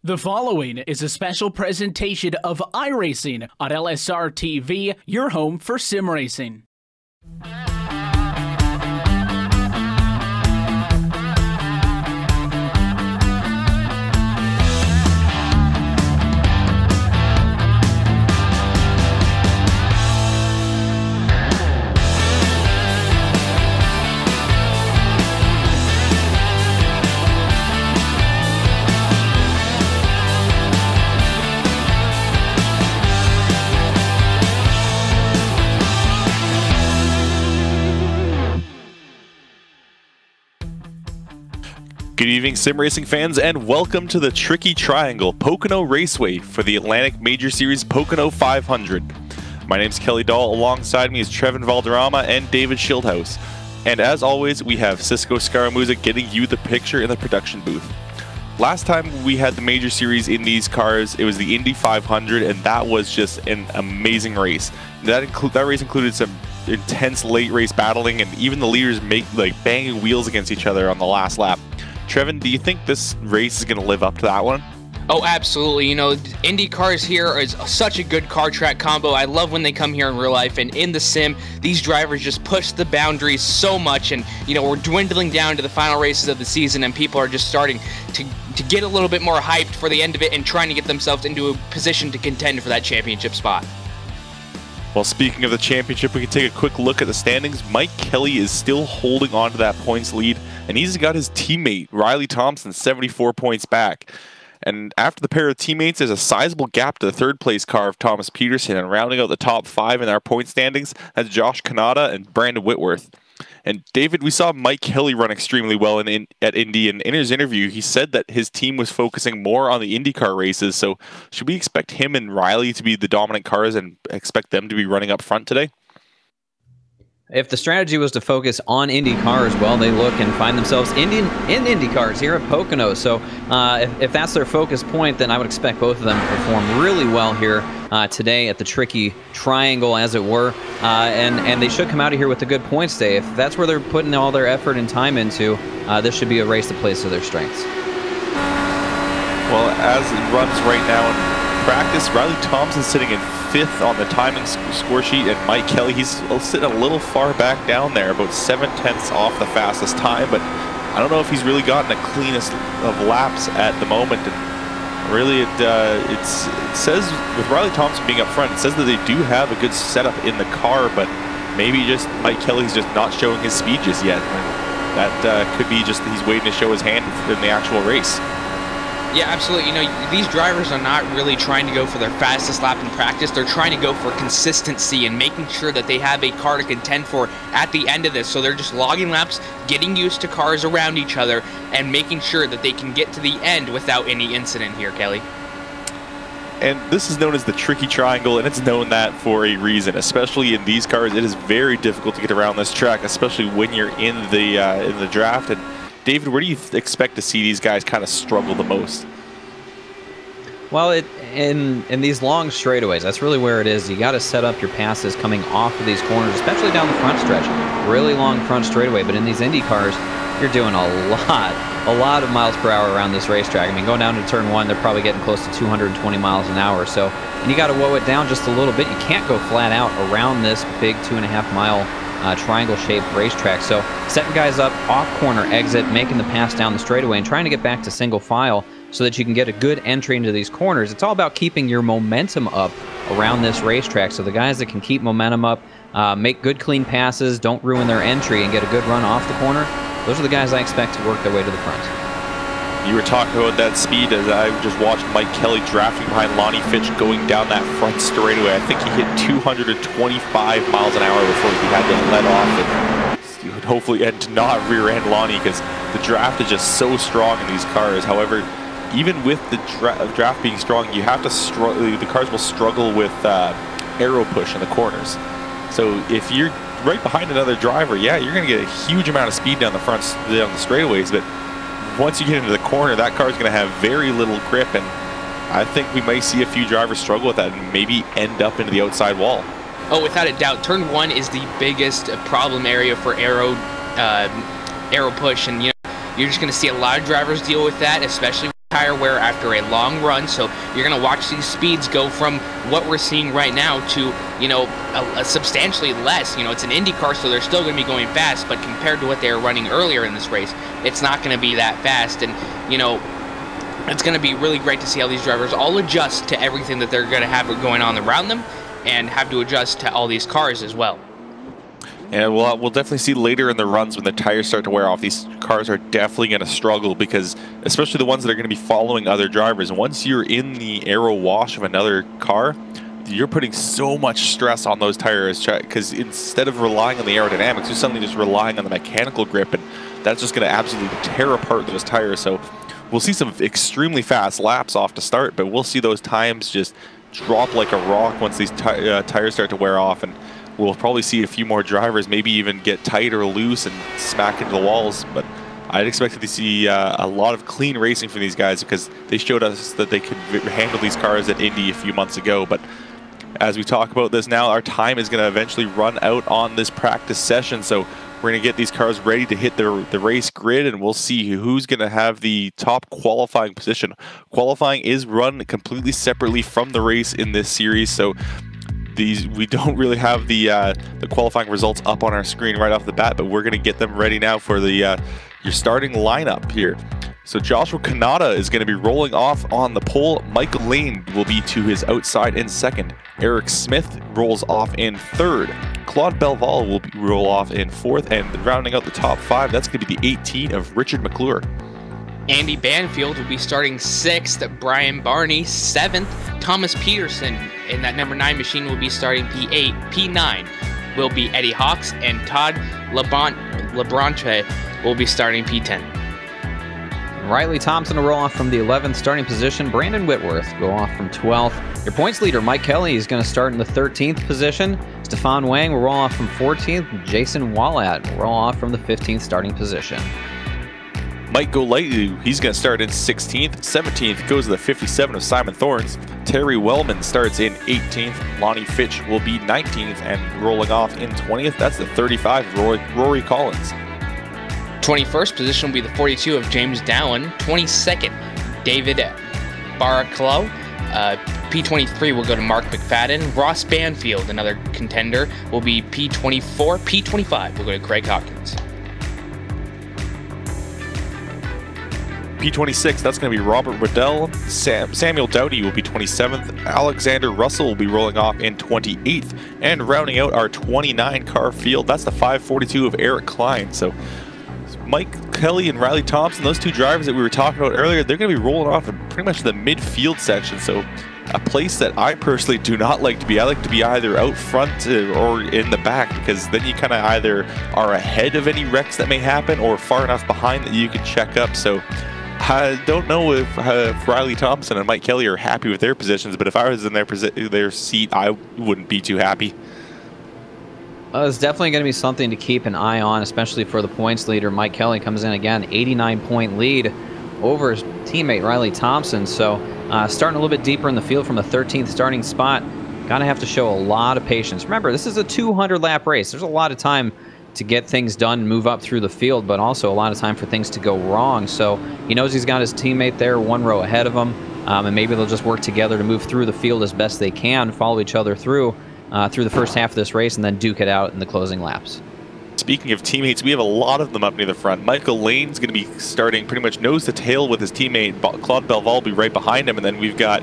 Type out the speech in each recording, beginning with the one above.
The following is a special presentation of iRacing on LSRTV, your home for sim racing. Good evening, sim racing fans, and welcome to the Tricky Triangle Pocono Raceway for the Atlantic Major Series Pocono 500. My name's Kelly Dahl. Alongside me is Trevin Valderrama and David Schildhaus. And as always, we have Cisco Scaramuza getting you the picture in the production booth. Last time we had the Major Series in these cars, it was the Indy 500, and that was just an amazing race. That race included some intense late race battling, and even the leaders banging wheels against each other on the last lap. Trevin, do you think this race is going to live up to that one? Oh, absolutely. You know, Indy cars here is such a good car track combo. I love when they come here in real life, and in the sim, these drivers just push the boundaries so much, and you know, we're dwindling down to the final races of the season, and people are just starting to get a little bit more hyped for the end of it and trying to get themselves into a position to contend for that championship spot. Well, speaking of the championship, we can take a quick look at the standings. Mike Kelly is still holding on to that points lead, and he's got his teammate, Riley Thompson, 74 points back. And after the pair of teammates, there's a sizable gap to the third place car of Thomas Peterson, and rounding out the top five in our point standings, that's Josh Kanata and Brandon Whitworth. And David, we saw Mike Kelly run extremely well at Indy, and in his interview, he said that his team was focusing more on the IndyCar races. So should we expect him and Riley to be the dominant cars and expect them to be running up front today? If the strategy was to focus on Indy cars, well, they look and find themselves in Indy cars here at Pocono. So if that's their focus point, then I would expect both of them to perform really well here today at the Tricky Triangle, as it were. And they should come out of here with a good points day. If that's where they're putting all their effort and time into, this should be a race that plays to their strengths. Well, as it runs right now in practice, Riley Thompson's sitting in 5th on the timing score sheet, and Mike Kelly, he's sitting a little far back down there, about 7/10 off the fastest time, but I don't know if he's really gotten the cleanest of laps at the moment. And really, it says, with Riley Thompson being up front, it says that they do have a good setup in the car, but maybe just Mike Kelly's just not showing his speed just yet. And that could be just he's waiting to show his hand in the actual race. Yeah, absolutely. You know, these drivers are not really trying to go for their fastest lap in practice. They're trying to go for consistency and making sure that they have a car to contend for at the end of this. So they're just logging laps, getting used to cars around each other, and making sure that they can get to the end without any incident here, Kelly. And this is known as the Tricky Triangle, and it's known that for a reason. Especially in these cars, it is very difficult to get around this track, especially when you're in the draft. And David, where do you expect to see these guys kind of struggle the most? Well, in these long straightaways, that's really where it is. You got to set up your passes coming off of these corners, especially down the front stretch. Really long front straightaway, but in these Indy cars, you're doing a lot of miles per hour around this racetrack. I mean, going down to turn 1, they're probably getting close to 220 miles an hour. So, and you got to woe it down just a little bit. You can't go flat out around this big 2.5-mile triangle-shaped racetrack. So setting guys up off corner exit, making the pass down the straightaway, and trying to get back to single file so that you can get a good entry into these corners. It's all about keeping your momentum up around this racetrack. So the guys that can keep momentum up, make good clean passes, don't ruin their entry, and get a good run off the corner, those are the guys I expect to work their way to the front. You were talking about that speed as I just watched Mike Kelly drafting behind Lonnie Fitch going down that front straightaway. I think he hit 225 miles an hour before he had to let off and hopefully and to not rear-end Lonnie, because the draft is just so strong in these cars. However, even with the draft being strong, you have to struggle. The cars will struggle with aero push in the corners. So if you're right behind another driver, yeah, you're going to get a huge amount of speed down the straightaways, but once you get into the corner, that car is going to have very little grip, and I think we may see a few drivers struggle with that and maybe end up into the outside wall. Oh, without a doubt, turn 1 is the biggest problem area for aero push, and you know, you're just going to see a lot of drivers deal with that, especially tire wear after a long run, so you're going to watch these speeds go from what we're seeing right now to, you know, a substantially less. You know, it's an Indy car, so they're still going to be going fast, but compared to what they were running earlier in this race, it's not going to be that fast. And, you know, it's going to be really great to see how these drivers all adjust to everything that they're going to have going on around them and have to adjust to all these cars as well. And we'll definitely see later in the runs when the tires start to wear off, these cars are definitely going to struggle, because especially the ones that are going to be following other drivers, once you're in the aero wash of another car, you're putting so much stress on those tires, because instead of relying on the aerodynamics, you're suddenly just relying on the mechanical grip, and that's just going to absolutely tear apart those tires. So we'll see some extremely fast laps off to start, but we'll see those times just drop like a rock once these tires start to wear off, and we'll probably see a few more drivers maybe even get tight or loose and smack into the walls. But I'd expect to see a lot of clean racing from these guys, because they showed us that they could handle these cars at Indy a few months ago. But as we talk about this now, our time is going to eventually run out on this practice session, so we're going to get these cars ready to hit the race grid, and we'll see who's going to have the top qualifying position. Qualifying is run completely separately from the race in this series, so we don't really have the qualifying results up on our screen right off the bat, but we're going to get them ready now for the your starting lineup here. So Joshua Kanata is going to be rolling off on the pole. Michael Lane will be to his outside in second. Eric Smith rolls off in third. Claude Belval will roll off in fourth, and rounding out the top five, that's going to be the 18 of Richard McClure. Andy Banfield will be starting 6th, Brian Barney 7th, Thomas Peterson in that number 9 machine will be starting P8, P9 will be Eddie Hawks, and Todd Lebranche will be starting P10. Riley Thompson will roll off from the 11th starting position. Brandon Whitworth go off from 12th. Your points leader, Mike Kelly, is going to start in the 13th position. Stefan Wang will roll off from 14th. Jason Wallat will roll off from the 15th starting position. Mike Golightly, he's going to start in 16th. 17th goes to the 57 of Simon Thorns. Terry Wellman starts in 18th. Lonnie Fitch will be 19th, and rolling off in 20th, that's the 35 of Rory Collins. 21st position will be the 42 of James Dowan. 22nd, David Baraclow. P23 will go to Mark McFadden. Ross Banfield, another contender, will be P24. P25 will go to Craig Hawkins. P26, that's going to be Robert Riddell. Samuel Dowdy will be 27th. Alexander Russell will be rolling off in 28th. And rounding out our 29 car field, that's the 542 of Eric Klein. So Mike Kelly and Riley Thompson, those two drivers that we were talking about earlier, they're going to be rolling off in pretty much the midfield section. So a place that I personally do not like to be. I like to be either out front or in the back, because then you kind of either are ahead of any wrecks that may happen or far enough behind that you can check up. So I don't know if Riley Thompson and Mike Kelly are happy with their positions, but if I was in their seat, I wouldn't be too happy. It's definitely going to be something to keep an eye on, especially for the points leader. Mike Kelly comes in again, 89-point lead over his teammate Riley Thompson. So starting a little bit deeper in the field from the 13th starting spot, going to have to show a lot of patience. Remember, this is a 200-lap race. There's a lot of time to get things done and move up through the field, but also a lot of time for things to go wrong. So he knows he's got his teammate there one row ahead of him, and maybe they'll just work together to move through the field as best they can, follow each other through the first half of this race, and then duke it out in the closing laps. Speaking of teammates, we have a lot of them up near the front. Michael Lane's going to be starting pretty much nose to tail with his teammate. Claude Belval will be right behind him, and then we've got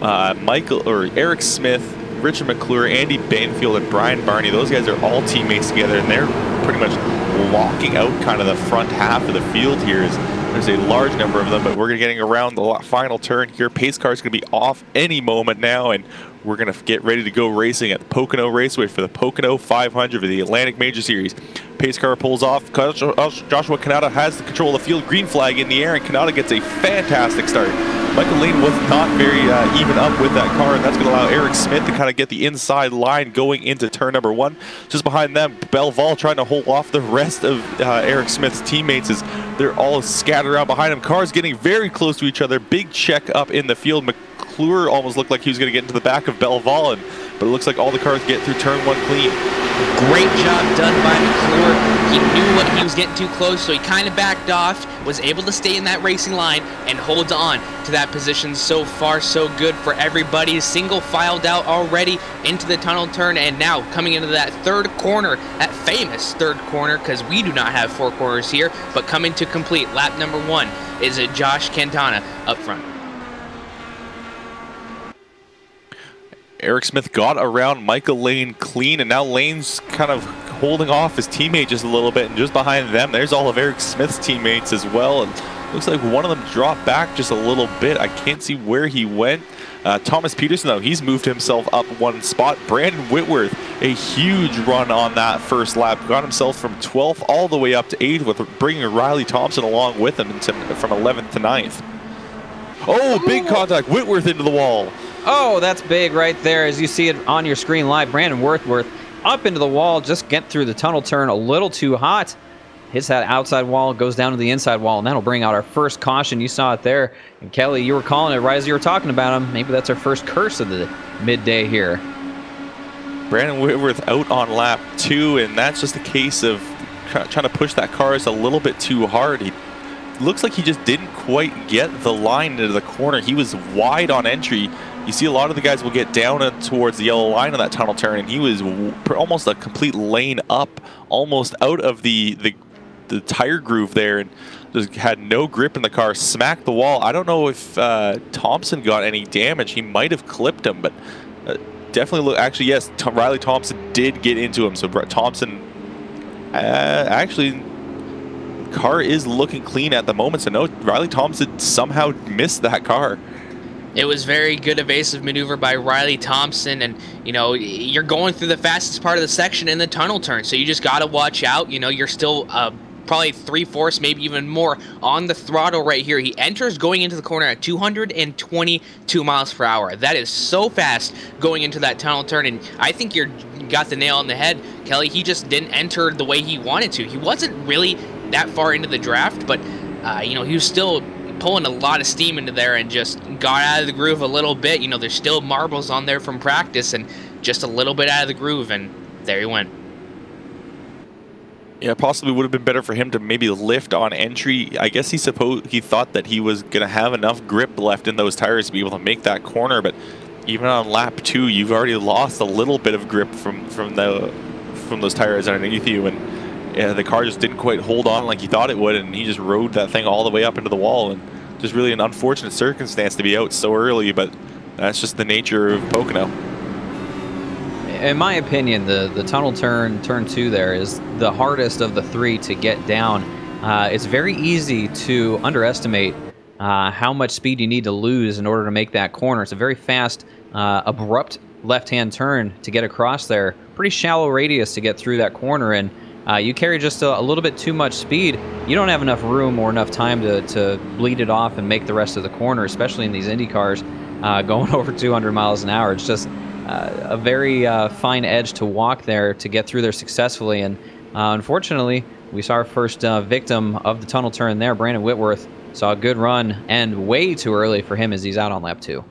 Eric Smith, Richard McClure, Andy Banfield, and Brian Barney. Those guys are all teammates together, and they're pretty much locking out kind of the front half of the field here. There's a large number of them, but we're getting around the final turn here. Pace car is going to be off any moment now, and we're going to get ready to go racing at the Pocono Raceway for the Pocono 500 of the Atlantic Major Series. Pace car pulls off. Joshua Kanata has the control of the field. Green flag in the air, and Kanata gets a fantastic start. Michael Lane was not very even up with that car, and that's going to allow Eric Smith to kind of get the inside line going into turn number 1. Just behind them, Belval trying to hold off the rest of Eric Smith's teammates as they're all scattered around behind him. Cars getting very close to each other. Big check up in the field. McClure almost looked like he was going to get into the back of Belval, but it looks like all the cars get through turn 1 clean. Great job done by McClure. He knew what he was getting too close, so he kind of backed off, was able to stay in that racing line, and holds on to that position. So far, so good for everybody. Single filed out already into the tunnel turn, and now coming into that third corner, that famous third corner, because we do not have 4 corners here, but coming to complete lap number 1 is Josh Cantana up front. Eric Smith got around Michael Lane clean, and now Lane's kind of holding off his teammate just a little bit, and just behind them, there's all of Eric Smith's teammates as well, and looks like one of them dropped back just a little bit. I can't see where he went. Thomas Peterson, though, he's moved himself up 1 spot. Brandon Whitworth, a huge run on that first lap, got himself from 12th all the way up to 8th, with bringing Riley Thompson along with him from 11th to 9th. Oh, big contact, Whitworth into the wall. Oh, that's big right there. As you see it on your screen live, Brandon Whitworth up into the wall, just get through the tunnel turn a little too hot. Hits that outside wall, goes down to the inside wall, and that'll bring out our first caution. You saw it there. And Kelly, you were calling it right as you were talking about him. Maybe that's our first curse of the midday here. Brandon Whitworth out on lap 2, and that's just a case of trying to push that car just a little bit too hard. He looks like he just didn't quite get the line into the corner. He was wide on entry. You see a lot of the guys will get down towards the yellow line of that tunnel turn, and he was almost a complete lane up, almost out of the tire groove there, and just had no grip in the car, smacked the wall. I don't know if Thompson got any damage. He might have clipped him, but definitely look. Actually, yes, Riley Thompson did get into him. So Thompson, actually, car is looking clean at the moment. So no, Riley Thompson somehow missed that car. It was very good evasive maneuver by Riley Thompson, and you know, you're going through the fastest part of the section in the tunnel turn, so you just got to watch out. You know, you're still probably 3/4, maybe even more on the throttle right here. He enters going into the corner at 222 miles per hour. That is so fast going into that tunnel turn, and I think you got the nail on the head, Kelly. He just didn't enter the way he wanted to. He wasn't really that far into the draft, but you know, he was still pulling a lot of steam into there and just got out of the groove a little bit. You know, there's still marbles on there from practice, and just a little bit out of the groove, and there he went. Yeah, possibly would have been better for him to maybe lift on entry. I guess he thought that he was going to have enough grip left in those tires to be able to make that corner, but even on lap 2, you've already lost a little bit of grip from those tires underneath you, and yeah, the car just didn't quite hold on like he thought it would, and he just rode that thing all the way up into the wall, and just really an unfortunate circumstance to be out so early, but that's just the nature of Pocono. In my opinion, the tunnel turn 2 there is the hardest of the 3 to get down. It's very easy to underestimate how much speed you need to lose in order to make that corner. It's a very fast, abrupt left-hand turn to get across there. Pretty shallow radius to get through that corner, and you carry just a little bit too much speed, you don't have enough room or enough time to bleed it off and make the rest of the corner, especially in these Indy cars going over 200 miles an hour. It's just a very fine edge to walk there to get through there successfully. And unfortunately, we saw our first victim of the tunnel turn there. Brandon Whitworth saw a good run, and way too early for him as he's out on lap 2.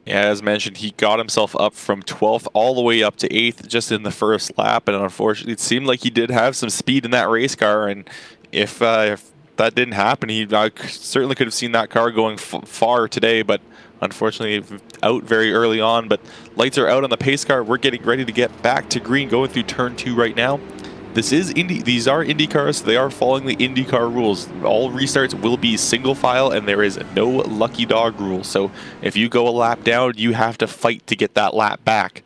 Yeah, as mentioned, he got himself up from 12th all the way up to 8th just in the first lap, and unfortunately, it seemed like he did have some speed in that race car, and if that didn't happen, he certainly could have seen that car going far today, but unfortunately, out very early on. But lights are out on the pace car. We're getting ready to get back to green, going through turn 2 right now. This is these are Indy cars, so they are following the IndyCar rules. All restarts will be single file, and there is no lucky dog rule. So if you go a lap down, you have to fight to get that lap back.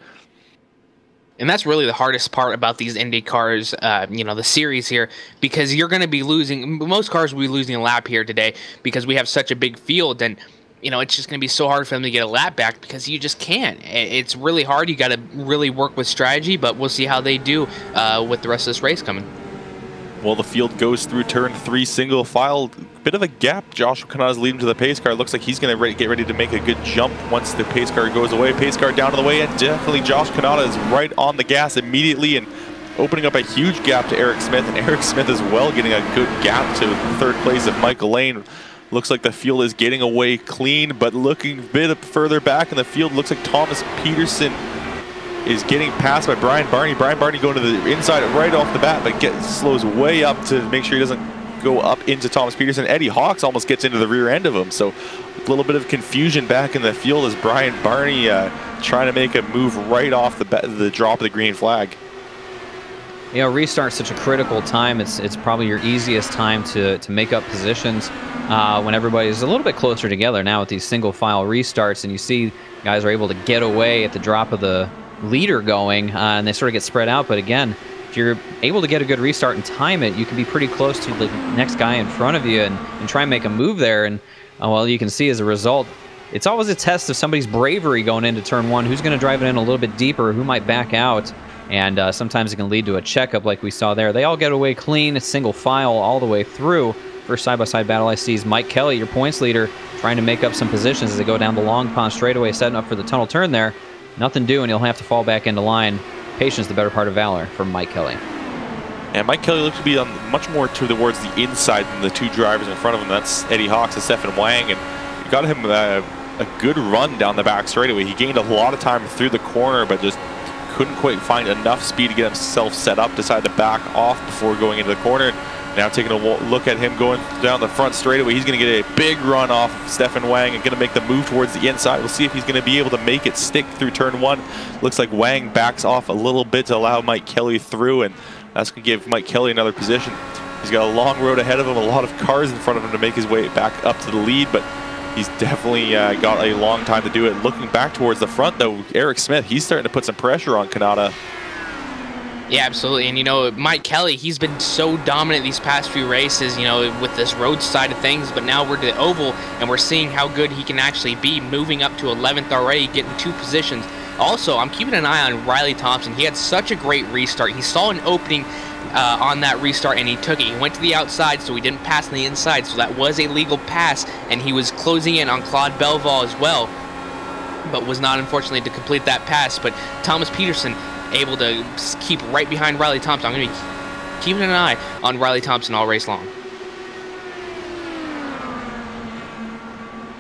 And that's really the hardest part about these Indy cars, you know, the series here, because you're going to be losing. Most cars will be losing a lap here today because we have such a big field, and you know, it's just going to be so hard for them to get a lap back because you just can't. It's really hard. You got to really work with strategy, but we'll see how they do with the rest of this race coming. Well, the field goes through turn 3 single file. Bit of a gap. Joshua Kanata's leading to the pace car. Looks like he's going to get ready to make a good jump once the pace car goes away. Pace car down to the way, and definitely Josh Kanata is right on the gas immediately and opening up a huge gap to Eric Smith, and Eric Smith as well getting a good gap to third place of Michael Lane. Looks like the field is getting away clean, but looking a bit further back in the field, looks like Thomas Peterson is getting passed by Brian Barney. Brian Barney going to the inside right off the bat, but slows way up to make sure he doesn't go up into Thomas Peterson. Eddie Hawks almost gets into the rear end of him, so a little bit of confusion back in the field as Brian Barney trying to make a move right off the drop of the green flag. You know, restart's such a critical time. It's probably your easiest time to make up positions when everybody's a little bit closer together now with these single file restarts, and you see guys are able to get away at the drop of the leader going, and they sort of get spread out. But again, if you're able to get a good restart and time it, you can be pretty close to the next guy in front of you and try and make a move there. And well, you can see as a result, it's always a test of somebody's bravery going into turn one. Who's going to drive it in a little bit deeper? Who might back out? And sometimes it can lead to a checkup like we saw there. They all get away clean, single file all the way through. First side-by-side battle I see is Mike Kelly, your points leader, trying to make up some positions as they go down the Long Pond straightaway, setting up for the tunnel turn there. Nothing doing, he'll have to fall back into line. Patience, the better part of valor for Mike Kelly. And Mike Kelly looks to be on much more towards the inside than the two drivers in front of him. That's Eddie Hawks and Stefan Wang, and he got him a good run down the back straightaway. He gained a lot of time through the corner, but just couldn't quite find enough speed to get himself set up, decided to back off before going into the corner. Now taking a look at him going down the front straightaway, he's going to get a big run off Stefan Wang and going to make the move towards the inside. We'll see if he's going to be able to make it stick through turn one. Looks like Wang backs off a little bit to allow Mike Kelly through, and that's going to give Mike Kelly another position. He's got a long road ahead of him, a lot of cars in front of him to make his way back up to the lead, but he's definitely got a long time to do it. Looking back towards the front, though, Eric Smith, he's starting to put some pressure on Kanata. Yeah, absolutely. And, you know, Mike Kelly, he's been so dominant these past few races, you know, with this road side of things. But now we're to the oval, and we're seeing how good he can actually be, moving up to 11th already, getting 2 positions. Also, I'm keeping an eye on Riley Thompson. He had such a great restart. He saw an opening on that restart, and he took it. He went to the outside, so he didn't pass on the inside. So that was a legal pass, and he was closing in on Claude Belval as well, but was not, unfortunately, to complete that pass. But Thomas Peterson able to keep right behind Riley Thompson. I'm going to be keeping an eye on Riley Thompson all race long.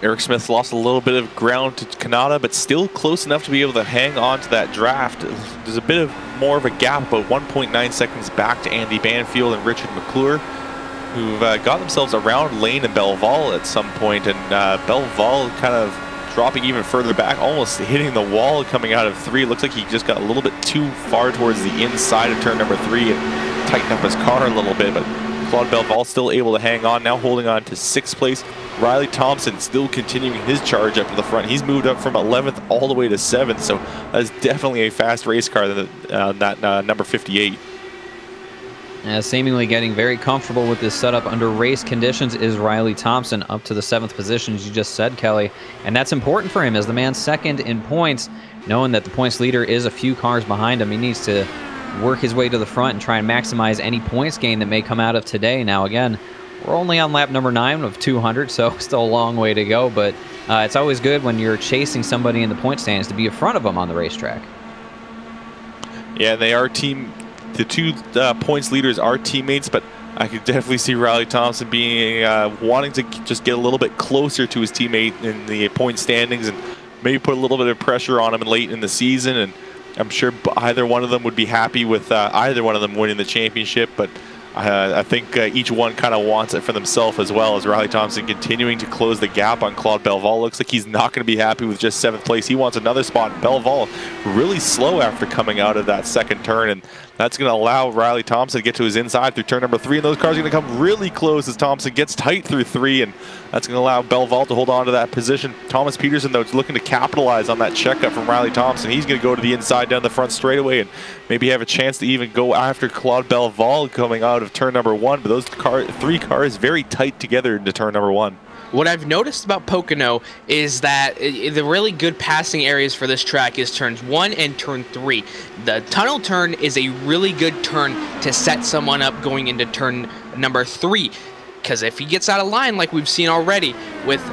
Eric Smith lost a little bit of ground to Kanata, but still close enough to be able to hang on to that draft. There's a bit of more of a gap, about 1.9 seconds back to Andy Banfield and Richard McClure, who've got themselves around Lane and Belval at some point, and Belval kind of dropping even further back, almost hitting the wall coming out of 3. Looks like he just got a little bit too far towards the inside of turn number 3 and tightened up his car a little bit, but Claude Belval still able to hang on, now holding on to 6th place. Riley Thompson still continuing his charge up to the front. He's moved up from 11th all the way to 7th, so that's definitely a fast race car, that number 58. Seemingly getting very comfortable with this setup under race conditions is Riley Thompson, up to the 7th position, as you just said, Kelly. And that's important for him as the man second in points, knowing that the points leader is a few cars behind him. He needs to work his way to the front and try and maximize any points gain that may come out of today. Now, again, we're only on lap number 9 of 200, so still a long way to go. But it's always good when you're chasing somebody in the point stands to be in front of them on the racetrack. Yeah, they are the 2 points leaders are teammates, but I could definitely see Riley Thompson being wanting to just get a little bit closer to his teammate in the point standings and maybe put a little bit of pressure on him late in the season. And I'm sure either one of them would be happy with either one of them winning the championship, but I think each one kind of wants it for themselves as well, as Riley Thompson continuing to close the gap on Claude Belval. Looks like he's not going to be happy with just 7th place. He wants another spot. Belval really slow after coming out of that 2nd turn, and that's going to allow Riley Thompson to get to his inside through turn number 3, and those cars are going to come really close as Thompson gets tight through 3, and that's going to allow Belval to hold on to that position. Thomas Peterson, though, is looking to capitalize on that checkup from Riley Thompson. He's going to go to the inside down the front straightaway and maybe have a chance to even go after Claude Belval coming out of turn number 1, but those 3 cars very tight together into turn number 1. What I've noticed about Pocono is that the really good passing areas for this track is turns 1 and turn 3. The tunnel turn is a really good turn to set someone up going into turn number 3, because if he gets out of line like we've seen already with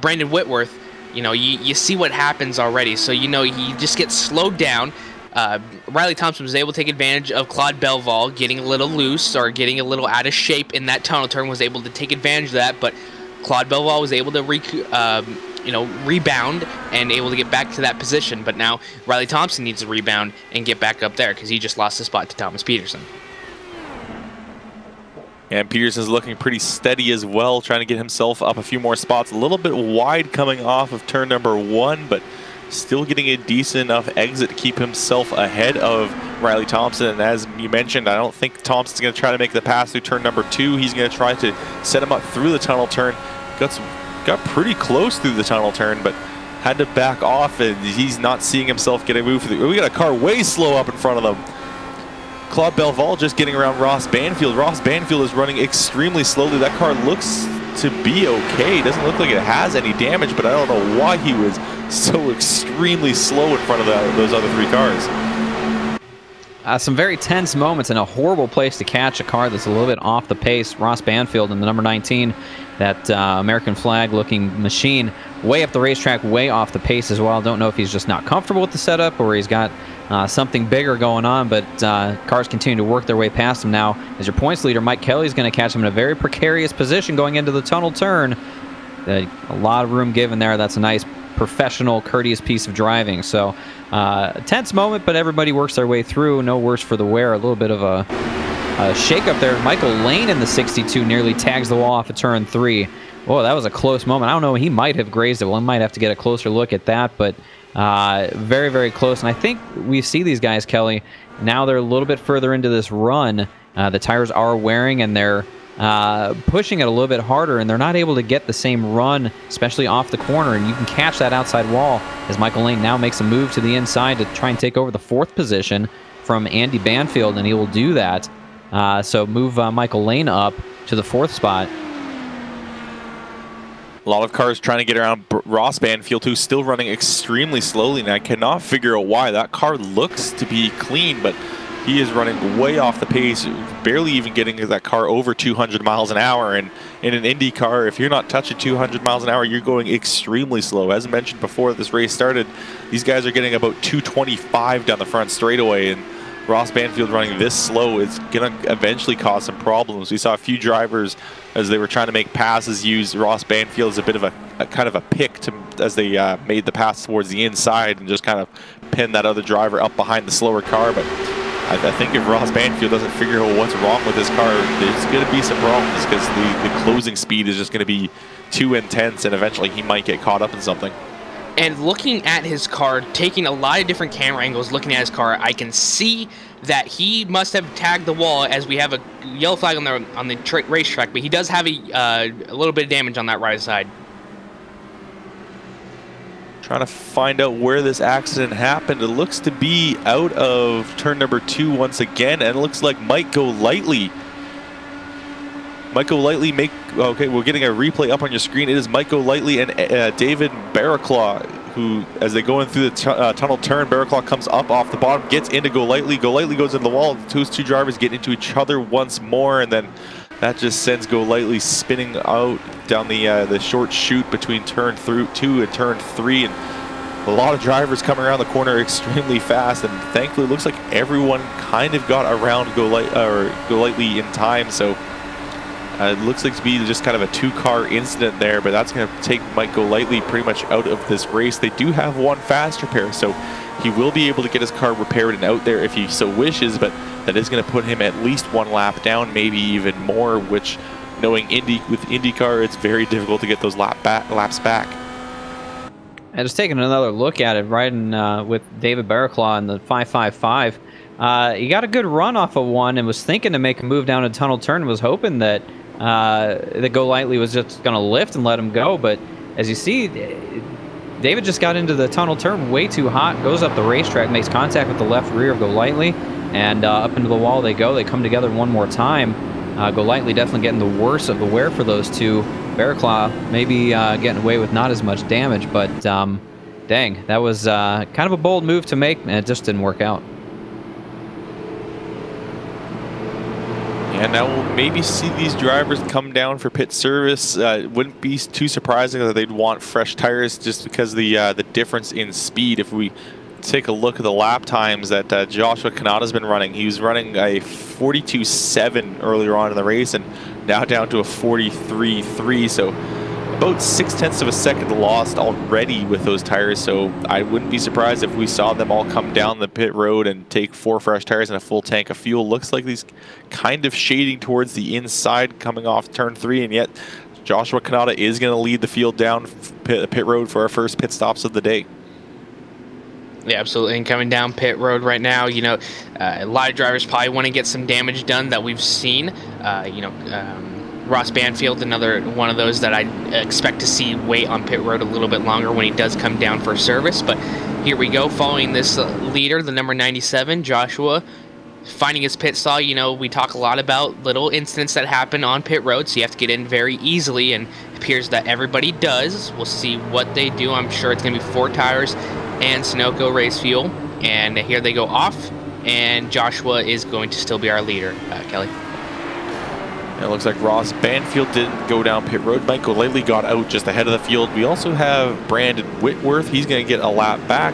Brandon Whitworth, you know, you see what happens already. So, you know, he just gets slowed down. Riley Thompson was able to take advantage of Claude Belval getting a little loose or getting a little out of shape in that tunnel turn, was able to take advantage of that, but Claude Belval was able to rebound and able to get back to that position. But now Riley Thompson needs to rebound and get back up there because he just lost his spot to Thomas Peterson. And Peterson's looking pretty steady as well, trying to get himself up a few more spots. A little bit wide coming off of turn number 1, but still getting a decent enough exit to keep himself ahead of Riley Thompson. And as you mentioned, I don't think Thompson's going to try to make the pass through turn number 2. He's going to try to set him up through the tunnel turn. Got pretty close through the tunnel turn, but had to back off, and he's not seeing himself get a move through. We got a car way slow up in front of them. Claude Belval just getting around Ross Banfield. Ross Banfield is running extremely slowly. That car looks to be okay. It doesn't look like it has any damage, but I don't know why he was so extremely slow in front of those other 3 cars. Some very tense moments and a horrible place to catch a car that's a little bit off the pace. Ross Banfield in the number 19, that American flag looking machine, way up the racetrack, way off the pace as well. Don't know if he's just not comfortable with the setup or he's got something bigger going on, but cars continue to work their way past him now. As your points leader, Mike Kelly is going to catch him in a very precarious position going into the tunnel turn. A lot of room given there. That's a nice professional, courteous piece of driving. So a tense moment, but everybody works their way through. No worse for the wear. A little bit of a shake-up there. Michael Lane in the 62 nearly tags the wall off of turn 3. Whoa, that was a close moment. I don't know. He might have grazed it. Well, I might have to get a closer look at that, but very, very close. And I think we see these guys, Kelly, now they're a little bit further into this run. The tires are wearing, and they're pushing it a little bit harder, and they're not able to get the same run, especially off the corner, and you can catch that outside wall as Michael Lane now makes a move to the inside to try and take over the 4th position from Andy Banfield, and he will do that. So move Michael Lane up to the 4th spot. A lot of cars trying to get around Ross Banfield, who's still running extremely slowly, and I cannot figure out why. That car looks to be clean, but he is running way off the pace, barely even getting that car over 200 miles an hour. And in an Indy car, if you're not touching 200 miles an hour, you're going extremely slow. As mentioned before this race started, these guys are getting about 225 down the front straightaway, and Ross Banfield running this slow is going to eventually cause some problems. We saw a few drivers, as they were trying to make passes, use Ross Banfield as a bit of a kind of a pick as they made the pass towards the inside and just kind of pin that other driver up behind the slower car. But I think if Ross Banfield doesn't figure out what's wrong with his car, there's going to be some problems because the closing speed is just going to be too intense, and eventually he might get caught up in something. And looking at his car, taking a lot of different camera angles, looking at his car, I can see that he must have tagged the wall, as we have a yellow flag on the racetrack, but he does have a little bit of damage on that right side. Trying to find out where this accident happened. It looks to be out of turn number 2 once again, and it looks like Mike Golightly. Okay, we're getting a replay up on your screen. It is Mike Golightly and David Barraclaw, who, as they go in through the tunnel turn, Barraclaw comes up off the bottom, gets into Golightly. Golightly goes into the wall. Those 2 drivers get into each other once more, and then that just sends Golightly spinning out down the short chute between turn 2 and turn 3. And a lot of drivers coming around the corner extremely fast, and thankfully it looks like everyone kind of got around Golightly in time. So it looks like to be just kind of a 2-car incident there, but that's going to take Mike Golightly pretty much out of this race. They do have 1 fast repair, so he will be able to get his car repaired and out there if he so wishes, but that is going to put him at least 1 lap down, maybe even more, which, knowing with IndyCar, it's very difficult to get those laps back. And just taking another look at it, riding with David Barraclaw in the 555, he got a good run off of 1 and was thinking to make a move down a tunnel turn, was hoping that Golightly was just going to lift and let him go. But as you see, David just got into the tunnel turn way too hot, goes up the racetrack, makes contact with the left rear of Golightly, and up into the wall they go. They come together 1 more time. Golightly definitely getting the worst of the wear for those 2. Barraclaw maybe getting away with not as much damage, but dang, that was kind of a bold move to make, and it just didn't work out. And now we'll maybe see these drivers come down for pit service. It wouldn't be too surprising that they'd want fresh tires just because the difference in speed. If we take a look at the lap times that Joshua Kanata's been running. He was running a 42.7 earlier on in the race, and now down to a 43.3. So about 0.6 of a second lost already with those tires. So I wouldn't be surprised if we saw them all come down the pit road and take 4 fresh tires and a full tank of fuel. Looks like he's kind of shading towards the inside coming off turn 3, and yet Joshua Kanata is going to lead the field down pit road for our first pit stops of the day. Yeah, absolutely. And coming down pit road right now, you know, a lot of drivers probably want to get some damage done that we've seen. Ross Banfield, another one of those that I expect to see wait on pit road a little bit longer when he does come down for service. But here we go, following this leader, the number 97, Joshua, finding his pit stall. You know, we talk a lot about little incidents that happen on pit road, so you have to get in very easily, and it appears that everybody does. We'll see what they do. I'm sure it's going to be 4 tires and Sunoco race fuel. And here they go off, and Joshua is going to still be our leader. Kelly? It looks like Ross Banfield didn't go down pit road. Mike O'Leary got out just ahead of the field. We also have Brandon Whitworth. He's going to get a lap back.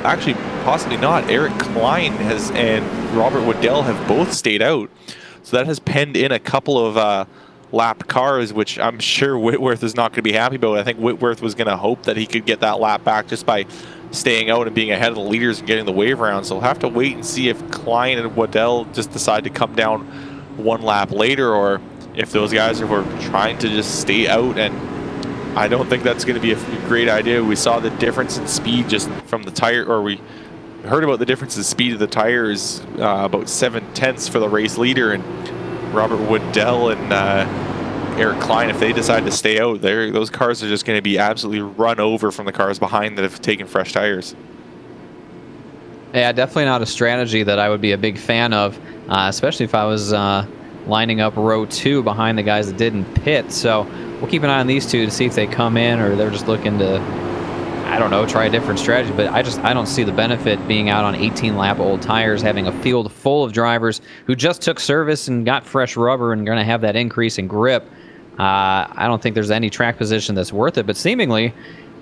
Actually, possibly not. Eric Klein and Robert Waddell have both stayed out. So that has penned in a couple of lap cars, which I'm sure Whitworth is not going to be happy about. I think Whitworth was going to hope that he could get that lap back just by staying out and being ahead of the leaders and getting the wave around. So we'll have to wait and see if Klein and Waddell just decide to come down 1 lap later, or if those guys were trying to just stay out. And I don't think that's going to be a great idea. We saw the difference in speed just from the tire, or we heard about the difference in speed of the tires, about 0.7 for the race leader, and Robert Waddell and Eric Klein, if they decide to stay out, those cars are just going to be absolutely run over from the cars behind that have taken fresh tires. Yeah, definitely not a strategy that I would be a big fan of, especially if I was lining up row 2 behind the guys that didn't pit. So we'll keep an eye on these two to see if they come in, or they're just looking to, I don't know, try a different strategy. But I don't see the benefit being out on 18-lap old tires, having a field full of drivers who just took service and got fresh rubber and going to have that increase in grip. I don't think there's any track position that's worth it. But seemingly,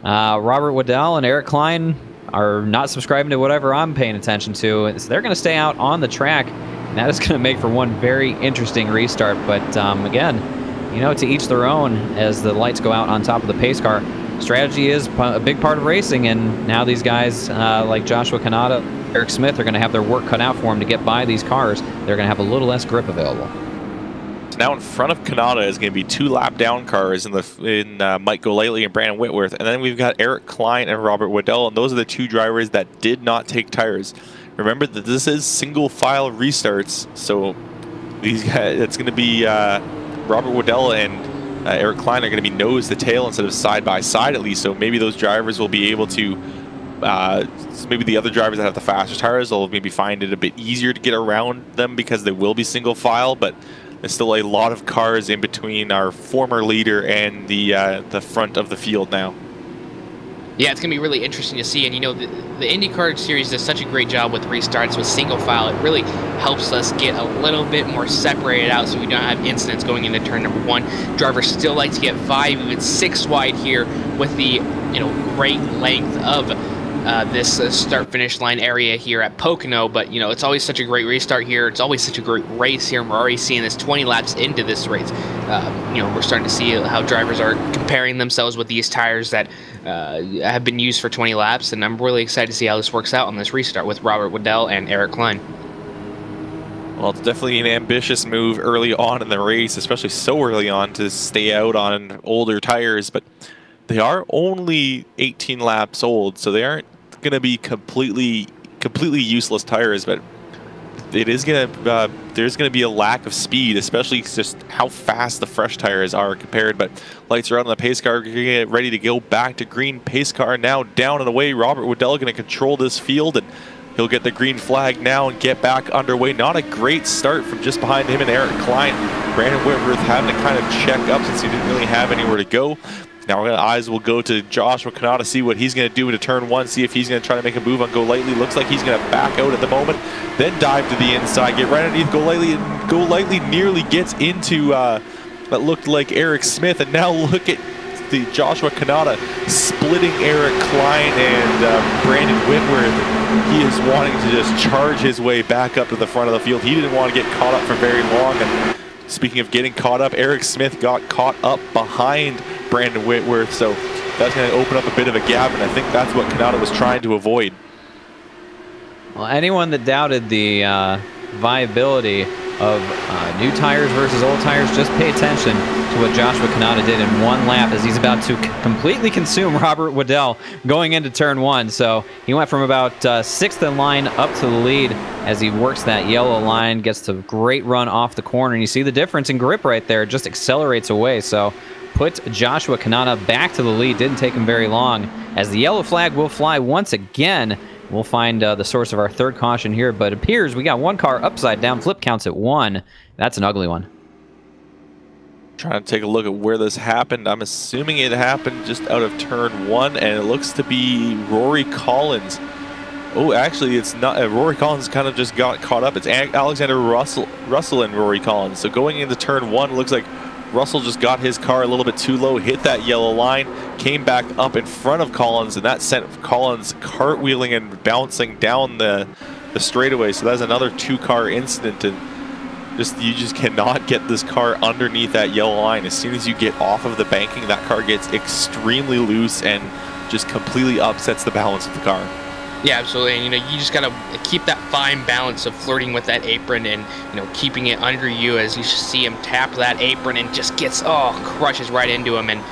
Robert Waddell and Eric Klein are not subscribing to whatever I'm paying attention to. So they're going to stay out on the track, and that is going to make for one very interesting restart. But again, you know, to each their own as the lights go out on top of the pace car. Strategy is a big part of racing, and now these guys like Joshua Kanata, Eric Smith are going to have their work cut out for them to get by these cars. They're going to have a little less grip available. Now in front of Kanata is going to be 2 lap down cars in Mike O'Leary and Brandon Whitworth, and then we've got Eric Klein and Robert Waddell, and those are the 2 drivers that did not take tires. Remember that this is single file restarts, so these guys, it's going to be Robert Waddell and Eric Klein are going to be nose to tail instead of side by side at least. So maybe those drivers will be able to. Maybe the other drivers that have the faster tires will maybe find it a bit easier to get around them because they will be single file, but there's still a lot of cars in between our former leader and the front of the field now. Yeah, it's going to be really interesting to see. And, you know, the IndyCar Series does such a great job with restarts with single file. It really helps us get a little bit more separated out so we don't have incidents going into turn number 1. Drivers still like to get 5, even 6 wide here with the, you know, great length of this start-finish line area here at Pocono. But, you know, it's always such a great restart here. It's always such a great race here, and we're already seeing this 20 laps into this race. You know, we're starting to see how drivers are comparing themselves with these tires that have been used for 20 laps, and I'm really excited to see how this works out on this restart with Robert Waddell and Eric Klein. Well, it's definitely an ambitious move early on in the race, especially so early on, to stay out on older tires, but they are only 18 laps old, so they aren't going to be completely useless tires, but it is going to there's going to be a lack of speed, especially just how fast the fresh tires are compared. But lights are out on the pace car, get ready to go back to green. Pace car now down and away. Robert Waddell going to control this field, and he'll get the green flag now and get back underway. Not a great start from just behind him and Eric Klein. Brandon Whitworth having to kind of check up since he didn't really have anywhere to go. Now eyes will go to Joshua Kanata, see what he's going to do into turn 1, see if he's going to try to make a move on Golightly. Looks like he's going to back out at the moment, then dive to the inside, get right underneath Golightly, and Golightly nearly gets into that looked like Eric Smith, and now look at the Joshua Kanata splitting Eric Klein and Brandon Whitworth. He is wanting to just charge his way back up to the front of the field. He didn't want to get caught up for very long. And speaking of getting caught up, Eric Smith got caught up behind Brandon Whitworth. So that's going to open up a bit of a gap, and I think that's what Kanata was trying to avoid. Well, anyone that doubted the viability of new tires versus old tires, just pay attention to what Joshua Kanata did in one lap as he's about to completely consume Robert Waddell going into turn one. So he went from about 6th in line up to the lead as he works that yellow line, gets the great run off the corner, and you see the difference in grip right there. It just accelerates away. So put Joshua Kanata back to the lead. Didn't take him very long, as the yellow flag will fly once again. We'll find the source of our third caution here, but it appears we got one car upside down. Flip counts at 1. That's an ugly one. Trying to take a look at where this happened. I'm assuming it happened just out of turn 1, and it looks to be Rory Collins. Oh, actually, it's not. Rory Collins kind of just got caught up. It's Alexander Russell and Rory Collins. So going into turn 1, it looks like Russell just got his car a little bit too low, hit that yellow line, came back up in front of Collins, and that sent Collins cartwheeling and bouncing down the straightaway. So that's another 2-car incident, and you just cannot get this car underneath that yellow line. As soon as you get off of the banking, that car gets extremely loose and just completely upsets the balance of the car. Yeah, absolutely. And, you just got to keep that fine balance of flirting with that apron and, keeping it under you as you see him tap that apron and just gets, crushes right into him and,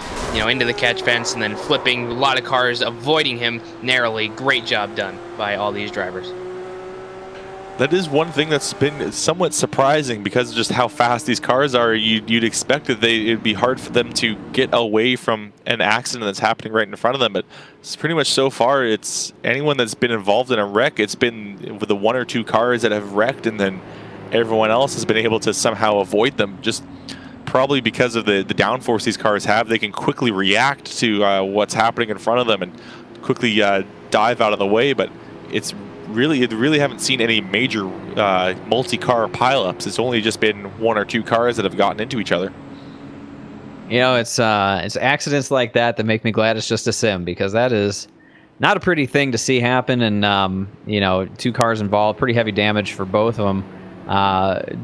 into the catch fence and then flipping. A lot of cars avoiding him narrowly. Great job done by all these drivers. That is one thing that's been somewhat surprising because of just how fast these cars are. You'd expect that it'd be hard for them to get away from an accident that's happening right in front of them, but it's pretty much so far, it's anyone that's been involved in a wreck, it's been with the 1 or 2 cars that have wrecked, and then everyone else has been able to somehow avoid them. Just probably because of the downforce these cars have, they can quickly react to what's happening in front of them and quickly dive out of the way, but you really haven't seen any major multi-car pileups. It's only just been 1 or 2 cars that have gotten into each other. It's accidents like that that make me glad it's just a sim, because that is not a pretty thing to see happen. And 2 cars involved, pretty heavy damage for both of them.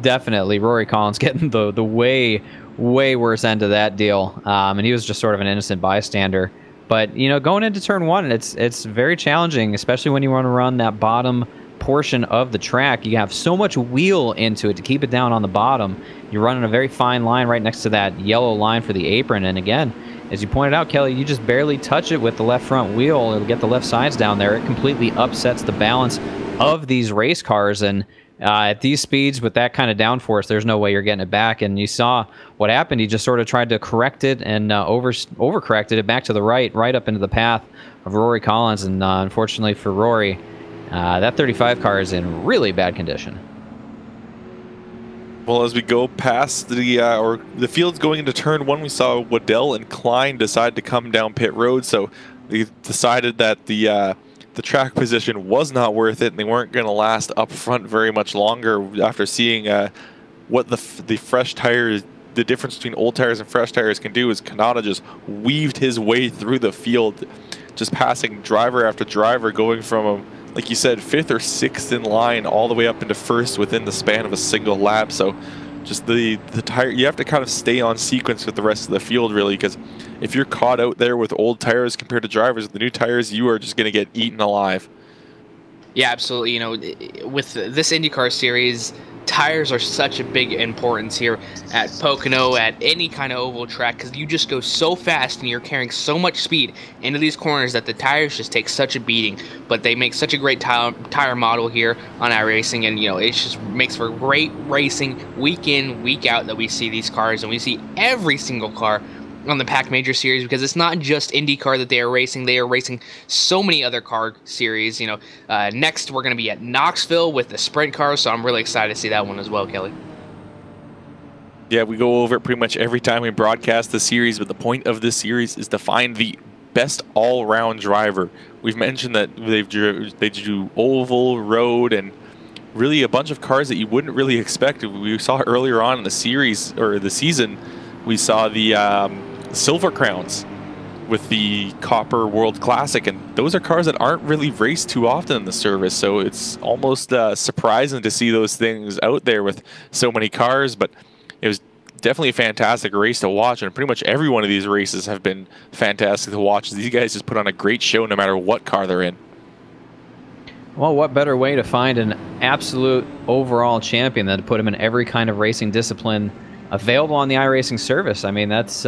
Definitely Rory Collins getting the way worse end of that deal, and he was just sort of an innocent bystander. But, going into turn 1, it's very challenging, especially when you want to run that bottom portion of the track. You have so much wheel into it to keep it down on the bottom. You're running a very fine line right next to that yellow line for the apron. And again, as you pointed out, Kelly, you just barely touch it with the left front wheel. It'll get the left sides down there. It completely upsets the balance of these race cars. And at these speeds with that kind of downforce, there's no way you're getting it back. And you saw what happened. He just sort of tried to correct it and overcorrected it back to the right up into the path of Rory Collins. And unfortunately for Rory, that 35 car is in really bad condition. Well, as we go past the field's going into turn 1, we saw Waddell and Klein decide to come down pit road. So they decided that the track position was not worth it, and they weren't going to last up front very much longer after seeing what the fresh tires, the difference between old tires and fresh tires can do. Is Kanata just weaved his way through the field, just passing driver after driver, going from, like you said, 5th or 6th in line all the way up into 1st within the span of a single lap. So just the tire, you have to kind of stay on sequence with the rest of the field, really, because if you're caught out there with old tires compared to drivers with the new tires, you are just going to get eaten alive. Yeah, absolutely. With this IndyCar series, tires are such a big importance here at Pocono, at any kind of oval track, because you just go so fast and you're carrying so much speed into these corners that the tires just take such a beating. But they make such a great tire model here on iRacing, and it just makes for great racing week in, week out that we see these cars, and we see every single car on the Pack Major Series, because it's not just IndyCar that they are racing so many other car series. Next we're going to be at Knoxville with the sprint cars, so I'm really excited to see that one as well, Kelly. Yeah, we go over it pretty much every time we broadcast the series, but the point of this series is to find the best all-round driver. We've mentioned that they do oval, road, and really a bunch of cars that you wouldn't really expect. We saw earlier on in the series, or the season, we saw the Silver Crowns. with the Copper World Classic, and those are cars that aren't really raced too often in the service, so it's almost surprising to see those things out there with so many cars. But it was definitely a fantastic race to watch, and pretty much every one of these races have been fantastic to watch. These guys just put on a great show no matter what car they're in. Well, what better way to find an absolute overall champion than to put him in every kind of racing discipline available on the iRacing service? I mean, that's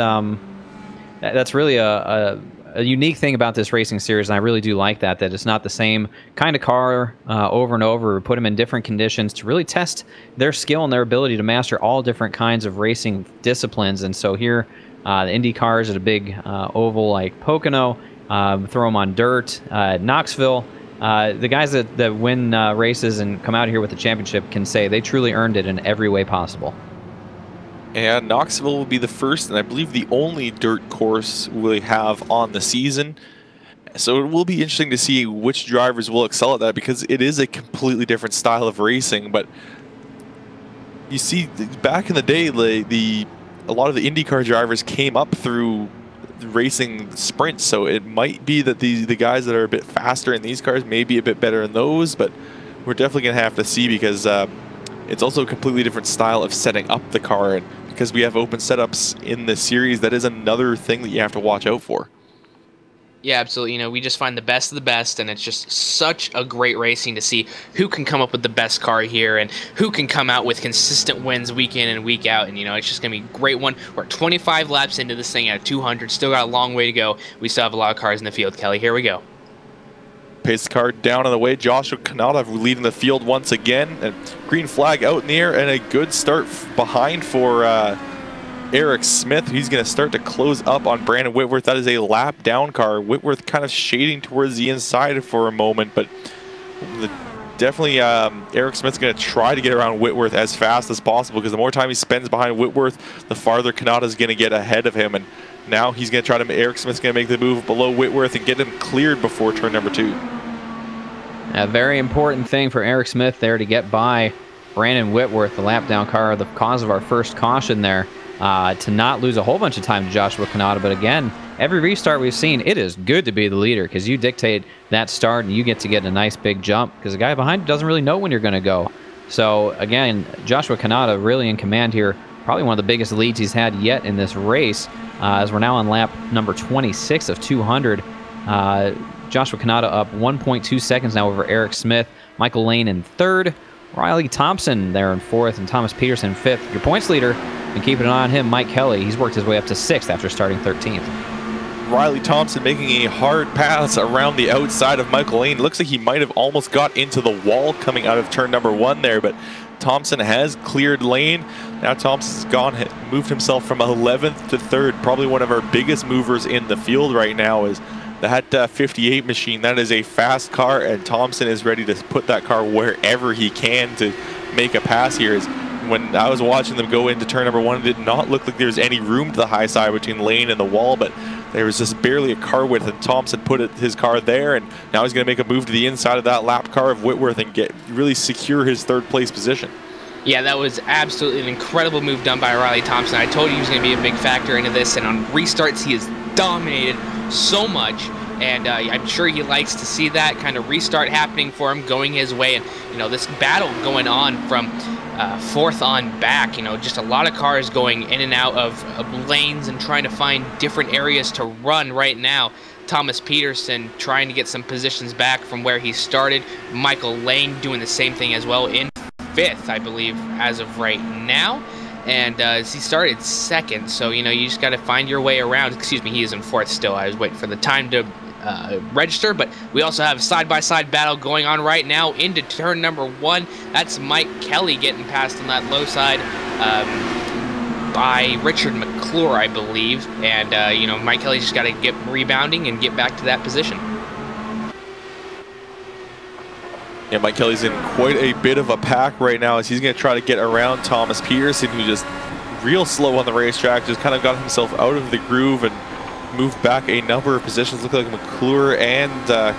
really a unique thing about this racing series, and I really do like that it's not the same kind of car over and over. We put them in different conditions to really test their skill and their ability to master all different kinds of racing disciplines. And so here, the Indy cars at a big oval like Pocono, throw them on dirt, Knoxville. The guys that win races and come out here with the championship can say they truly earned it in every way possible. And Knoxville will be the first, and I believe the only dirt course we have on the season. So it will be interesting to see which drivers will excel at that, because it is a completely different style of racing. But you see, back in the day, a lot of the IndyCar drivers came up through racing sprints, so it might be that the guys that are a bit faster in these cars may be a bit better in those, but we're definitely going to have to see, because it's also a completely different style of setting up the car, and because we have open setups in the series, that is another thing that you have to watch out for. Yeah, absolutely. You know, we just find the best of the best, and it's just such a great racing to see who can come up with the best car here and who can come out with consistent wins week in and week out. And, you know, it's just going to be a great one. We're 25 laps into this thing out of 200. Still got a long way to go. We still have a lot of cars in the field, Kelly. Here we go. Pace car down on the way. Joshua Kanata leading the field once again. And green flag out in the air, and a good start behind for Eric Smith. He's going to start to close up on Brandon Whitworth. That is a lap down car. Whitworth kind of shading towards the inside for a moment, but definitely Eric Smith's going to try to get around Whitworth as fast as possible, because the more time he spends behind Whitworth, the farther Kanata is going to get ahead of him. And now he's going to try to, Eric Smith's going to make the move below Whitworth and get him cleared before turn number 2. A very important thing for Eric Smith there to get by Brandon Whitworth, the lap down car, the cause of our first caution there, to not lose a whole bunch of time to Joshua Kanata. But again, every restart we've seen, it is good to be the leader, because you dictate that start and you get to get a nice big jump, because the guy behind you doesn't really know when you're going to go. So again, Joshua Kanata really in command here, probably one of the biggest leads he's had yet in this race, as we're now on lap number 26 of 200. Joshua Kanata up 1.2 seconds now over Eric Smith. Michael Lane in third. Riley Thompson there in fourth, and Thomas Peterson fifth. Your points leader, and keeping an eye on him, Mike Kelly. He's worked his way up to sixth after starting 13th. Riley Thompson making a hard pass around the outside of Michael Lane. Looks like he might have almost got into the wall coming out of turn number 1 there, but Thompson has cleared Lane. Now Thompson's moved himself from 11th to 3rd. Probably one of our biggest movers in the field right now is that 58 machine. That is a fast car, and Thompson is ready to put that car wherever he can to make a pass here. When I was watching them go into turn number 1, it did not look like there was any room to the high side between Lane and the wall, but there was just barely a car width, and Thompson put his car there, and now he's going to make a move to the inside of that lap car of Whitworth and really secure his 3rd place position. Yeah, that was absolutely an incredible move done by Riley Thompson. I told you he was going to be a big factor into this, and on restarts he has dominated so much, and I'm sure he likes to see that kind of restart happening for him, going his way. And you know, this battle going on from 4th on back, you know, just a lot of cars going in and out of lanes and trying to find different areas to run right now. Thomas Peterson trying to get some positions back from where he started. Michael Lane doing the same thing as well in 5th, I believe, as of right now. And he started 2nd, so, you know, you just got to find your way around. Excuse me, he is in 4th still. I was waiting for the time to register, but we also have a side-by-side battle going on right now into turn number 1. That's Mike Kelly getting passed on that low side by Richard McClure, I believe. And, you know, Mike Kelly just got to get rebounding and get back to that position. Yeah, Mike Kelly's in quite a bit of a pack right now as he's going to try to get around Thomas Peterson, who just real slow on the racetrack, just kind of got himself out of the groove and moved back a number of positions. Looked like McClure and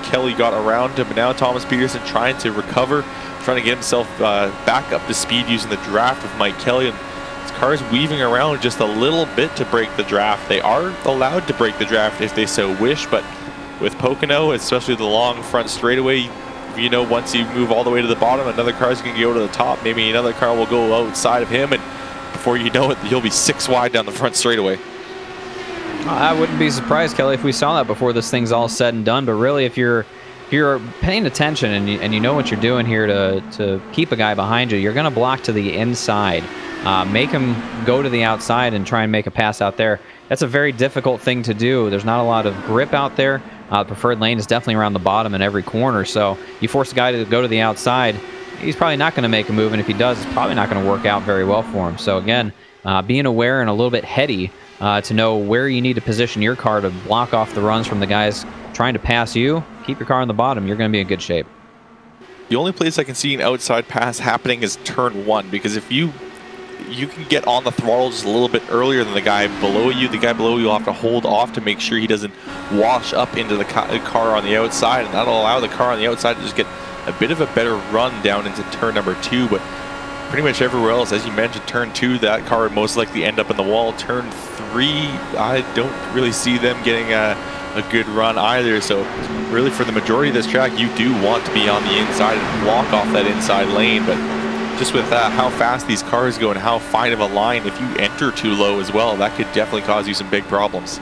Kelly got around him, but now Thomas Peterson trying to recover, trying to get himself back up to speed using the draft of Mike Kelly. And his cars weaving around just a little bit to break the draft. They are allowed to break the draft if they so wish, but with Pocono, especially the long front straightaway, you know, once you move all the way to the bottom, another car's going to go to the top. Maybe another car will go outside of him, and before you know it, he'll be 6 wide down the front straightaway. I wouldn't be surprised, Kelly, if we saw that before this thing's all said and done. But really, if you're paying attention and you know what you're doing here to keep a guy behind you, you're going to block to the inside. Make him go to the outside and try and make a pass out there. That's a very difficult thing to do. There's not a lot of grip out there. Preferred lane is definitely around the bottom in every corner. So you force a guy to go to the outside, he's probably not going to make a move. And if he does, it's probably not going to work out very well for him. So again, being aware and a little bit heady to know where you need to position your car to block off the runs from the guys trying to pass you, keep your car on the bottom, you're going to be in good shape. The only place I can see an outside pass happening is turn 1, because if you can get on the throttle just a little bit earlier than the guy below you. The guy below you will have to hold off to make sure he doesn't wash up into the car on the outside, and that'll allow the car on the outside to just get a bit of a better run down into turn number 2. But pretty much everywhere else, as you mentioned, turn 2, that car would most likely end up in the wall. Turn 3, I don't really see them getting a good run either. So really, for the majority of this track, you do want to be on the inside and block off that inside lane. But just with how fast these cars go and how fine of a line, if you enter too low as well, that could definitely cause you some big problems.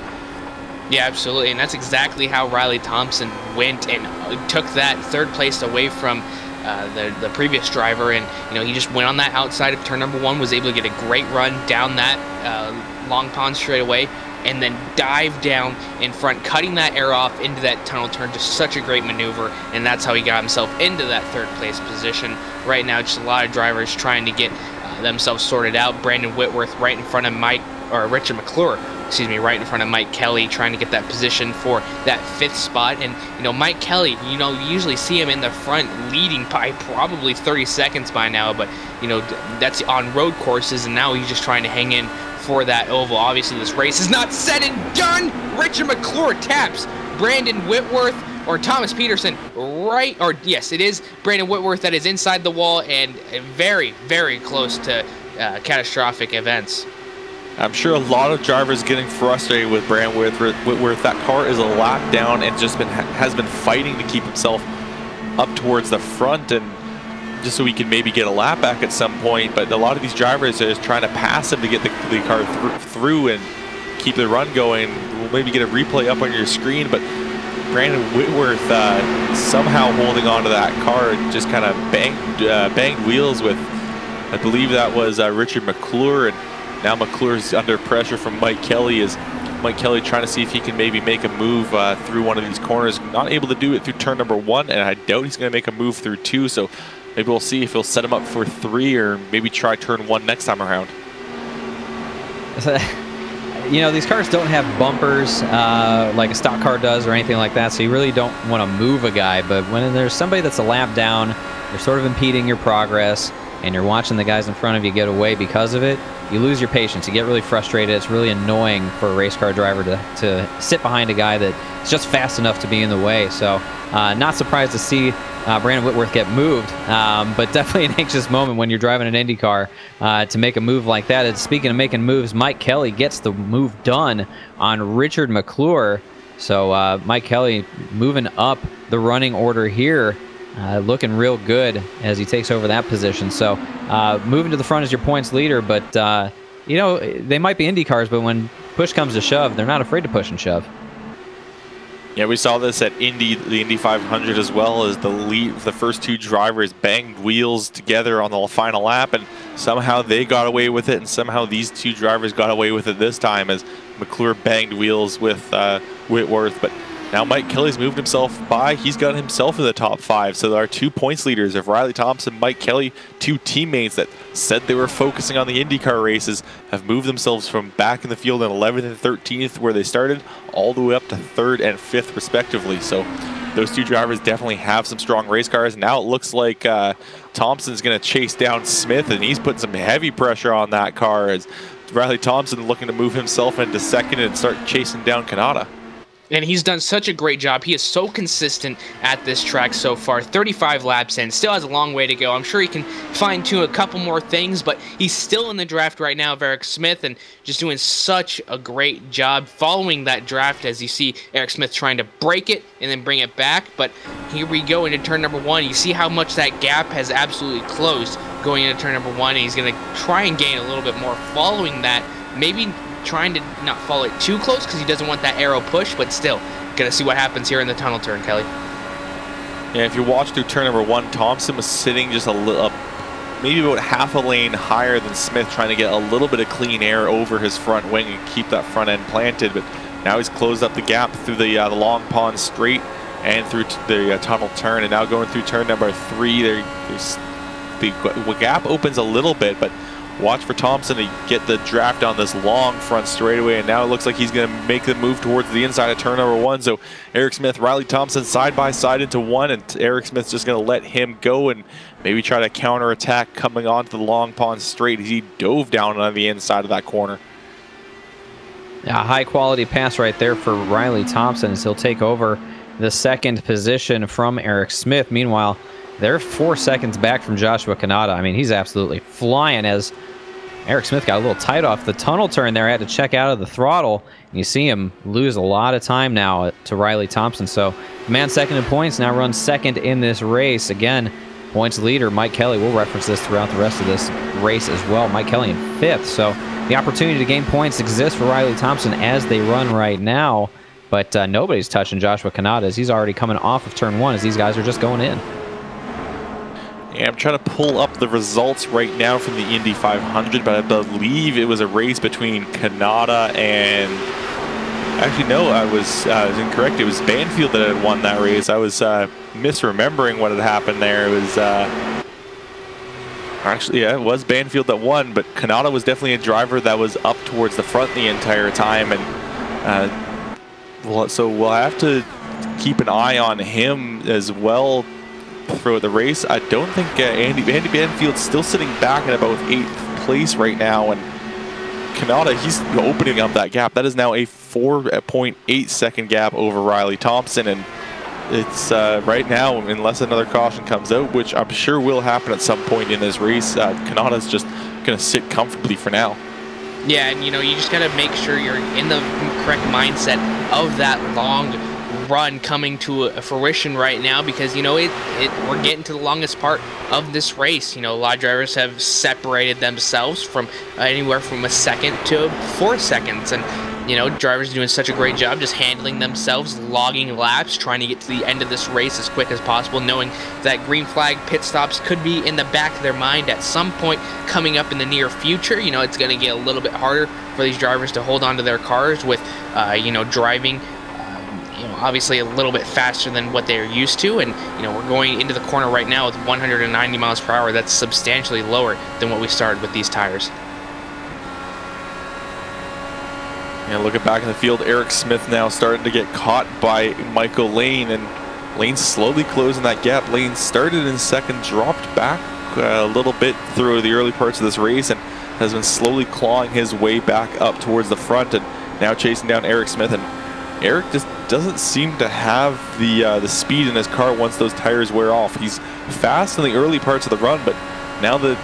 Yeah, absolutely, and that's exactly how Riley Thompson went and took that 3rd place away from the previous driver. And you know, he just went on that outside of turn number 1, was able to get a great run down that long pond straightaway, and then dive down in front, cutting that air off into that tunnel turn. Just such a great maneuver, and that's how he got himself into that 3rd place position. Right now, just a lot of drivers trying to get themselves sorted out. Brandon Whitworth right in front of Richard McClure, excuse me, right in front of Mike Kelly, trying to get that position for that 5th spot. And you know, Mike Kelly, you know, you usually see him in the front leading by probably 30 seconds by now, but you know, that's on road courses, and now he's just trying to hang in for that oval. Obviously, this race is not said and done. Richard McClure taps Brandon Whitworth or Thomas Peterson right, or yes, it is Brandon Whitworth that is inside the wall and very, very close to catastrophic events. I'm sure a lot of drivers getting frustrated with Brandon Whitworth. That car is a lap down and just has been fighting to keep himself up towards the front, and just so he can maybe get a lap back at some point. But a lot of these drivers are just trying to pass him to get the car through and keep the run going. We'll maybe get a replay up on your screen, but Brandon Whitworth somehow holding on to that car, just kind of banged wheels with, I believe that was Richard McClure, and now McClure's under pressure from Mike Kelly. Is Mike Kelly trying to see if he can maybe make a move through one of these corners. Not able to do it through turn number 1, and I doubt he's going to make a move through 2, so maybe we'll see if he'll set him up for 3 or maybe try turn 1 next time around. You know, these cars don't have bumpers like a stock car does or anything like that, so you really don't want to move a guy. But when there's somebody that's a lap down, you're sort of impeding your progress, and you're watching the guys in front of you get away because of it, you lose your patience. You get really frustrated. It's really annoying for a race car driver to sit behind a guy that's just fast enough to be in the way. So not surprised to see Brandon Whitworth get moved, but definitely an anxious moment when you're driving an Indy car to make a move like that. And speaking of making moves, Mike Kelly gets the move done on Richard McClure. So Mike Kelly moving up the running order here, looking real good as he takes over that position. So moving to the front as your points leader, but you know, they might be Indy cars, but when push comes to shove, they're not afraid to push and shove. Yeah, we saw this at the Indy 500 as well, as the first 2 drivers banged wheels together on the final lap, and somehow they got away with it, and somehow these 2 drivers got away with it this time as McClure banged wheels with Whitworth. But now Mike Kelly's moved himself by. He's got himself in the top 5. So our 2 points leaders of Riley Thompson, Mike Kelly, 2 teammates that said they were focusing on the IndyCar races, have moved themselves from back in the field in 11th and 13th where they started, all the way up to 3rd and 5th respectively. So those 2 drivers definitely have some strong race cars. Now it looks like Thompson's going to chase down Smith, and he's putting some heavy pressure on that car as Riley Thompson looking to move himself into 2nd and start chasing down Kanata. And he's done such a great job. He is so consistent at this track so far. 35 laps in, still has a long way to go. I'm sure he can fine-tune a couple more things, but he's still in the draft right now of Eric Smith, and just doing such a great job following that draft, as you see Eric Smith trying to break it and then bring it back. But here we go into turn number 1. You see how much that gap has absolutely closed going into turn number 1, and he's going to try and gain a little bit more following that. Maybe trying to not follow it too close because he doesn't want that arrow push, but still gonna see what happens here in the tunnel turn, Kelly. Yeah, if you watch through turn number 1, Thompson was sitting just maybe about half a lane higher than Smith, trying to get a little bit of clean air over his front wing and keep that front end planted. But now he's closed up the gap through the long pond straight and through the tunnel turn, and now going through turn number 3, the gap opens a little bit, but watch for Thompson to get the draft on this long front straightaway, and now it looks like he's going to make the move towards the inside of turn number 1. So Eric Smith, Riley Thompson side by side into 1, and Eric Smith's just going to let him go and maybe try to counter attack coming onto the long pond straight as he dove down on the inside of that corner. Yeah, high quality pass right there for Riley Thompson as he'll take over the second position from Eric Smith. Meanwhile, they're 4 seconds back from Joshua Kanata. I mean, he's absolutely flying as Eric Smith got a little tight off the tunnel turn there. Had to check out of the throttle. And you see him lose a lot of time now to Riley Thompson. So, man second in points, now runs second in this race. Again, points leader Mike Kelly. We'll reference this throughout the rest of this race as well. Mike Kelly in 5th. So, the opportunity to gain points exists for Riley Thompson as they run right now. But nobody's touching Joshua Kanata as he's already coming off of turn 1 as these guys are just going in. Yeah, I'm trying to pull up the results right now from the Indy 500, but I believe it was a race between Kanata and... Actually, no, I was incorrect. It was Banfield that had won that race. I was misremembering what had happened there. It was... Actually, yeah, it was Banfield that won, but Kanata was definitely a driver that was up towards the front the entire time, and so we'll have to keep an eye on him as well throughout the race. I don't think Andy Banfield's still sitting back at about 8th place right now, and Kanata, he's opening up that gap. That is now a 4.8 second gap over Riley Thompson, and it's right now, unless another caution comes out, which I'm sure will happen at some point in this race, Kanata's just going to sit comfortably for now. Yeah, and you just got to make sure you're in the correct mindset of that long run coming to a fruition right now, because we're getting to the longest part of this race. A lot of drivers have separated themselves from anywhere from a second to 4 seconds, and drivers are doing such a great job just handling themselves, logging laps, trying to get to the end of this race as quick as possible, knowing that green flag pit stops could be in the back of their mind at some point coming up in the near future. It's going to get a little bit harder for these drivers to hold on to their cars with driving obviously a little bit faster than what they're used to, and we're going into the corner right now with 190 miles per hour. That's substantially lower than what we started with these tires. Yeah, looking back in the field, Eric Smith now starting to get caught by Michael Lane, and Lane's slowly closing that gap. Lane started in second, dropped back a little bit through the early parts of this race, and has been slowly clawing his way back up towards the front, and now chasing down Eric Smith. And Eric just doesn't seem to have the speed in his car once those tires wear off. He's fast in the early parts of the run, but now that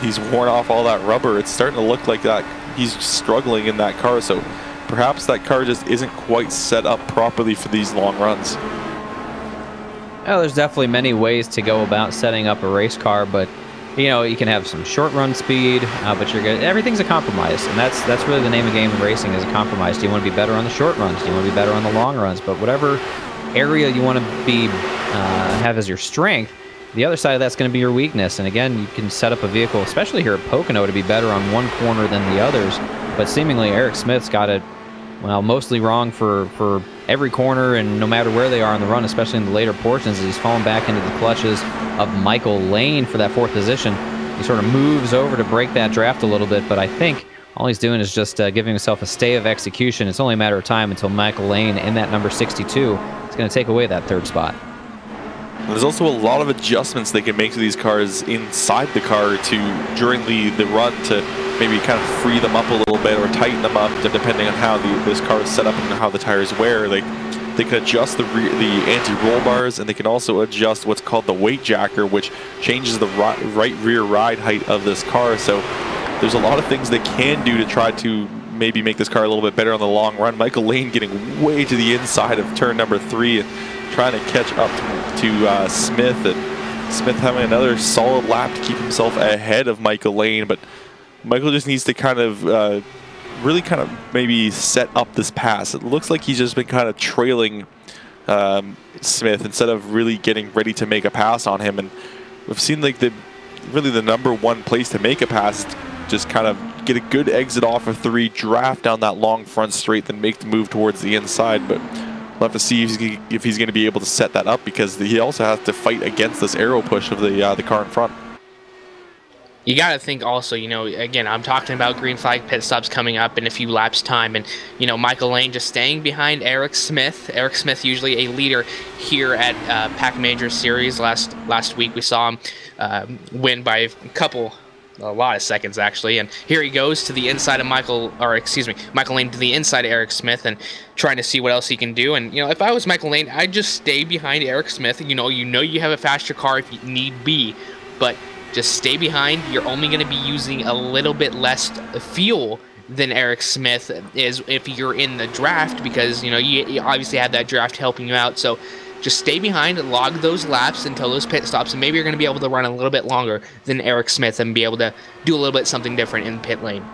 he's worn off all that rubber, it's starting to look like that he's struggling in that car. So perhaps that car just isn't quite set up properly for these long runs. Well, there's definitely many ways to go about setting up a race car, but you can have some short run speed, but you're good. Everything's a compromise, and that's really the name of the game in racing, is a compromise. Do you want to be better on the short runs? Do you want to be better on the long runs? But whatever area you want to be have as your strength, the other side of that's going to be your weakness. And again, you can set up a vehicle, especially here at Pocono, to be better on one corner than the others. But seemingly Eric Smith's got it, well, mostly wrong for every corner, and no matter where they are on the run, especially in the later portions, as he's fallen back into the clutches of Michael Lane for that 4th position. He sort of moves over to break that draft a little bit, but I think all he's doing is just giving himself a stay of execution. It's only a matter of time until Michael Lane in that number 62 is going to take away that 3rd spot. There's also a lot of adjustments they can make to these cars inside the car during the run to maybe kind of free them up a little bit or tighten them up, depending on how this car is set up and how the tires wear. Like, they can adjust the anti-roll bars, and they can also adjust what's called the weight jacker, which changes the right rear ride height of this car. So there's a lot of things they can do to try to maybe make this car a little bit better on the long run. Michael Lane getting way to the inside of turn number 3 and trying to catch up to Smith, and Smith having another solid lap to keep himself ahead of Michael Lane. But Michael just needs to kind of really kind of maybe set up this pass. It looks like he's just been kind of trailing Smith instead of really getting ready to make a pass on him. And we've seen like really the #1 place to make a pass is just kind of get a good exit off of 3, draft down that long front straight, then make the move towards the inside. But we'll have to see if he's going to be able to set that up, because he also has to fight against this aero push of the car in front. You got to think also, you know, again, I'm talking about green flag pit stops coming up in a few laps time, and, you know, Michael Lane just staying behind Eric Smith. Eric Smith, usually a leader here at Pack Major Series. Last week we saw him win by a lot of seconds actually, and here he goes to the inside of Michael Lane to the inside of Eric Smith and trying to see what else he can do. And, you know, if I was Michael Lane, I'd just stay behind Eric Smith. You know you have a faster car if you need be, but just stay behind. You're only going to be using a little bit less fuel than Eric Smith is if you're in the draft, because, you know, you obviously have that draft helping you out. So just stay behind and log those laps until those pit stops, and maybe you're going to be able to run a little bit longer than Eric Smith and be able to do a little bit something different in pit lane.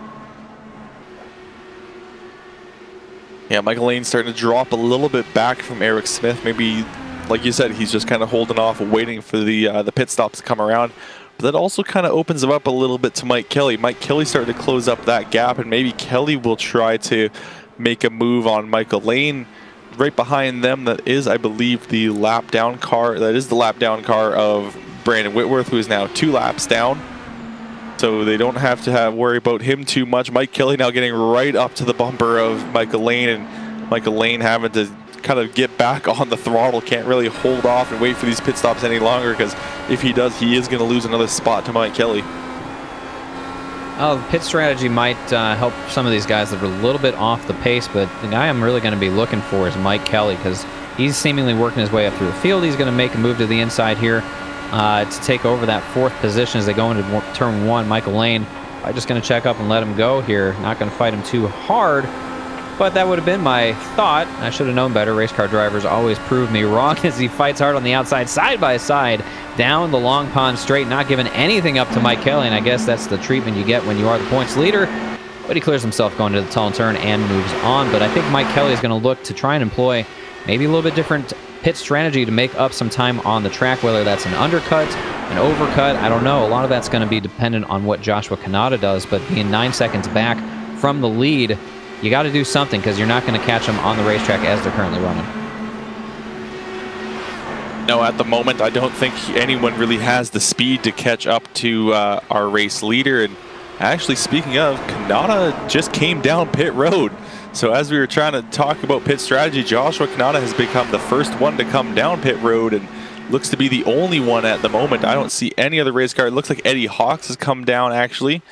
Yeah, Michael Lane's starting to drop a little bit back from Eric Smith. Maybe, like you said, he's just kind of holding off, waiting for the pit stops to come around. But that also kind of opens him up a little bit to Mike Kelly. Mike Kelly started to close up that gap, and maybe Kelly will try to make a move on Michael Lane. Right behind them, that is, I believe, the lap down car. That is the lap down car of Brandon Whitworth, who is now 2 laps down. So they don't have to worry about him too much. Mike Kelly now getting right up to the bumper of Michael Lane, and Michael Lane having to kind of get back on the throttle. Can't really hold off and wait for these pit stops any longer, because if he does, he is going to lose another spot to Mike Kelly. Oh, pit strategy might help some of these guys that are a little bit off the pace, but the guy I'm really going to be looking for is Mike Kelly, because he's seemingly working his way up through the field. He's going to make a move to the inside here to take over that 4th position as they go into turn 1. Michael Lane, I'm just going to check up and let him go here. Not going to fight him too hard, but that would have been my thought. I should have known better. Race car drivers always prove me wrong as he fights hard on the outside, side by side, down the long pond straight, not giving anything up to Mike Kelly, and I guess that's the treatment you get when you are the points leader. But he clears himself going to the tall turn and moves on. But I think Mike Kelly is going to look to try and employ maybe a little bit different pit strategy to make up some time on the track, whether that's an undercut, an overcut, I don't know. A lot of that's going to be dependent on what Joshua Kanata does, but being 9 seconds back from the lead, you got to do something, because you're not going to catch them on the racetrack as they're currently running. No, at the moment, I don't think anyone really has the speed to catch up to our race leader. And actually, speaking of, Kanata just came down pit road. So as we were trying to talk about pit strategy, Joshua Kanata has become the first one to come down pit road and looks to be the only one at the moment. I don't see any other race car. It looks like Eddie Hawks has come down, actually.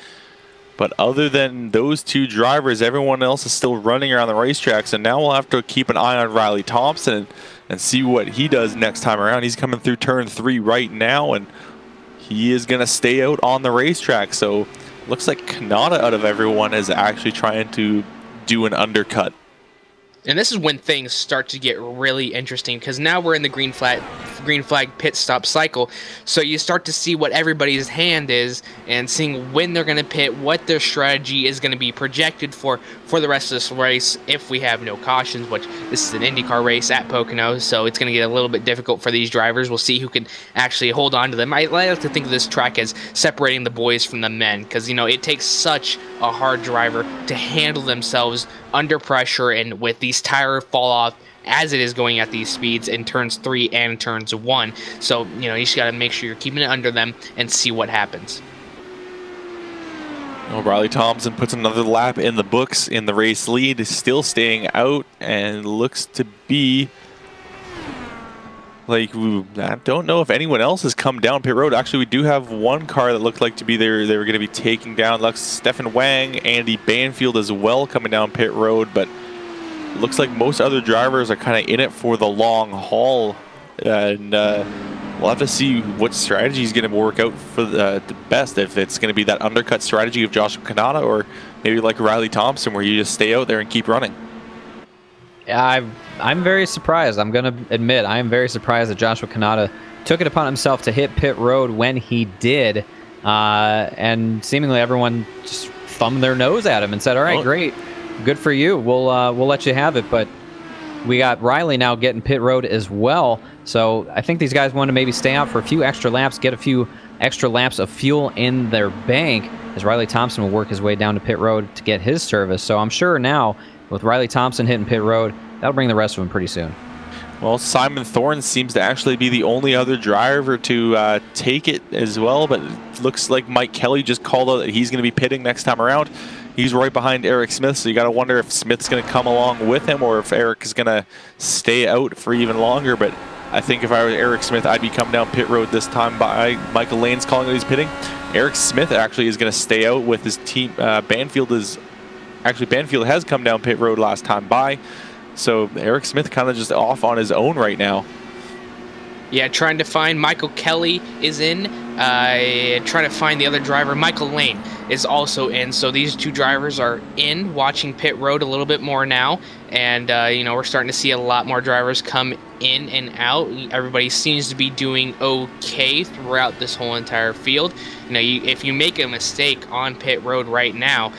But other than those 2 drivers, everyone else is still running around the racetrack. So now we'll have to keep an eye on Riley Thompson and see what he does next time around. He's coming through turn 3 right now, and he is going to stay out on the racetrack. So looks like Kanata out of everyone is actually trying to do an undercut. And this is when things start to get really interesting, because now we're in the green flag pit stop cycle. So you start to see what everybody's hand is and seeing when they're going to pit, what their strategy is going to be projected for the rest of this race if we have no cautions, which this is an IndyCar race at Pocono, so it's going to get a little bit difficult for these drivers. We'll see who can actually hold on to them. I like to think of this track as separating the boys from the men, because, you know, it takes such a hard driver to handle themselves under pressure and with these tire fall off as it is going at these speeds in turns 3 and turns 1. So, you know, you just got to make sure you're keeping it under them and see what happens. Well, Riley Thompson puts another lap in the books in the race lead, still staying out, and looks to be like, I don't know if anyone else has come down pit road. Actually, we do have one car that looked like to be there. They were going to be taking down. Looks Stefan Wang, Andy Banfield as well coming down pit road, but it looks like most other drivers are kind of in it for the long haul, and we'll have to see what strategy is going to work out for the best. If it's going to be that undercut strategy of Joshua Kanata, or maybe like Riley Thompson, where you just stay out there and keep running. Yeah, I'm very surprised. I'm going to admit, I am very surprised that Joshua Kanata took it upon himself to hit pit road when he did, and seemingly everyone just thumbed their nose at him and said, all right, great, good for you. We'll let you have it. But we got Riley now getting pit road as well. So I think these guys want to maybe stay out for a few extra laps, get a few extra laps of fuel in their bank, as Riley Thompson will work his way down to pit road to get his service. So I'm sure now, with Riley Thompson hitting pit road, that'll bring the rest of them pretty soon. Well, Simon Thorne seems to actually be the only other driver to take it as well, but it looks like Mike Kelly just called out that he's going to be pitting next time around. He's right behind Eric Smith, so you got to wonder if Smith's going to come along with him or if Eric is going to stay out for even longer. But I think if I were Eric Smith, I'd be coming down pit road this time. By Michael Lane's calling that he's pitting. Eric Smith actually is going to stay out with his team. Banfield has come down pit road last time by. So Eric Smith kind of just off on his own right now. Yeah, trying to find Michael Kelly is in. Trying to find the other driver. Michael Lane is also in. So these two drivers are in, watching pit road a little bit more now. And, you know, we're starting to see a lot more drivers come in and out. Everybody seems to be doing okay throughout this whole entire field. You know, if you make a mistake on pit road right now,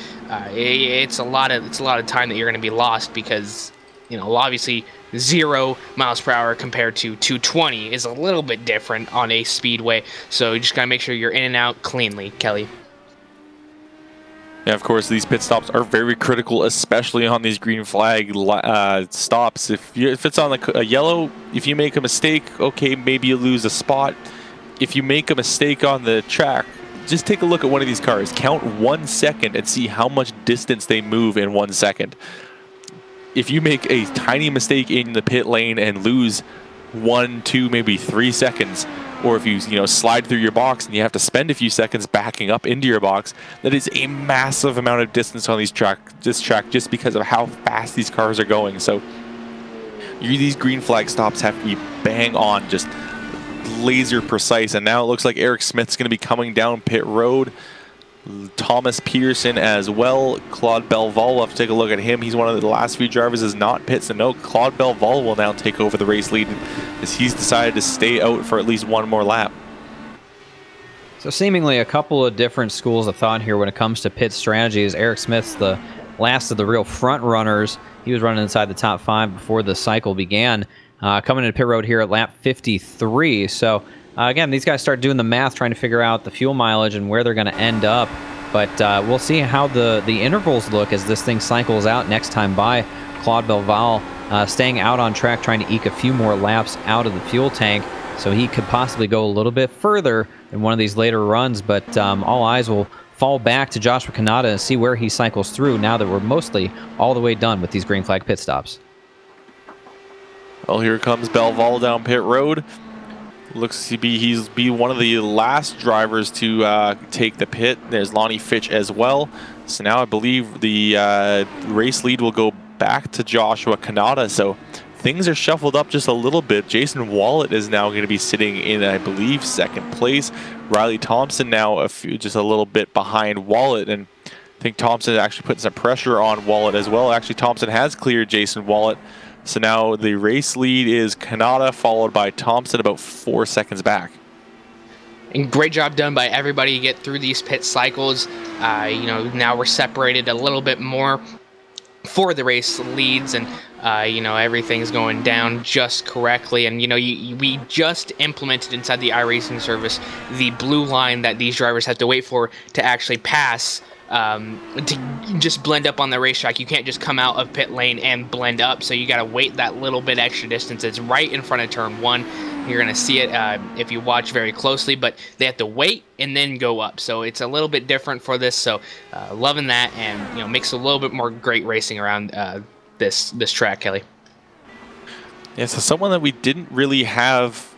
it's a lot of time that you're going to be lost, because, you know, obviously 0 miles per hour compared to 220 is a little bit different on a speedway. So you just got to make sure you're in and out cleanly, Kelly. Yeah, of course, these pit stops are very critical, especially on these green flag stops. If it's on a yellow, if you make a mistake, okay, maybe you lose a spot. If you make a mistake on the track, just take a look at one of these cars. Count 1 second and see how much distance they move in 1 second. If you make a tiny mistake in the pit lane and lose 1, 2, maybe 3 seconds, or if you slide through your box and you have to spend a few seconds backing up into your box, that is a massive amount of distance on this track just because of how fast these cars are going. So these green flag stops have to be bang on, just laser precise. And now it looks like Eric Smith's going to be coming down pit road. Thomas Peterson as well. Claude Belval, we'll have to take a look at him. He's one of the last few drivers is not pit, so no, Claude Belval will now take over the race lead as he's decided to stay out for at least one more lap. So seemingly a couple of different schools of thought here when it comes to pit strategies. Eric Smith's the last of the real front runners. He was running inside the top 5 before the cycle began. Coming into pit road here at lap 53. So again, these guys start doing the math, trying to figure out the fuel mileage and where they're going to end up. But we'll see how the intervals look as this thing cycles out next time by. Claude Belval staying out on track, trying to eke a few more laps out of the fuel tank, so he could possibly go a little bit further in one of these later runs. But all eyes will fall back to Joshua Kanata and see where he cycles through now that we're mostly all the way done with these green flag pit stops. Well, here comes Belval down pit road. Looks to be he's one of the last drivers to take the pit. There's Lonnie Fitch as well. So now I believe the race lead will go back to Joshua Kanata. So things are shuffled up just a little bit. Jason Wallet is now going to be sitting in, I believe, second place. Riley Thompson now just a little bit behind Wallet, and I think Thompson is actually putting some pressure on Wallet as well. Actually, Thompson has cleared Jason Wallet. So now the race lead is Kanata, followed by Thompson about 4 seconds back. And great job done by everybody to get through these pit cycles. Now we're separated a little bit more for the race leads, and everything's going down just correctly. And we just implemented inside the iRacing service the blue line that these drivers have to wait for to actually pass, to just blend up on the racetrack. You can't just come out of pit lane and blend up, so you got to wait that little bit extra distance. It's right in front of turn 1. You're going to see it if you watch very closely, but they have to wait and then go up. So it's a little bit different for this. So loving that, and makes a little bit more great racing around this track, Kelly. Yeah, so someone that we didn't really have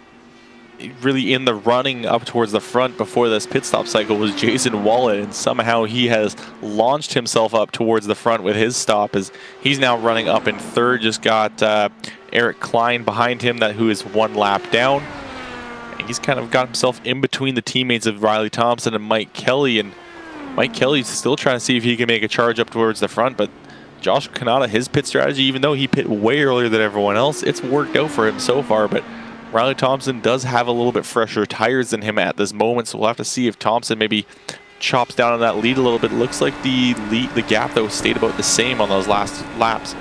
in the running up towards the front before this pit stop cycle was Jason Wallet, and somehow he has launched himself up towards the front with his stop, as he's now running up in third. Just got Eric Klein behind him, who is 1 lap down. And he's kind of got himself in between the teammates of Riley Thompson and Mike Kelly, and Mike Kelly's still trying to see if he can make a charge up towards the front, but Josh Kanata, his pit strategy, even though he pit way earlier than everyone else, it's worked out for him so far. But Riley Thompson does have a little bit fresher tires than him at this moment, so we'll have to see if Thompson maybe chops down on that lead a little bit. It looks like the gap, though, stayed about the same on those last laps.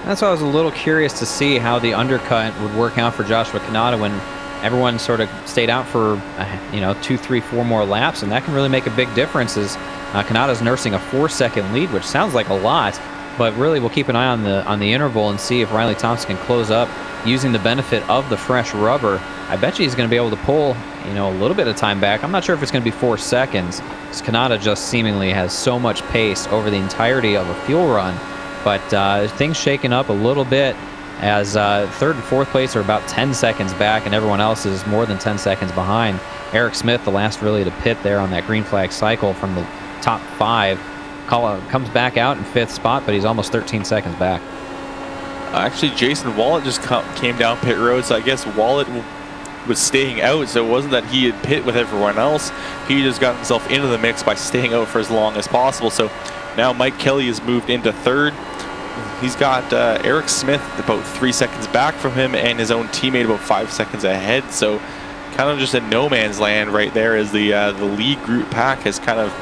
That's why I was a little curious to see how the undercut would work out for Joshua Kanata when everyone sort of stayed out for, 2, 3, 4 more laps, and that can really make a big difference as Kanata's nursing a 4-second lead, which sounds like a lot, but really we'll keep an eye on the interval and see if Riley Thompson can close up using the benefit of the fresh rubber. I bet you he's going to be able to pull, a little bit of time back. I'm not sure if it's going to be 4 seconds, because Kanata just seemingly has so much pace over the entirety of a fuel run, but things shaking up a little bit as third and fourth place are about 10 seconds back, and everyone else is more than 10 seconds behind. Eric Smith, the last really to pit there on that green flag cycle from the top 5, comes back out in 5th spot, but he's almost 13 seconds back. Actually, Jason Wallet just came down pit road, so I guess Wallet was staying out, so it wasn't that he had pit with everyone else. He just got himself into the mix by staying out for as long as possible. So now Mike Kelly has moved into third. He's got Eric Smith about 3 seconds back from him, and his own teammate about 5 seconds ahead. So kind of just in no man's land right there, as the lead group pack has kind of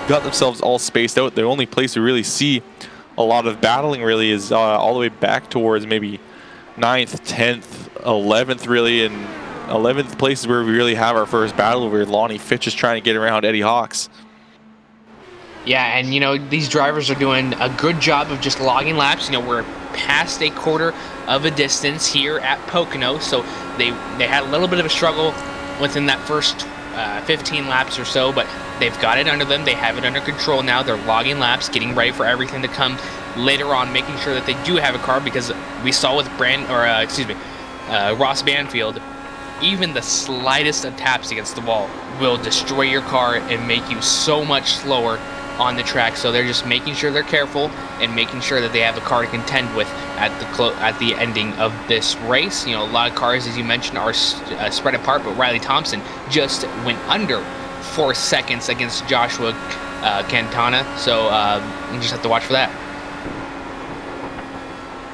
got themselves all spaced out. The only place we really see a lot of battling really is all the way back towards maybe 9th, 10th, 11th really, and 11th place is where we really have our first battle, where Lonnie Fitch is trying to get around Eddie Hawks. Yeah, and these drivers are doing a good job of just logging laps. We're past a quarter of a distance here at Pocono, so they had a little bit of a struggle within that first 15 laps or so, but they've got it under them. They have it under control now. They're logging laps, getting ready for everything to come later on, making sure that they do have a car, because we saw with Ross Banfield, even the slightest of taps against the wall will destroy your car and make you so much slower on the track. So they're just making sure they're careful and making sure that they have a car to contend with at the ending of this race. A lot of cars, as you mentioned, are spread apart, but Riley Thompson just went under 4 seconds against Joshua Cantana, so you just have to watch for that.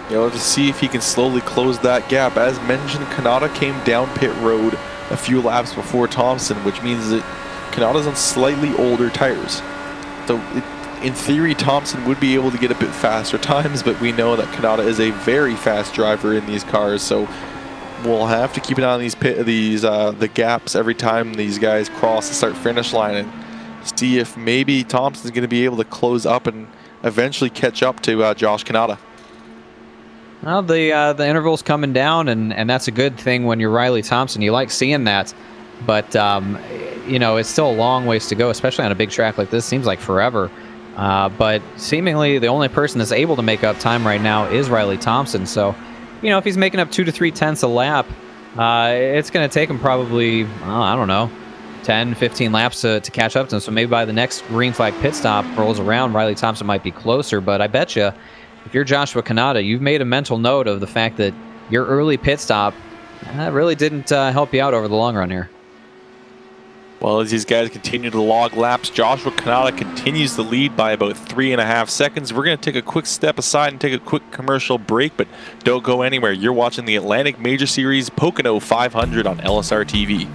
We'll have to see if he can slowly close that gap. As mentioned, Kanata came down pit road a few laps before Thompson, which means that Kanata's on slightly older tires. So in theory, Thompson would be able to get a bit faster times, but we know that Kanata is a very fast driver in these cars, so we'll have to keep an eye on the gaps every time these guys cross the start-finish line, and see if maybe Thompson's going to be able to close up and eventually catch up to Josh Kanata. Well, the interval's coming down, and that's a good thing when you're Riley Thompson. You like seeing that, but it's still a long ways to go, especially on a big track like this. Seems like forever. But seemingly the only person that's able to make up time right now is Riley Thompson. So, if he's making up 2 to 3 tenths a lap, it's going to take him probably, 10, 15 laps to catch up to him. So maybe by the next green flag pit stop rolls around, Riley Thompson might be closer. But I bet you, if you're Joshua Kanata, you've made a mental note of the fact that your early pit stop really didn't help you out over the long run here. Well, as these guys continue to log laps, Joshua Kanata continues to lead by about 3.5 seconds. We're going to take a quick step aside and take a quick commercial break, but don't go anywhere. You're watching the Atlantic Major Series Pocono 500 on LSRTV.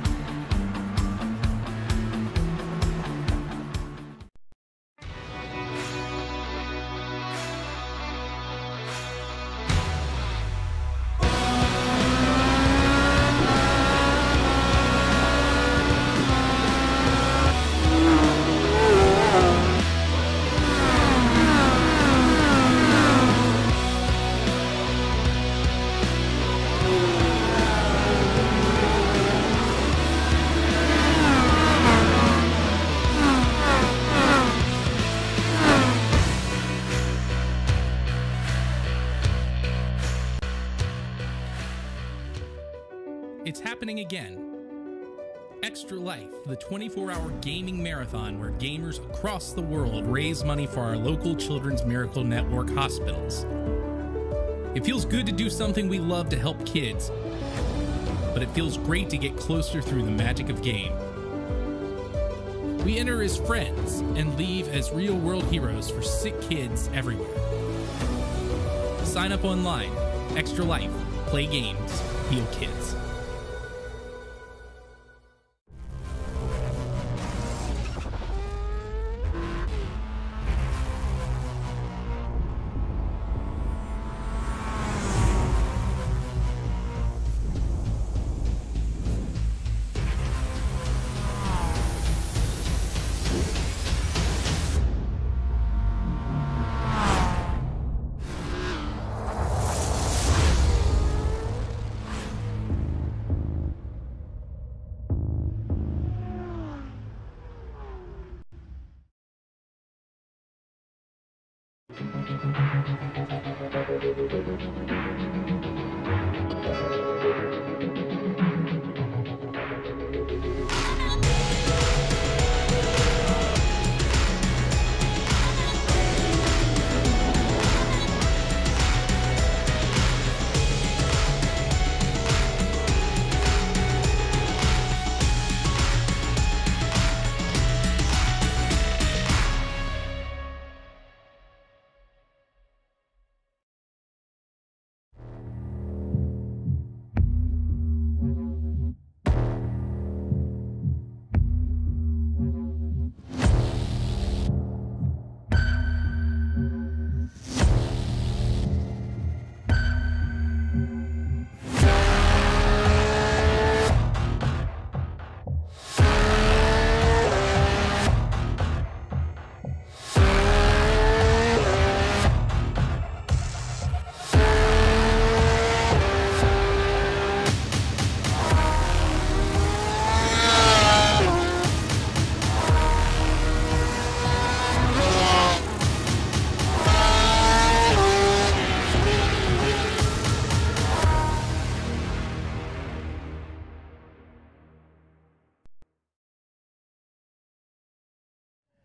happening again. Extra Life, the 24-hour gaming marathon where gamers across the world raise money for our local Children's Miracle Network hospitals. It feels good to do something we love to help kids, but it feels great to get closer through the magic of game. We enter as friends and leave as real-world heroes for sick kids everywhere. Sign up online. Extra Life. Play games. Heal kids.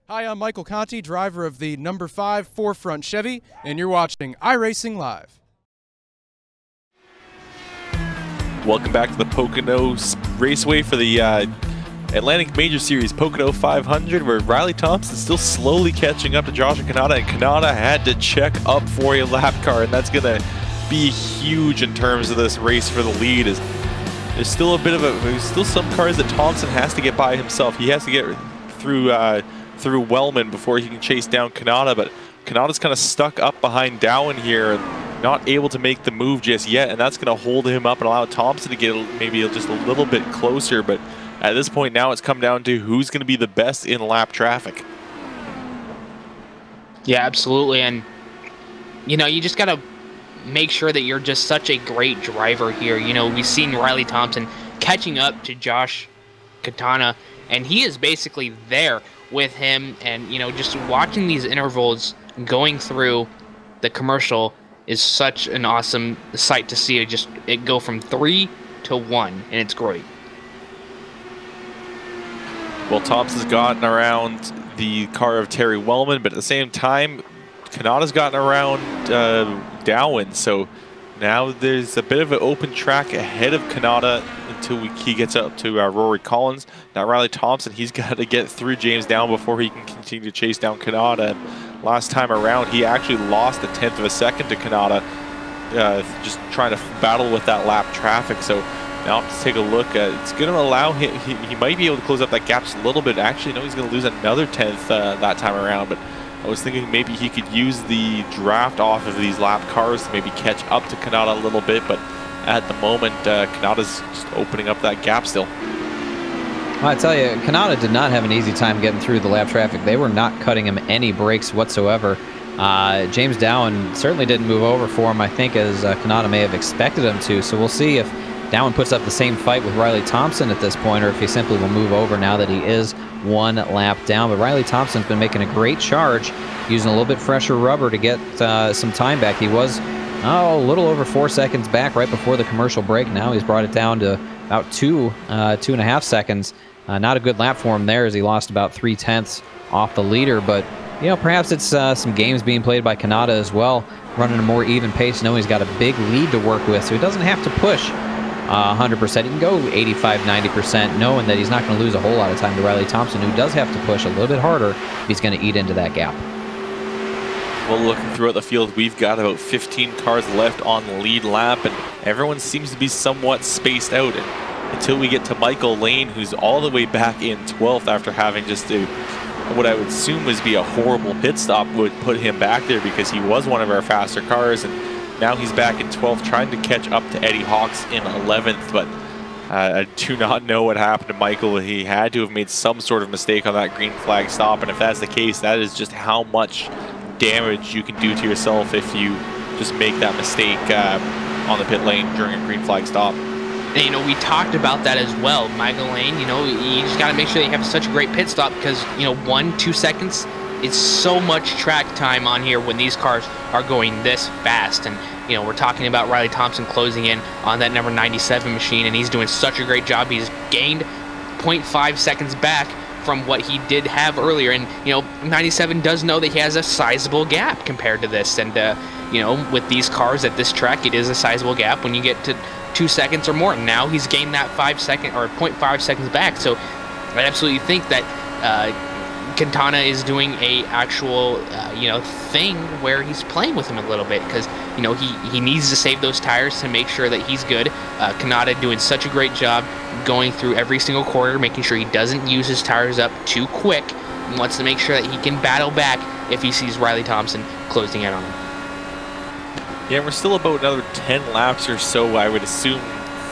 Hi, I'm Michael Conti, driver of the number 5 4Front Chevy, and you're watching iRacing Live. Welcome back to the Pocono Raceway for the Atlantic Major Series Pocono 500, where Riley Thompson's still slowly catching up to Joshua Kanata, and Kanata had to check up for a lap car, and that's going to be huge in terms of this race for the lead. There's still a bit of there's still some cars that Thompson has to get by himself. He has to get through Wellman before he can chase down Kanata, but Kanata's kind of stuck up behind Dowen here, not able to make the move just yet, and that's going to hold him up and allow Thompson to get maybe just a little bit closer. But at this point now, it's come down to who's going to be the best in lap traffic. Yeah, absolutely. And, you know, you just got to make sure that you're just such a great driver here. You know, we've seen Riley Thompson catching up to Josh Katana, and he is basically there with him. And, you know, just watching these intervals going through the commercial is such an awesome sight to see. It go from 3 to 1, and it's great. Well, Thompson's gotten around the car of Terry Wellman, but at the same time, Kanata's gotten around Dowen. So now there's a bit of an open track ahead of Kanata until he gets up to Rory Collins. Now Riley Thompson, he's got to get through James Down before he can continue to chase down Kanata. And last time around, he actually lost 1/10 of a second to Kanata, just trying to battle with that lap traffic. So now let's take a look. It's going to allow him, he might be able to close up that gap just a little bit. Actually, no, he's going to lose another 1/10 that time around, but I was thinking maybe he could use the draft off of these lap cars to maybe catch up to Kanata a little bit, but at the moment, Kanata's just opening up that gap still. Well, I tell you, Kanata did not have an easy time getting through the lap traffic. They were not cutting him any breaks whatsoever. James Dowen certainly didn't move over for him, I think, as Kanata may have expected him to. So we'll see if Dowen puts up the same fight with Riley Thompson at this point, or if he simply will move over now that he is one lap down. But Riley Thompson's been making a great charge, using a little bit fresher rubber to get some time back. He was a little over 4 seconds back right before the commercial break. Now he's brought it down to about 2.5 seconds. Not a good lap for him there, as he lost about 0.3 off the leader. But you know, perhaps it's some games being played by Kanata as well, running a more even pace, knowing he's got a big lead to work with, so he doesn't have to push 100%. He can go 85, 90%, knowing that he's not going to lose a whole lot of time to Riley Thompson, who does have to push a little bit harder if he's going to eat into that gap. Well, looking throughout the field, we've got about 15 cars left on the lead lap, and everyone seems to be somewhat spaced out. And until we get to Michael Lane, who's all the way back in 12th after having just what I would assume would be a horrible pit stop, would put him back there because he was one of our faster cars, and now he's back in 12th trying to catch up to Eddie Hawks in 11th. But I do not know what happened to Michael. He had to have made some sort of mistake on that green flag stop, and if that's the case, that is just how much damage you can do to yourself if you just make that mistake on the pit lane during a green flag stop. And, you know, we talked about that as well. Michael Lane, you know, you just got to make sure that you have such a great pit stop because, you know, 1-2 seconds, it's so much track time on here when these cars are going this fast. And, you know, we're talking about Riley Thompson closing in on that number 97 machine, and he's doing such a great job. He's gained 0.5 seconds back from what he did have earlier. And, you know, 97 does know that he has a sizable gap compared to this. And, you know, with these cars at this track, it is a sizable gap when you get to 2 seconds or more. Now he's gained that 5 second or 0.5 seconds back. So I absolutely think that Quintana is doing a actual, you know, thing where he's playing with him a little bit because, you know, he needs to save those tires to make sure that he's good. Kanata doing such a great job going through every single quarter, making sure he doesn't use his tires up too quick, and wants to make sure that he can battle back if he sees Riley Thompson closing in on him. Yeah, we're still about another 10 laps or so, I would assume,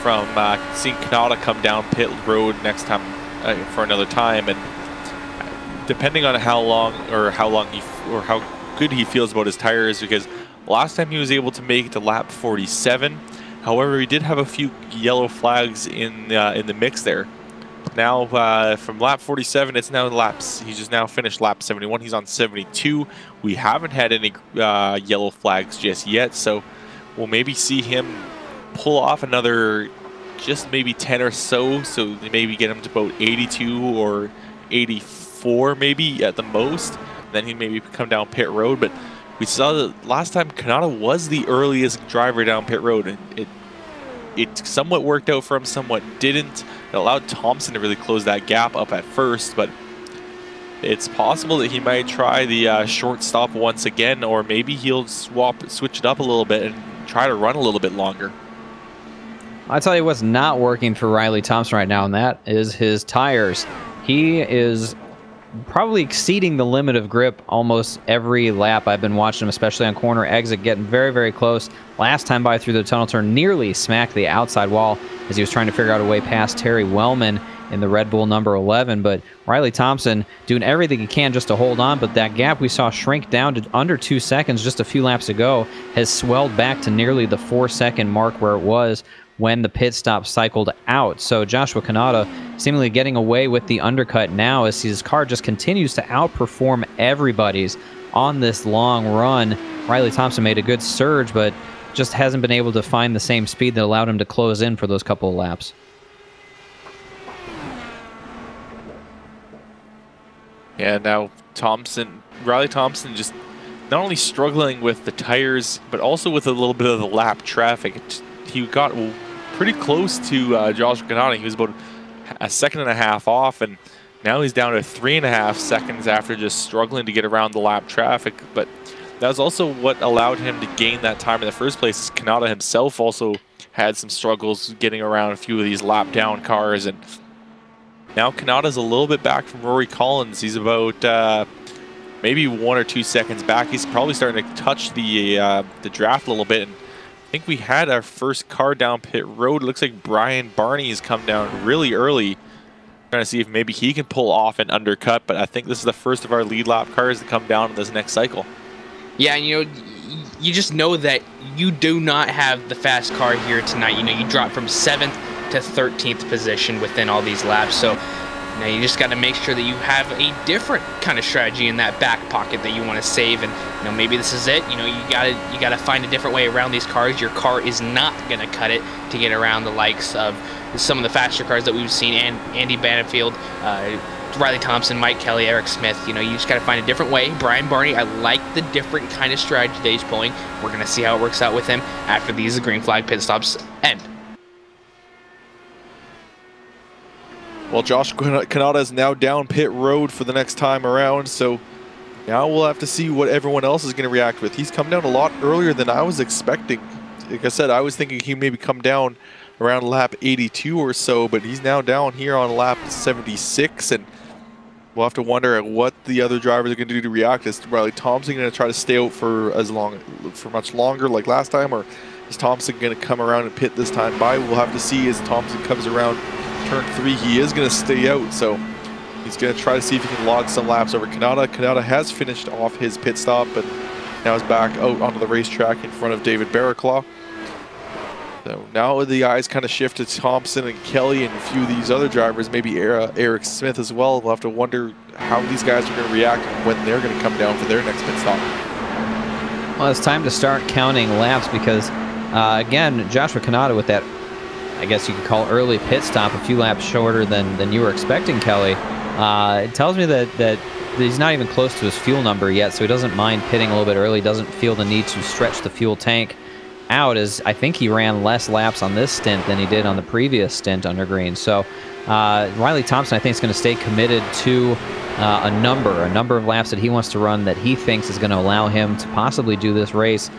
from seeing Kanata come down pit road next time for another time, and depending on how good he feels about his tires, because last time he was able to make it to lap 47. However, he did have a few yellow flags in the mix there. Now from lap 47, it's now laps. He's just now finished lap 71. He's on 72. We haven't had any yellow flags just yet, so we'll maybe see him pull off another just maybe 10 or so. So maybe get him to about 82 or 84 maybe at the most. Then he maybe come down pit road. But we saw that last time Kanata was the earliest driver down pit road, and it somewhat worked out for him, somewhat didn't. It allowed Thompson to really close that gap up at first, but it's possible that he might try the short stop once again, or maybe he'll switch it up a little bit and try to run a little bit longer. I'll tell you what's not working for Riley Thompson right now, and that is his tires. He is probably exceeding the limit of grip almost every lap. I've been watching him, especially on corner exit, getting very, very close. Last time by through the tunnel turn, nearly smacked the outside wall as he was trying to figure out a way past Terry Wellman in the Red Bull number 11. But Riley Thompson doing everything he can just to hold on, but that gap we saw shrink down to under 2 seconds just a few laps ago has swelled back to nearly the 4-second mark where it was when the pit stop cycled out. So Joshua Kanata seemingly getting away with the undercut now as his car just continues to outperform everybody's on this long run. Riley Thompson made a good surge, but just hasn't been able to find the same speed that allowed him to close in for those couple of laps. Yeah, now Riley Thompson just not only struggling with the tires, but also with a little bit of the lap traffic. He got pretty close to Joshua Kanata. He was about a second and a half off, and now he's down to 3.5 seconds after just struggling to get around the lap traffic. But that was also what allowed him to gain that time in the first place, is Kanata himself also had some struggles getting around a few of these lap down cars. And now Kanata's a little bit back from Rory Collins. He's about maybe 1 or 2 seconds back. He's probably starting to touch the draft a little bit. And I think we had our first car down pit road. It looks like Brian Barney has come down really early. Trying to see if maybe he can pull off an undercut, but I think this is the first of our lead lap cars to come down in this next cycle. Yeah, and you know, you just know that you do not have the fast car here tonight. You know, you drop from 7th to 13th position within all these laps. So Now you just got to make sure that you have a different kind of strategy in that back pocket that you want to save, and maybe this is it. You gotta find a different way around these cars. Your car is not gonna cut it to get around the likes of some of the faster cars that we've seen, and Andy Banfield, Riley Thompson, Mike Kelly, Eric Smith. You just got to find a different way. Brian Barney, I like the different kind of strategy that he's pulling. We're going to see how it works out with him after these green flag pit stops end. Well, Josh Kanata is now down pit road for the next time around, so now we'll have to see what everyone else is going to react with. He's come down a lot earlier than I was expecting. Like I said, I was thinking he maybe come down around lap 82 or so, but he's now down here on lap 76, and we'll have to wonder at what the other drivers are going to do to react. Is Riley Thompson going to try to stay out for much longer like last time, or is Thompson going to come around and pit this time by? We'll have to see as Thompson comes around turn 3. He is going to stay out, so he's going to try to see if he can log some laps over Kanata. Kanata has finished off his pit stop, but now is back out onto the racetrack in front of David Barraclaw. So now the eyes kind of shift to Thompson and Kelly and a few of these other drivers, maybe Eric Smith as well. We'll have to wonder how these guys are going to react when they're going to come down for their next pit stop. Well, it's time to start counting laps because, again, Joshua Kanata with that, I guess you could call early pit stop, a few laps shorter than you were expecting, Kelly. It tells me that he's not even close to his fuel number yet, so he doesn't mind pitting a little bit early, doesn't feel the need to stretch the fuel tank out, as I think he ran less laps on this stint than he did on the previous stint under green. So Riley Thompson, I think, is going to stay committed to a number of laps that he wants to run that he thinks is going to allow him to possibly do this race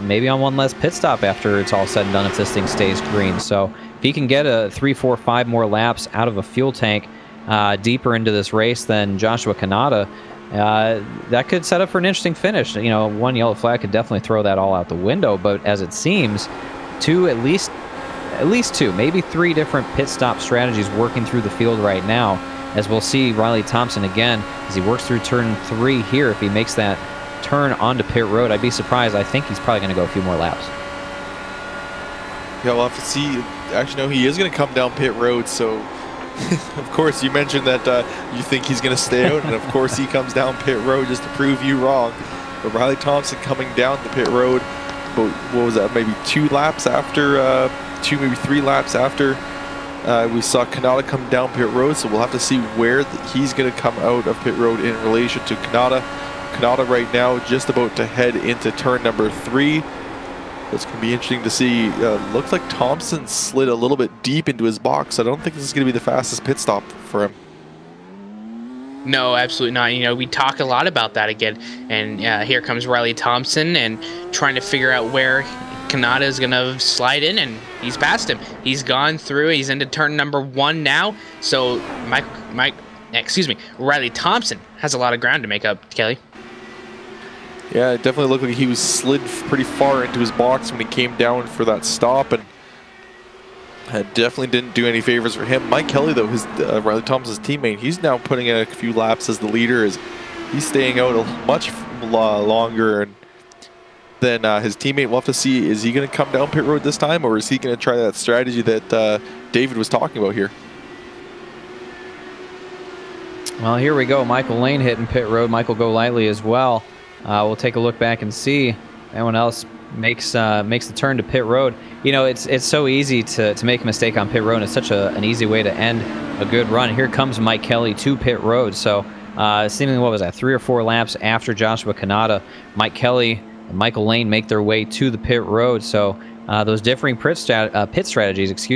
maybe on one less pit stop after it's all said and done if this thing stays green. So if he can get a 3, 4, 5 more laps out of a fuel tank deeper into this race than Joshua Kanata, that could set up for an interesting finish. One yellow flag could definitely throw that all out the window, but as it seems, at least 2, maybe 3 different pit stop strategies working through the field right now, as we'll see Riley Thompson again as he works through turn 3 here. If he makes that turn onto pit road, I'd be surprised. I think he's probably going to go a few more laps. Yeah, we'll have to see. Actually, no, he is going to come down pit road, so of course, you mentioned that you think he's going to stay out, and of course he comes down pit road just to prove you wrong. But Riley Thompson coming down the pit road, but what was that, maybe 2 laps after, maybe 3 laps after we saw Kanata come down pit road, so we'll have to see where he's going to come out of pit road in relation to Kanata. Kanata right now just about to head into turn number 3. It's going to be interesting to see. Looks like Thompson slid a little bit deep into his box. I don't think this is going to be the fastest pit stop for him. No, absolutely not. We talk a lot about that again. And here comes Riley Thompson and trying to figure out where Kanata is going to slide in, and he's past him. He's gone through. He's into turn number 1 now. So Riley Thompson has a lot of ground to make up, Kelly. Yeah, it definitely looked like he was slid pretty far into his box when he came down for that stop, and it definitely didn't do any favors for him. Mike Kelly, though, Riley Thompson's teammate, he's now putting in a few laps as the leader. He's staying out much longer than his teammate. We'll have to see, is he going to come down pit road this time, or is he going to try that strategy that David was talking about here? Well, here we go. Michael Lane hitting pit road. Michael Golightly as well. We'll take a look back and see anyone else makes the turn to pit road. It's so easy to make a mistake on pit road, and it's such an easy way to end a good run. Here comes Mike Kelly to pit road. So seemingly, what was that, 3 or 4 laps after Joshua Kanata, Mike Kelly and Michael Lane make their way to the pit road. So those differing pit strategies,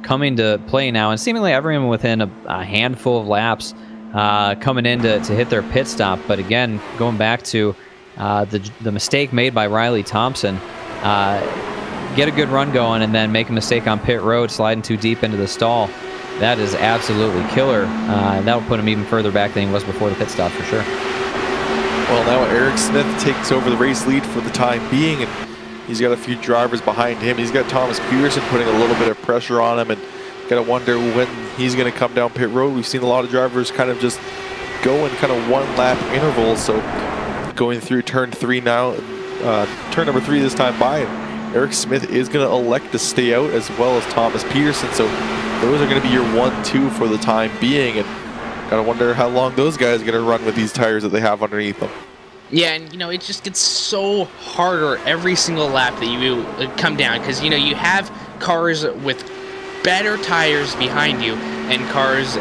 coming to play now, and seemingly everyone within a handful of laps coming in to hit their pit stop. But again, going back to the mistake made by Riley Thompson, get a good run going and then make a mistake on pit road, sliding too deep into the stall. That is absolutely killer. That'll put him even further back than he was before the pit stop for sure. Well, now Eric Smith takes over the race lead for the time being, and he's got a few drivers behind him. He's got Thomas Peterson putting a little bit of pressure on him, and got to wonder when he's going to come down pit road. We've seen a lot of drivers kind of just go in kind of 1 lap intervals. So going through turn 3 now, turn number 3 this time by, and Eric Smith is going to elect to stay out, as well as Thomas Peterson. So those are going to be your 1-2 for the time being. And gotta wonder how long those guys are going to run with these tires that they have underneath them. Yeah, and you know, it just gets so harder every single lap that you come down, because you know, you have cars with better tires behind you and cars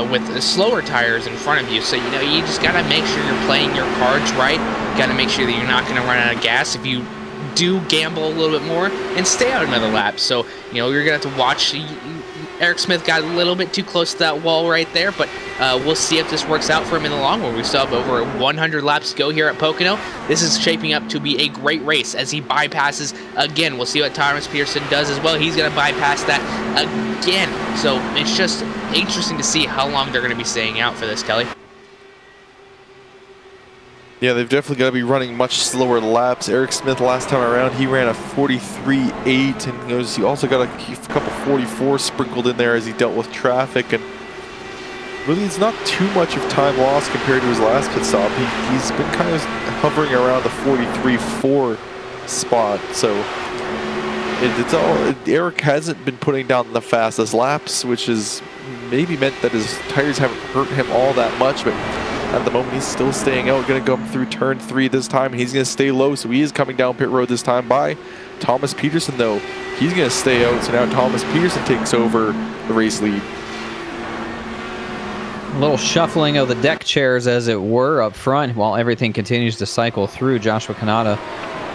with slower tires in front of you. So you know, you just gotta make sure you're playing your cards right. You gotta make sure that you're not gonna run out of gas if you do gamble a little bit more and stay out another lap. So you know, you're gonna have to watch. Eric Smith got a little bit too close to that wall right there, but we'll see if this works out for him in the long run. We still have over 100 laps to go here at Pocono. This is shaping up to be a great race as he bypasses again. We'll see what Thomas Peterson does as well. He's going to bypass that again. So it's just interesting to see how long they're going to be staying out for this, Kelly. Yeah, they've definitely got to be running much slower laps. Eric Smith last time around, he ran a 43.8, and he also got a couple 44 sprinkled in there as he dealt with traffic. And really, it's not too much of time lost compared to his last pit stop. He's been kind of hovering around the 43.4 spot. So it's all, Eric hasn't been putting down the fastest laps, which is maybe meant that his tires haven't hurt him all that much, but at the moment, he's still staying out. Going to go through turn 3 this time. He's going to stay low, so he is coming down pit road this time by Thomas Peterson, though. He's going to stay out, so now Thomas Peterson takes over the race lead. A little shuffling of the deck chairs, as it were, up front while everything continues to cycle through. Joshua Kanata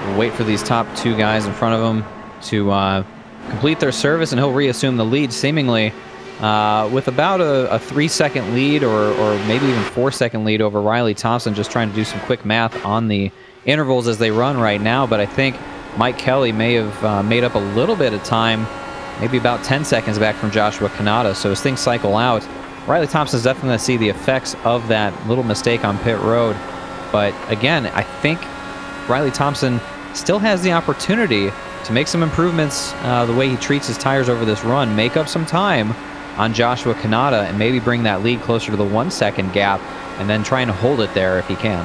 will wait for these top 2 guys in front of him to complete their service, and he'll reassume the lead, seemingly with about a 3-second lead or maybe even 4-second lead over Riley Thompson. Just trying to do some quick math on the intervals as they run right now, but I think Mike Kelly may have made up a little bit of time, maybe about 10 seconds back from Joshua Kanata. So as things cycle out, Riley Thompson's definitely going to see the effects of that little mistake on pit road. But again, I think Riley Thompson still has the opportunity to make some improvements the way he treats his tires over this run, make up some time on Joshua Kanata, and maybe bring that lead closer to the 1-second gap, and then trying to hold it there if he can.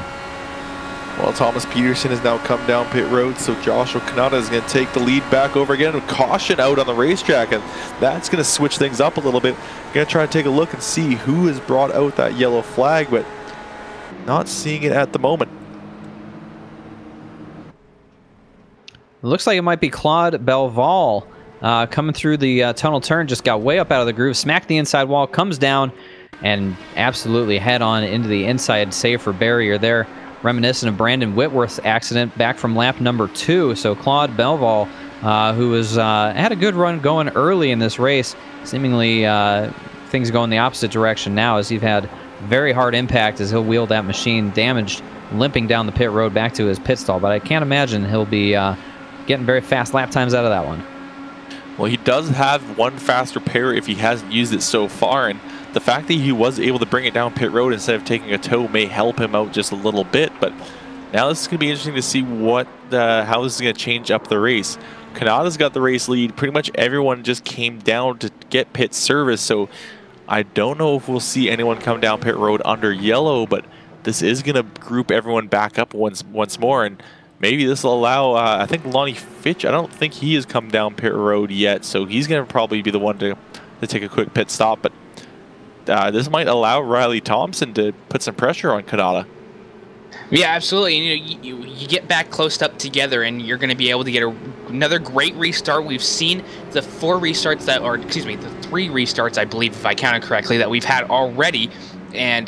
Well, Thomas Peterson has now come down pit road, so Joshua Kanata is going to take the lead back over again with caution out on the racetrack, and that's going to switch things up a little bit. Going to try to take a look and see who has brought out that yellow flag, but not seeing it at the moment. It looks like it might be Claude Belval coming through the tunnel turn. Just got way up out of the groove, smacked the inside wall, comes down, and absolutely head on into the inside safer barrier there. Reminiscent of Brandon Whitworth's accident back from lap number 2. So Claude Belval, who was had a good run going early in this race, seemingly things go in the opposite direction now, as he's had very hard impact as he'll wheel that machine damaged, limping down the pit road back to his pit stall. But I can't imagine he'll be getting very fast lap times out of that one. Well, he does have one faster pair if he hasn't used it so far, and the fact that he was able to bring it down pit road instead of taking a tow may help him out just a little bit. But now this is going to be interesting to see what how this is going to change up the race. Kanata's got the race lead. Pretty much everyone just came down to get pit service, so I don't know if we'll see anyone come down pit road under yellow, but this is going to group everyone back up once more, and maybe this will allow, I think Lonnie Fitch, I don't think he has come down pit road yet, so he's going to probably be the one to take a quick pit stop. But this might allow Riley Thompson to put some pressure on Kanata. Yeah, absolutely. You get back close up together, and you're going to be able to get another great restart. We've seen the 4 restarts that, or excuse me, the 3 restarts, I believe, if I counted correctly, that we've had already. And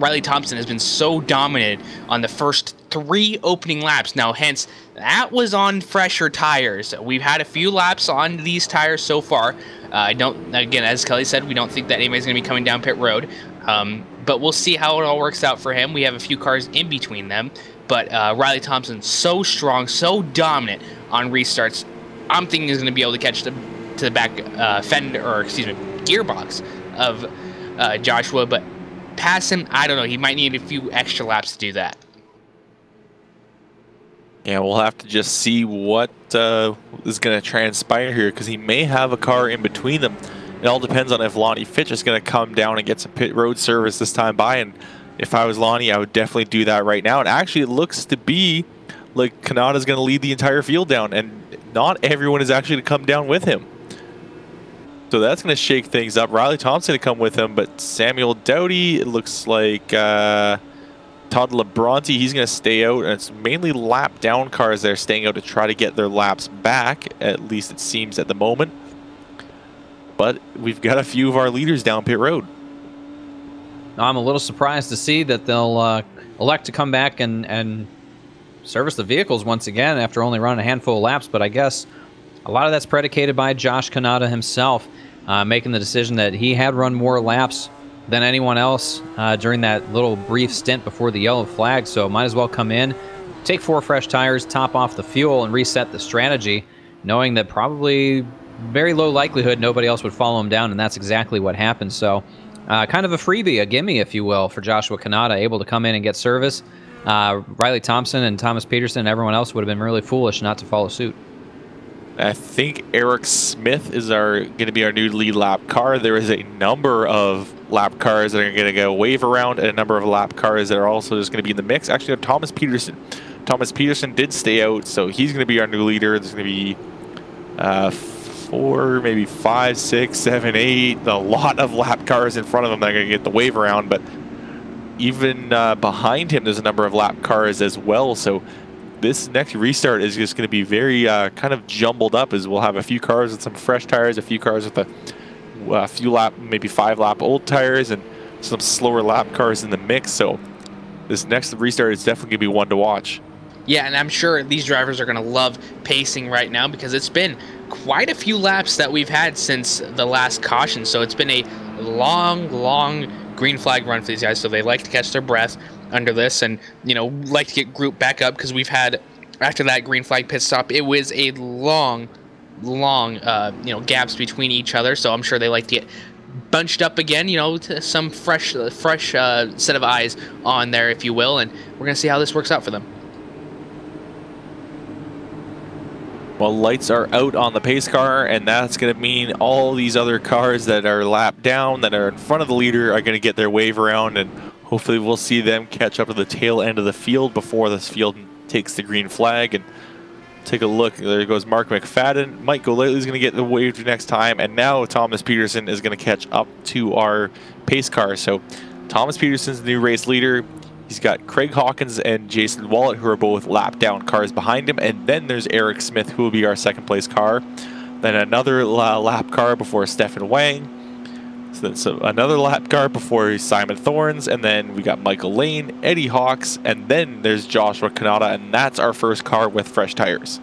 Riley Thompson has been so dominant on the first 3 opening laps. Now, hence, that was on fresher tires. We've had a few laps on these tires so far. Again, as Kelly said, we don't think that anybody's going to be coming down pit road. But we'll see how it all works out for him. We have a few cars in between them. But Riley Thompson, so strong, so dominant on restarts. I'm thinking he's going to be able to catch to the back fender, or excuse me, gearbox of Joshua. But pass him, I don't know. He might need a few extra laps to do that. Yeah, we'll have to just see what is going to transpire here, because he may have a car in between them. It all depends on if Lonnie Fitch is going to come down and get some pit road service this time by. And if I was Lonnie, I would definitely do that right now. And actually, it looks to be like Kanata's going to lead the entire field down. And not everyone is actually to come down with him. So that's going to shake things up. Riley Thompson to come with him, but Samuel Doughty, it looks like Todd Labronte, he's going to stay out. And it's mainly lap down cars that are staying out to try to get their laps back, at least it seems at the moment. But we've got a few of our leaders down pit road. I'm a little surprised to see that they'll elect to come back and service the vehicles once again after only running a handful of laps, but I guess a lot of that's predicated by Josh Kanata himself, making the decision that he had run more laps than anyone else during that little brief stint before the yellow flag, so might as well come in, take 4 fresh tires, top off the fuel, and reset the strategy, knowing that probably very low likelihood nobody else would follow him down, and that's exactly what happened. So kind of a freebie, a gimme, if you will, for Joshua Kanata, able to come in and get service. Riley Thompson and Thomas Peterson and everyone else would have been really foolish not to follow suit. I think Eric Smith is going to be our new lead lap car. There is a number of lap cars that are going to go wave around, and a number of lap cars that are also just going to be in the mix. Actually, Thomas Peterson. Thomas Peterson did stay out, so he's going to be our new leader. There's going to be 4, maybe 5, 6, 7, 8. A lot of lap cars in front of him that are going to get the wave around, but even behind him, there's a number of lap cars as well. So this next restart is just going to be very kind of jumbled up, as we'll have a few cars with some fresh tires, a few cars with a few lap, maybe 5 lap old tires, and some slower lap cars in the mix. So this next restart is definitely going to be one to watch. Yeah, and I'm sure these drivers are going to love pacing right now because it's been quite a few laps that we've had since the last caution. So it's been a long green flag run for these guys. So they like to catch their breath under this and, you know, like to get grouped back up because we've had, after that green flag pit stop, it was a long, you know, gaps between each other. So I'm sure they like to get bunched up again, you know, to some fresh set of eyes on there, if you will. And we're going to see how this works out for them. Well, lights are out on the pace car, and that's going to mean all these other cars that are lapped down, that are in front of the leader, are going to get their wave around, and hopefully we'll see them catch up to the tail end of the field before this field takes the green flag. And take a look. There goes Mark McFadden. Mike Golightly is going to get the wave next time, and now Thomas Peterson is going to catch up to our pace car. So Thomas Peterson's the new race leader. He's got Craig Hawkins and Jason Wallet, who are both lap down cars behind him. And then there's Eric Smith, who will be our second place car. Then another lap car before Stefan Wang. So another lap car before Simon Thorns. And then we got Michael Lane, Eddie Hawks, and then there's Joshua Kanata. And that's our first car with fresh tires.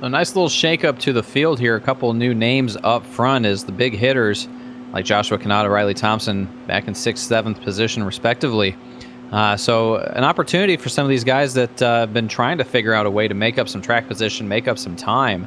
A nice little shake-up to the field here. A couple new names up front as the big hitters, like Joshua Kanata, Riley Thompson, back in 6th, 7th position, respectively. So an opportunity for some of these guys that have been trying to figure out a way to make up some track position, make up some time.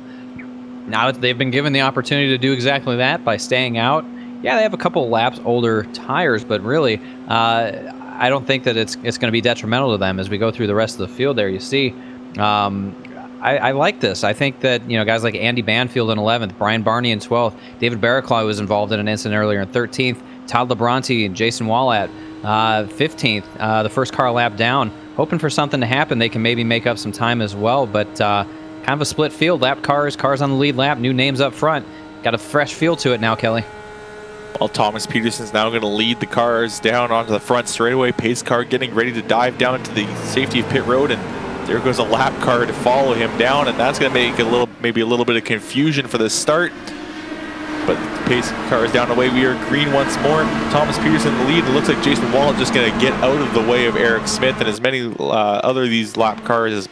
Now they've been given the opportunity to do exactly that by staying out. Yeah, they have a couple laps older tires, but really, I don't think that it's going to be detrimental to them as we go through the rest of the field there. You see, I like this. I think that, you know, guys like Andy Banfield in 11th, Brian Barney in 12th, David Barraclaw was involved in an incident earlier in 13th, Todd Labronte and Jason Wallat 15th, the first car lap down. Hoping for something to happen. They can maybe make up some time as well, but kind of a split field. Lap cars on the lead lap, new names up front. Got a fresh feel to it now, Kelly. Well, Thomas Peterson's now going to lead the cars down onto the front straightaway. Pace car getting ready to dive down into the safety of pit road, and there goes a lap car to follow him down, and that's going to make maybe a little bit of confusion for the start. But the pace car is down the way. We are green once more. Thomas Peterson in the lead. It looks like Jason Wallet just going to get out of the way of Eric Smith and as many other these lap cars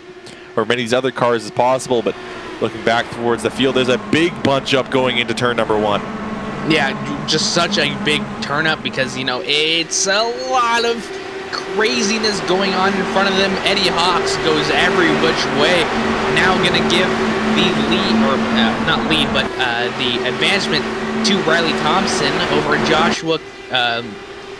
or many of these other cars as possible. But looking back towards the field, there's a big bunch up going into turn number 1. Yeah, just such a big turn up because, you know, it's a lot of craziness going on in front of them. Eddie Hawks goes every which way. Now going to give the lead, or not lead, but the advancement to Riley Thompson over Joshua,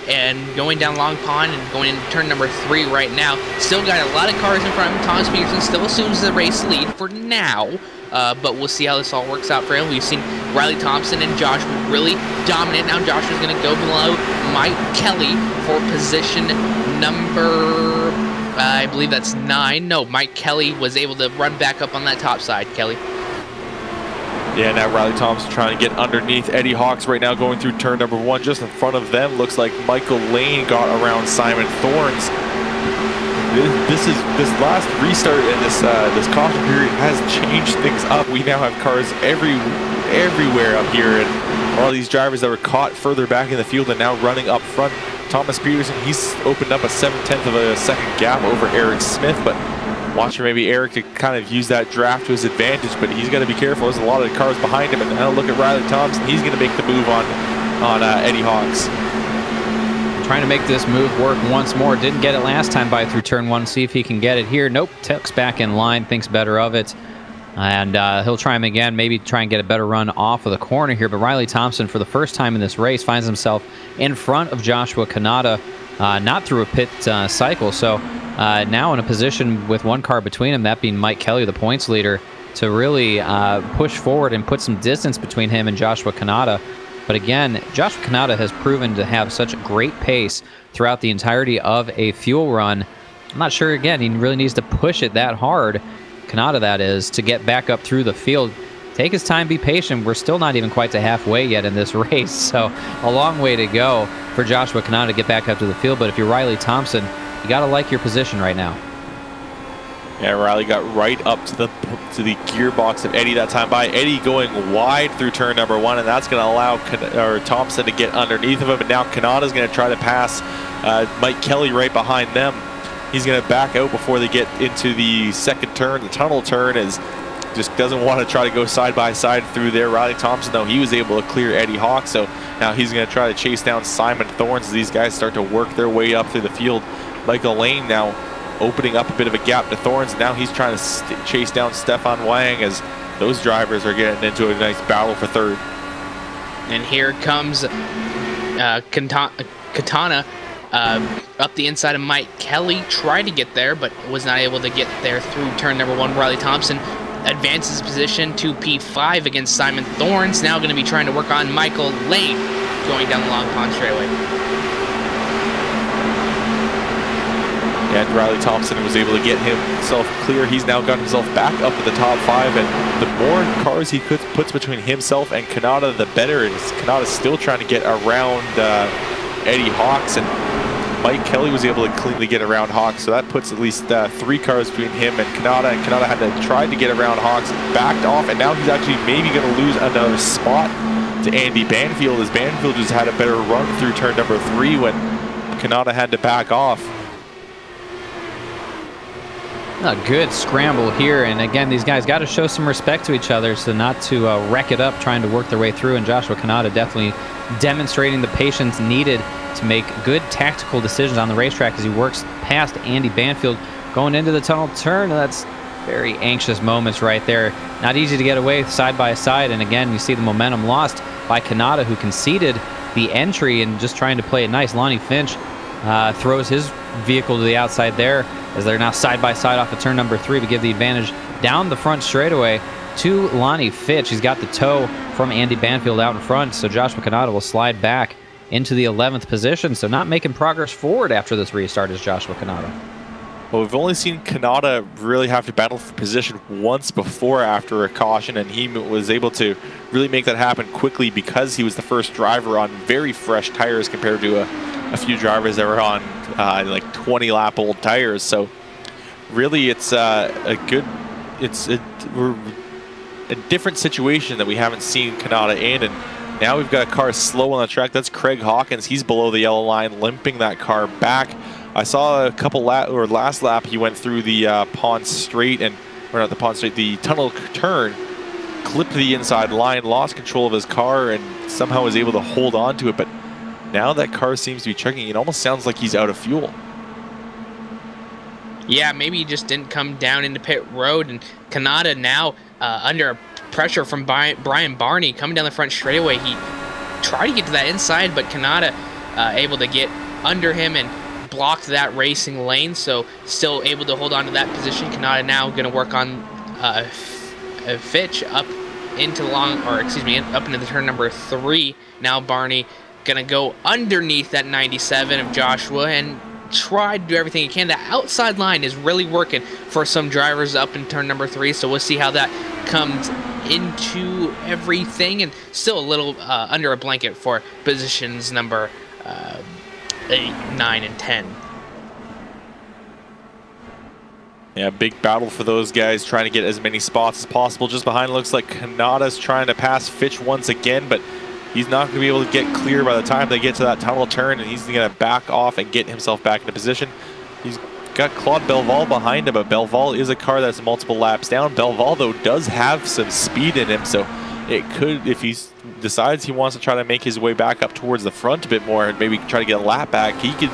and going down Long Pond and going into turn number 3 right now. Still got a lot of cars in front of him. Thomas Peterson still assumes the race lead for now. But we'll see how this all works out for him. We've seen Riley Thompson and Joshua really dominant. Now Joshua's going to go below Mike Kelly for position number I believe that's 9. No, Mike Kelly was able to run back up on that top side, Kelly. Yeah, now Riley Thompson trying to get underneath Eddie Hawks right now, going through turn number 1. Just in front of them, looks like Michael Lane got around Simon Thorns. This last restart and this caution period has changed things up. We now have cars everywhere up here, and all these drivers that were caught further back in the field and now running up front. Thomas Peterson, he's opened up a 7/10 of a second gap over Eric Smith, but watch for maybe Eric to kind of use that draft to his advantage, but he's got to be careful. There's a lot of cars behind him, and now look at Riley Thompson. He's going to make the move on Eddie Hawks. Trying to make this move work once more. Didn't get it last time by through turn 1. See if he can get it here. Nope, tucks back in line, thinks better of it. And he'll try him again, maybe try and get a better run off of the corner here. But Riley Thompson, for the first time in this race, finds himself in front of Joshua Kanata, not through a pit cycle. So now in a position with one car between him, that being Mike Kelly, the points leader, to really push forward and put some distance between him and Joshua Kanata. But again, Joshua Kanata has proven to have such great pace throughout the entirety of a fuel run. I'm not sure, again, he really needs to push it that hard, Kanata that is, to get back up through the field. Take his time, be patient. We're still not even quite to halfway yet in this race, so a long way to go for Joshua Kanata to get back up to the field. But if you're Riley Thompson, you got to like your position right now. Yeah, Riley got right up to the gearbox of Eddie that time by. Eddie going wide through turn number 1, and that's going to allow Thompson to get underneath of him. And now Kanata's going to try to pass Mike Kelly right behind them. He's going to back out before they get into the second turn. The tunnel turn is just doesn't want to try to go side by side through there. Riley Thompson, though, he was able to clear Eddie Hawks, so now he's going to try to chase down Simon Thorns as these guys start to work their way up through the field. Michael Lane now opening up a bit of a gap to Thorns. Now he's trying to chase down Stefan Wang as those drivers are getting into a nice battle for third. And here comes Katana up the inside of Mike Kelly. Tried to get there, but was not able to get there through turn number 1. Riley Thompson advances position to P5 against Simon Thorns. Now going to be trying to work on Michael Lane going down the Long Pond straightaway. And Riley Thompson was able to get himself clear. He's now got himself back up to the top 5, and the more cars he puts between himself and Kanata, the better. And Kanata's still trying to get around Eddie Hawks, and Mike Kelly was able to cleanly get around Hawks, so that puts at least 3 cars between him and Kanata had to try to get around Hawks, backed off, and now he's actually maybe going to lose another spot to Andy Banfield, as Banfield just had a better run through turn number 3 when Kanata had to back off. A good scramble here, and again, these guys got to show some respect to each other, so not to wreck it up trying to work their way through. And Joshua Kanata definitely demonstrating the patience needed to make good tactical decisions on the racetrack as he works past Andy Banfield going into the tunnel turn. That's very anxious moments right there. Not easy to get away side by side, and again, you see the momentum lost by Kanata, who conceded the entry and just trying to play it nice. Lonnie Finch throws his vehicle to the outside there as they're now side by side off of turn number 3 to give the advantage down the front straightaway to Lonnie Fitch. He's got the tow from Andy Banfield out in front, so Joshua Kanata will slide back into the 11th position. So not making progress forward after this restart is Joshua Kanata. Well, we've only seen Kanata really have to battle for position once before after a caution, and he was able to really make that happen quickly because he was the first driver on very fresh tires compared to a few drivers that were on like 20-lap-old tires. So really it's a different situation that we haven't seen Kanata in, and now we've got a car slow on the track. That's Craig Hawkins. He's below the yellow line, limping that car back. I saw a couple last lap he went through the pond straight, or not the pond straight, the tunnel turn, clipped the inside line, lost control of his car, and somehow was able to hold on to it. But now that car seems to be chugging. It almost sounds like he's out of fuel. Yeah, maybe he just didn't come down into pit road, and Kanata now under pressure from Brian Barney coming down the front straightaway. He tried to get to that inside, but Kanata able to get under him and blocked that racing lane, so still able to hold on to that position. Kanata now going to work on Fitch up into the up into the turn number 3. Now Barney going to go underneath that 97 of Joshua, and try to do everything he can. The outside line is really working for some drivers up in turn number 3, so we'll see how that comes into everything, and still a little under a blanket for positions number 8, 9, and 10. Yeah, big battle for those guys, trying to get as many spots as possible. Just behind, looks like Kanada's trying to pass Fitch once again, but he's not going to be able to get clear by the time they get to that tunnel turn, and he's going to back off and get himself back into position. He's got Claude Belval behind him, but Belval is a car that's multiple laps down. Belval, though, does have some speed in him, so it could, if he decides he wants to try to make his way back up towards the front a bit more and maybe try to get a lap back, he could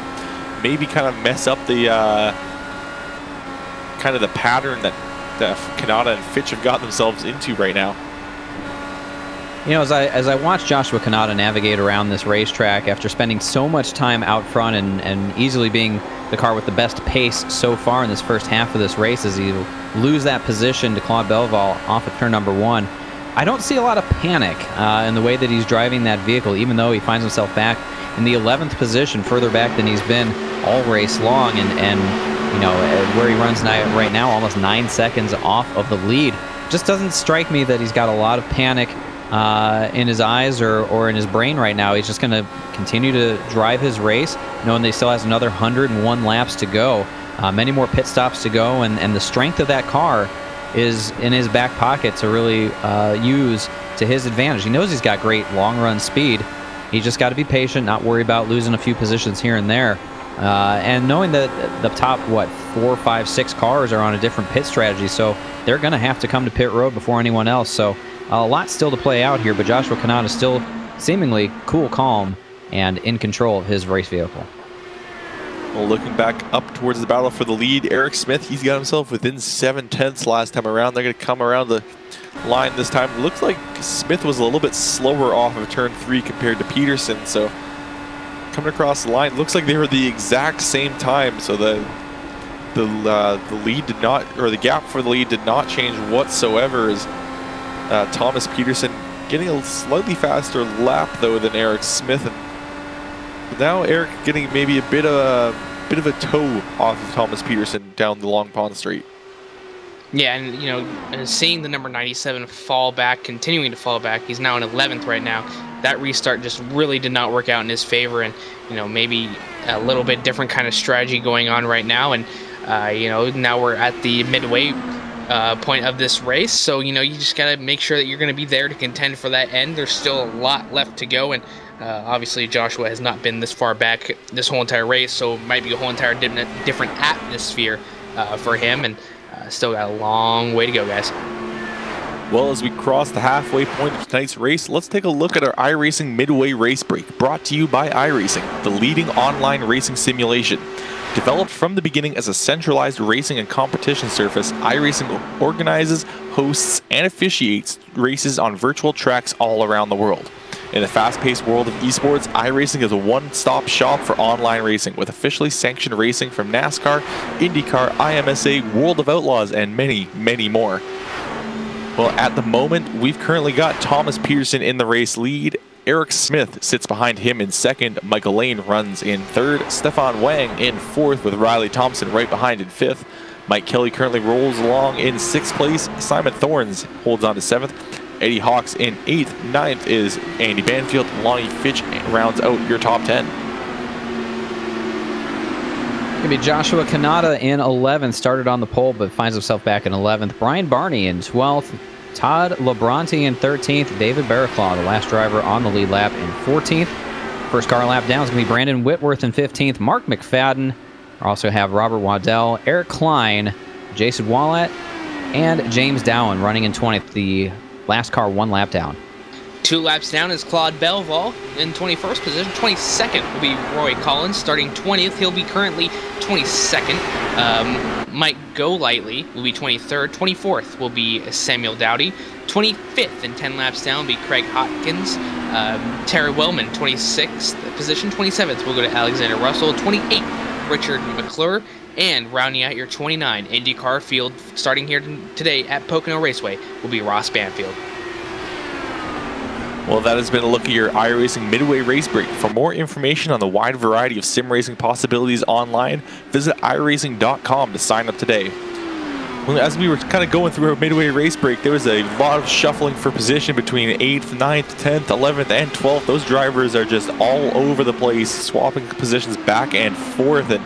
maybe kind of mess up the kind of the pattern that Kanada and Fitch have got themselves into right now. You know, as I watch Joshua Kanada navigate around this racetrack after spending so much time out front and easily being the car with the best pace so far in this first half of this race, as he lose that position to Claude Belval off of turn number 1, I don't see a lot of panic in the way that he's driving that vehicle, even though he finds himself back in the 11th position, further back than he's been all race long, and you know, where he runs right now, almost 9 seconds off of the lead. Just doesn't strike me that he's got a lot of panic in his eyes or in his brain right now. He's just going to continue to drive his race, knowing that he still has another 101 laps to go, many more pit stops to go, and the strength of that car is in his back pocket to really use to his advantage. He knows he's got great long-run speed. He's just got to be patient, not worry about losing a few positions here and there. And knowing that the top, 4, 5, 6 cars are on a different pit strategy, so they're going to have to come to pit road before anyone else. So a lot still to play out here, but Joshua Kanada is still seemingly cool, calm, and in control of his race vehicle. Well, looking back up towards the battle for the lead, Eric Smith, he's got himself within 7/10 last time around. They're going to come around the line this time. It looks like Smith was a little bit slower off of turn 3 compared to Peterson, so coming across the line, looks like they were the exact same time, so the lead did not, or the gap for the lead did not change whatsoever, as Thomas Peterson getting a slightly faster lap though than Eric Smith, and now Eric getting maybe a bit of a toe off of Thomas Peterson down the Long Pond Straight. Yeah, and you know, seeing the number 97 fall back, continuing to fall back, he's now in 11th right now. That restart just really did not work out in his favor, and you know, maybe a little bit different kind of strategy going on right now. And you know, now we're at the midway point of this race, so you know, you just gotta make sure that you're going to be there to contend for that end. There's still a lot left to go, and obviously Joshua has not been this far back this whole entire race, so it might be a whole entire different atmosphere for him, and still got a long way to go, guys. Well, as we cross the halfway point of tonight's race, let's take a look at our iRacing Midway Race Break, brought to you by iRacing, the leading online racing simulation. Developed from the beginning as a centralized racing and competition service, iRacing organizes, hosts, and officiates races on virtual tracks all around the world. In the fast-paced world of esports, iRacing is a one-stop shop for online racing, with officially sanctioned racing from NASCAR, IndyCar, IMSA, World of Outlaws, and many, many more. Well, at the moment, we've currently got Thomas Peterson in the race lead. Eric Smith sits behind him in second. Michael Lane runs in third. Stefan Wang in fourth, with Riley Thompson right behind in fifth. Mike Kelly currently rolls along in sixth place. Simon Thorns holds on to seventh. Eddie Hawks in 8th. Ninth is Andy Banfield. Lonnie Fitch rounds out your top 10. Going to be Joshua Kanada in 11th. Started on the pole, but finds himself back in 11th. Brian Barney in 12th. Todd Labronte in 13th. David Barraclaw, the last driver on the lead lap, in 14th. First car lap down is going to be Brandon Whitworth in 15th. Mark McFadden. We also have Robert Waddell, Eric Klein, Jason Wallet, and James Dowan running in 20th. The last car one lap down. 2 laps down is Claude Belval in 21st position. 22nd will be Roy Collins. Starting 20th, he'll be currently 22nd. Mike Golightly will be 23rd. 24th will be Samuel Dowdy. 25th and 10 laps down will be Craig Hopkins. Terry Wellman, 26th position. 27th will go to Alexander Russell. 28th, Richard McClure. And rounding out your 29 IndyCar field, starting here today at Pocono Raceway, will be Ross Banfield. Well, that has been a look at your iRacing Midway Race Break. For more information on the wide variety of sim racing possibilities online, visit iRacing.com to sign up today. As we were kind of going through our Midway Race Break, there was a lot of shuffling for position between 8th, 9th, 10th, 11th, and 12th. Those drivers are just all over the place, swapping positions back and forth. And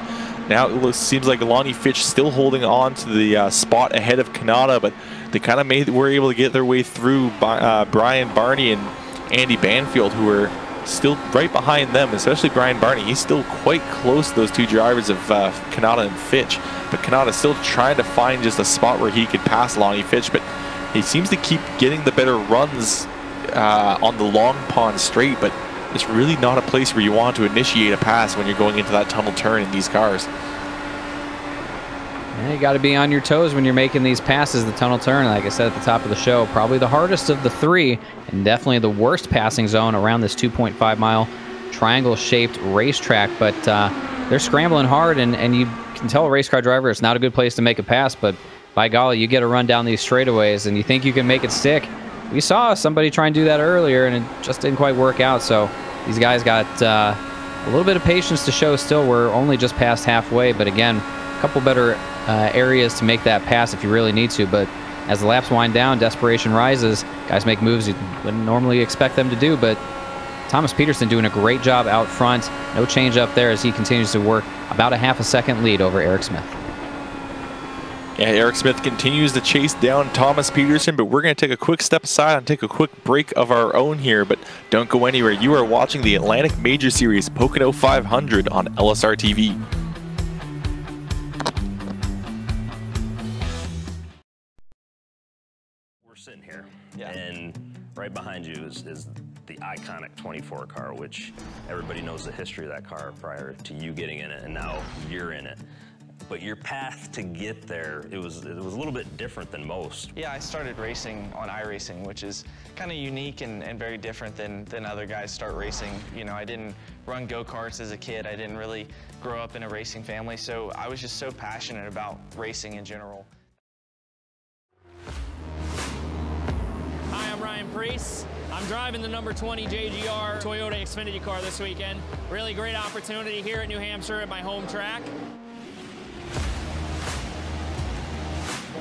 now it seems like Lonnie Fitch still holding on to the spot ahead of Kanata, but they kind of were able to get their way through Brian Barney and Andy Banfield, who are still right behind them, especially Brian Barney. He's still quite close to those two drivers of Kanata and Fitch, but Kanata's still trying to find just a spot where he could pass Lonnie Fitch, but he seems to keep getting the better runs on the long pond straight, but it's really not a place where you want to initiate a pass when you're going into that tunnel turn in these cars. Yeah, you got to be on your toes when you're making these passes, the tunnel turn. Like I said at the top of the show, probably the hardest of the three, and definitely the worst passing zone around this 2.5-mile triangle-shaped racetrack. But they're scrambling hard, and you can tell a race car driver it's not a good place to make a pass, but by golly, you get a run down these straightaways, and you think you can make it stick. We saw somebody try and do that earlier, and it just didn't quite work out. So these guys got a little bit of patience to show still. We're only just past halfway, but again, a couple better areas to make that pass if you really need to. But as the laps wind down, desperation rises. Guys make moves you wouldn't normally expect them to do, but Thomas Peterson doing a great job out front. No change up there as he continues to work about a half a second lead over Eric Smith. Yeah, Eric Smith continues to chase down Thomas Peterson, but we're going to take a quick step aside and take a quick break of our own here, but don't go anywhere. You are watching the Atlantic Major Series Pocono 500 on LSRTV. We're sitting here, and right behind you is the iconic 24 car, which everybody knows the history of that car prior to you getting in it, and now you're in it. But your path to get there, it was a little bit different than most. Yeah, I started racing on iRacing, which is kind of unique and very different than other guys start racing. You know, I didn't run go-karts as a kid. I didn't really grow up in a racing family, so I was just so passionate about racing in general. Hi, I'm Ryan Priest. I'm driving the number 20 JGR Toyota Xfinity car this weekend. Really great opportunity here at New Hampshire at my home track.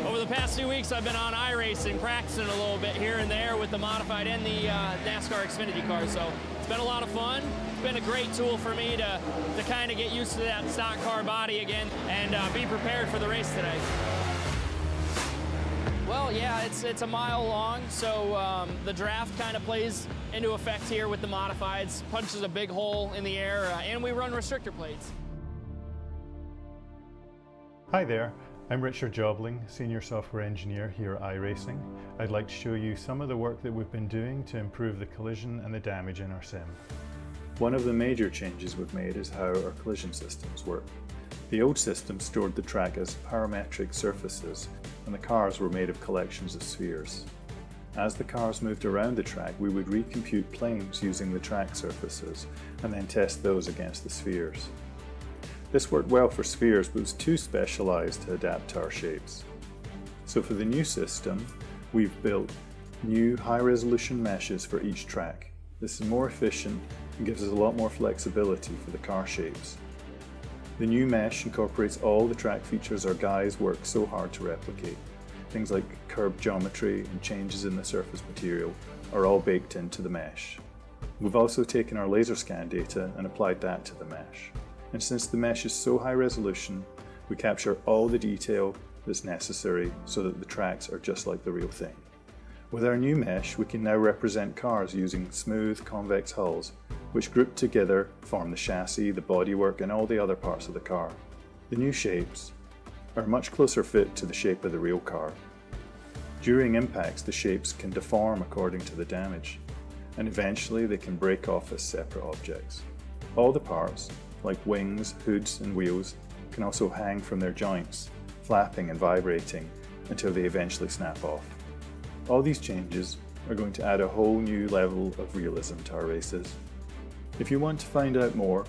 Over the past 2 weeks, I've been on iRacing, practicing a little bit here and there with the modified and the NASCAR Xfinity cars, so it's been a lot of fun. It's been a great tool for me to kind of get used to that stock car body again and be prepared for the race today. Well, yeah, it's a mile long, so the draft kind of plays into effect here with the modifieds, punches a big hole in the air, and we run restrictor plates. Hi there. I'm Richard Jobling, Senior Software Engineer here at iRacing. I'd like to show you some of the work that we've been doing to improve the collision and the damage in our sim. One of the major changes we've made is how our collision systems work. The old system stored the track as parametric surfaces, and the cars were made of collections of spheres. As the cars moved around the track, we would recompute planes using the track surfaces, and then test those against the spheres. This worked well for spheres, but was too specialized to adapt to our shapes. So for the new system, we've built new high-resolution meshes for each track. This is more efficient and gives us a lot more flexibility for the car shapes. The new mesh incorporates all the track features our guys work so hard to replicate. Things like curb geometry and changes in the surface material are all baked into the mesh. We've also taken our laser scan data and applied that to the mesh. And since the mesh is so high resolution, we capture all the detail that's necessary so that the tracks are just like the real thing. With our new mesh, we can now represent cars using smooth, convex hulls, which grouped together form the chassis, the bodywork, and all the other parts of the car. The new shapes are a much closer fit to the shape of the real car. During impacts, the shapes can deform according to the damage, and eventually they can break off as separate objects. All the parts, like wings, hoods, and wheels, can also hang from their joints, flapping and vibrating until they eventually snap off. All these changes are going to add a whole new level of realism to our races. If you want to find out more,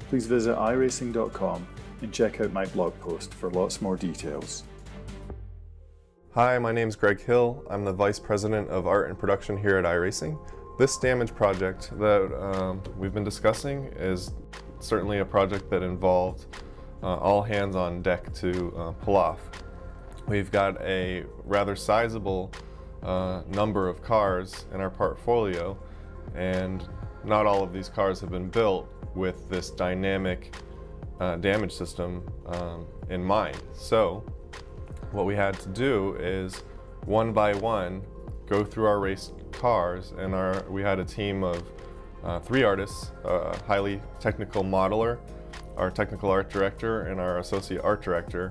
please visit iRacing.com and check out my blog post for lots more details. Hi, my name is Greg Hill. I'm the Vice President of Art and Production here at iRacing. This damage project that we've been discussing is certainly a project that involved all hands on deck to pull off. We've got a rather sizable number of cars in our portfolio, and not all of these cars have been built with this dynamic damage system in mind. So what we had to do is one by one go through our race cars, and we had a team of 3 artists, a highly technical modeler, our technical art director, and our associate art director.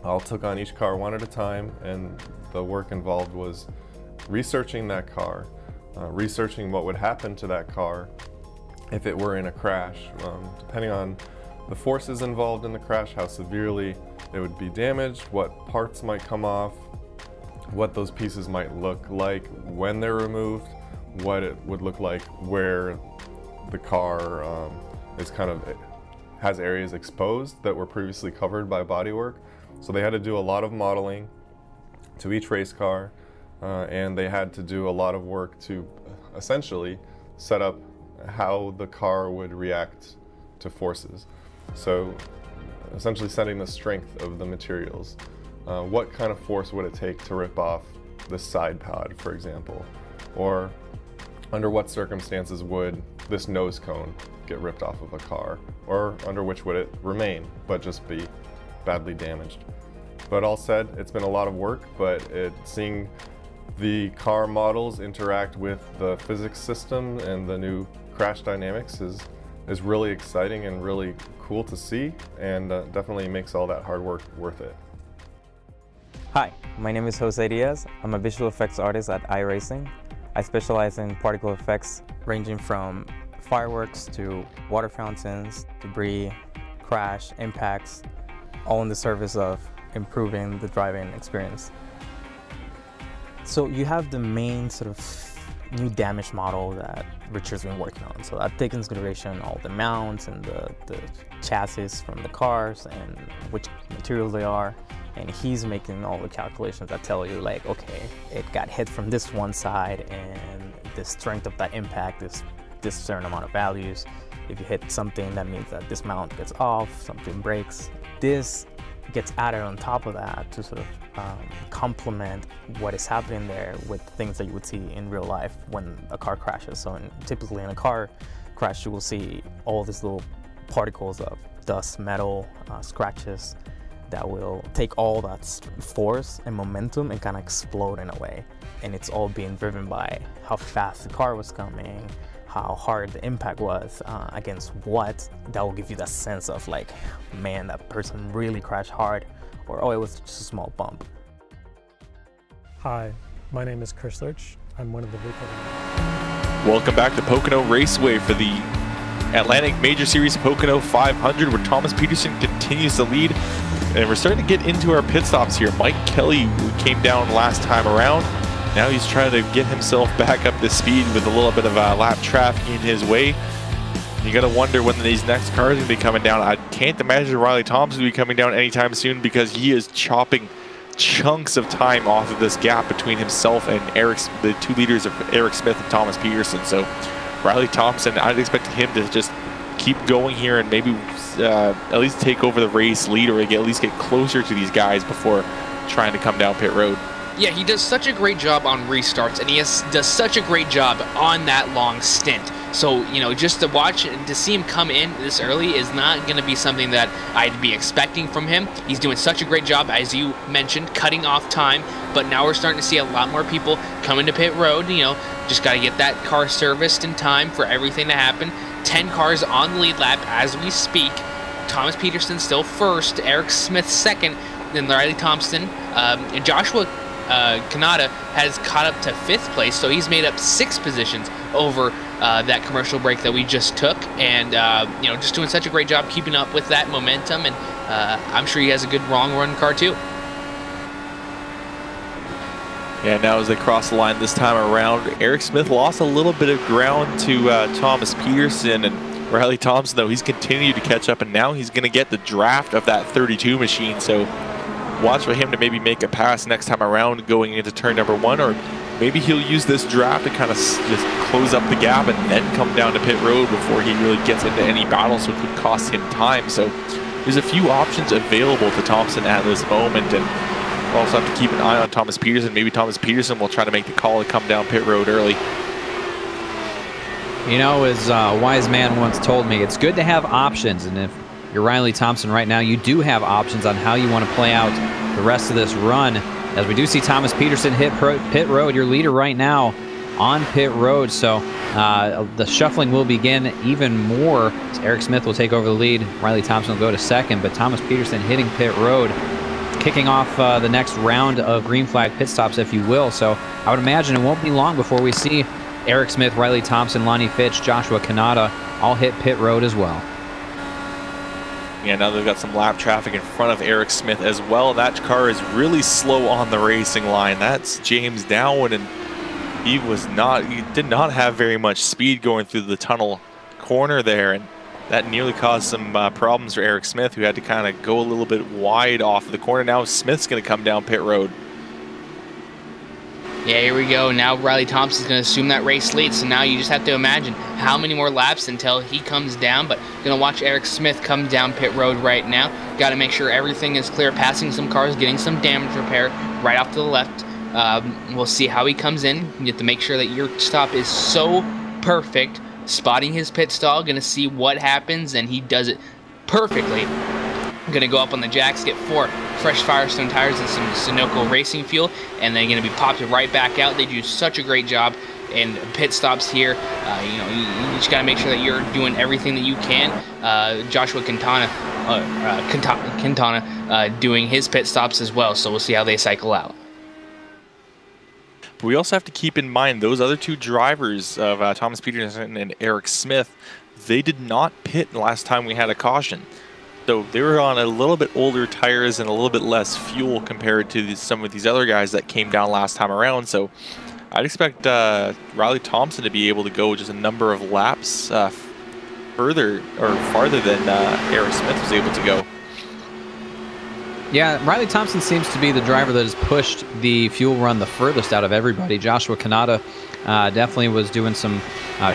All took on each car one at a time, and the work involved was researching that car, researching what would happen to that car if it were in a crash, depending on the forces involved in the crash, how severely it would be damaged, what parts might come off, what those pieces might look like when they're removed, what it would look like where the car has areas exposed that were previously covered by bodywork. So they had to do a lot of modeling to each race car, and they had to do a lot of work to essentially set up how the car would react to forces. So essentially setting the strength of the materials. What kind of force would it take to rip off the side pod, for example? Or under what circumstances would this nose cone get ripped off of a car? Or under which would it remain, but just be badly damaged? But all said, it's been a lot of work, but seeing the car models interact with the physics system and the new crash dynamics is really exciting and really cool to see, and definitely makes all that hard work worth it. Hi, my name is Jose Diaz. I'm a visual effects artist at iRacing. I specialize in particle effects ranging from fireworks to water fountains, debris, crash, impacts, all in the service of improving the driving experience. So you have the main sort of new damage model that Richard's been working on. So that takes into consideration all the mounts and the chassis from the cars and which materials they are. And he's making all the calculations that tell you, like, okay, it got hit from this one side and the strength of that impact is this certain amount of values. If you hit something, that means that this mount gets off, something breaks. This gets added on top of that to sort of complement what is happening there with things that you would see in real life when a car crashes. So typically in a car crash, you will see all these little particles of dust, metal, scratches that will take all that force and momentum and kind of explode in a way. And it's all being driven by how fast the car was coming, how hard the impact was against what. That will give you that sense of like, man, that person really crashed hard, or oh, it was just a small bump. Hi, my name is Chris Lurch. I'm one of the vehicle. Welcome back to Pocono Raceway for the Atlantic Major Series Pocono 500, where Thomas Peterson continues to lead. And we're starting to get into our pit stops here. Mike Kelly came down last time around. Now he's trying to get himself back up to speed with a little bit of lap traffic in his way. You got to wonder when these next cars are going to be coming down. I can't imagine Riley Thompson will be coming down anytime soon, because he is chopping chunks of time off of this gap between himself and the 2 leaders of Eric Smith and Thomas Peterson. So Riley Thompson, I'd expect him to just keep going here and maybe at least take over the race lead, or at least get closer to these guys before trying to come down pit road. Yeah, he does such a great job on restarts, and he does such a great job on that long stint. So, you know, just to watch and to see him come in this early is not going to be something that I'd be expecting from him. He's doing such a great job, as you mentioned, cutting off time. But now we're starting to see a lot more people coming to pit road. You know, just got to get that car serviced in time for everything to happen. 10 cars on the lead lap as we speak. Thomas Peterson still first, Eric Smith second, then Riley Thompson, and Joshua Kanata has caught up to 5th place, so he's made up 6 positions over that commercial break that we just took, and you know, just doing such a great job keeping up with that momentum, and I'm sure he has a good long run car too. Yeah, now as they cross the line this time around, Eric Smith lost a little bit of ground to Thomas Peterson, and Riley Thompson, though, he's continued to catch up, and now he's going to get the draft of that 32 machine. So watch for him to maybe make a pass next time around going into turn number 1, or maybe he'll use this draft to kind of just close up the gap and then come down to pit road before he really gets into any battle, so it could cost him time. So there's a few options available to Thompson at this moment, and we'll also have to keep an eye on Thomas Peterson. Maybe Thomas Peterson will try to make the call to come down pit road early. You know, as a wise man once told me, it's good to have options, and if you're Riley Thompson right now, you do have options on how you want to play out the rest of this run. As we do see Thomas Peterson hit pit road, your leader right now on pit road. So the shuffling will begin even more. As Eric Smith will take over the lead. Riley Thompson will go to second, but Thomas Peterson hitting pit road, kicking off the next round of green flag pit stops, if you will. So I would imagine it won't be long before we see Eric Smith, Riley Thompson, Lonnie Fitch, Joshua Kanata all hit pit road as well. Yeah, now they've got some lap traffic in front of Eric Smith as well. That car is really slow on the racing line. That's James Dowan, and he did not have very much speed going through the tunnel corner there, and that nearly caused some problems for Eric Smith, who had to kind of go a little bit wide off of the corner. Now Smith's going to come down pit road. Yeah, here we go. Now Riley Thompson's going to assume that race lead. So now you just have to imagine how many more laps until he comes down. But going to watch Eric Smith come down pit road right now. Got to make sure everything is clear. Passing some cars, getting some damage repair right off to the left. We'll see how he comes in. You have to make sure that your stop is so perfect. Spotting his pit stall. Going to see what happens, and he does it perfectly. Going to go up on the jacks, get 4 fresh Firestone tires and some Sunoco racing fuel, and then going to be popped right back out. They do such a great job in pit stops here. You know, you just got to make sure that you're doing everything that you can. Joshua Quintana doing his pit stops as well, so we'll see how they cycle out. But we also have to keep in mind those other 2 drivers of Thomas Peterson and Eric Smith, they did not pit last time we had a caution. So they were on a little bit older tires and a little bit less fuel compared to some of these other guys that came down last time around. So I'd expect Riley Thompson to be able to go just a number of laps farther than Eric Smith was able to go. Yeah, Riley Thompson seems to be the driver that has pushed the fuel run the furthest out of everybody. Joshua Kanata definitely was doing some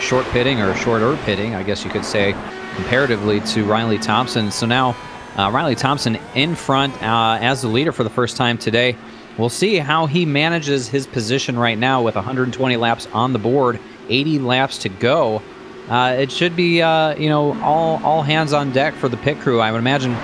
short pitting, or shorter pitting, I guess you could say, comparatively to Riley Thompson. So now Riley Thompson in front as the leader for the first time today. We'll see how he manages his position right now with 120 laps on the board, 80 laps to go. It should be, you know, all hands on deck for the pit crew. I would imagine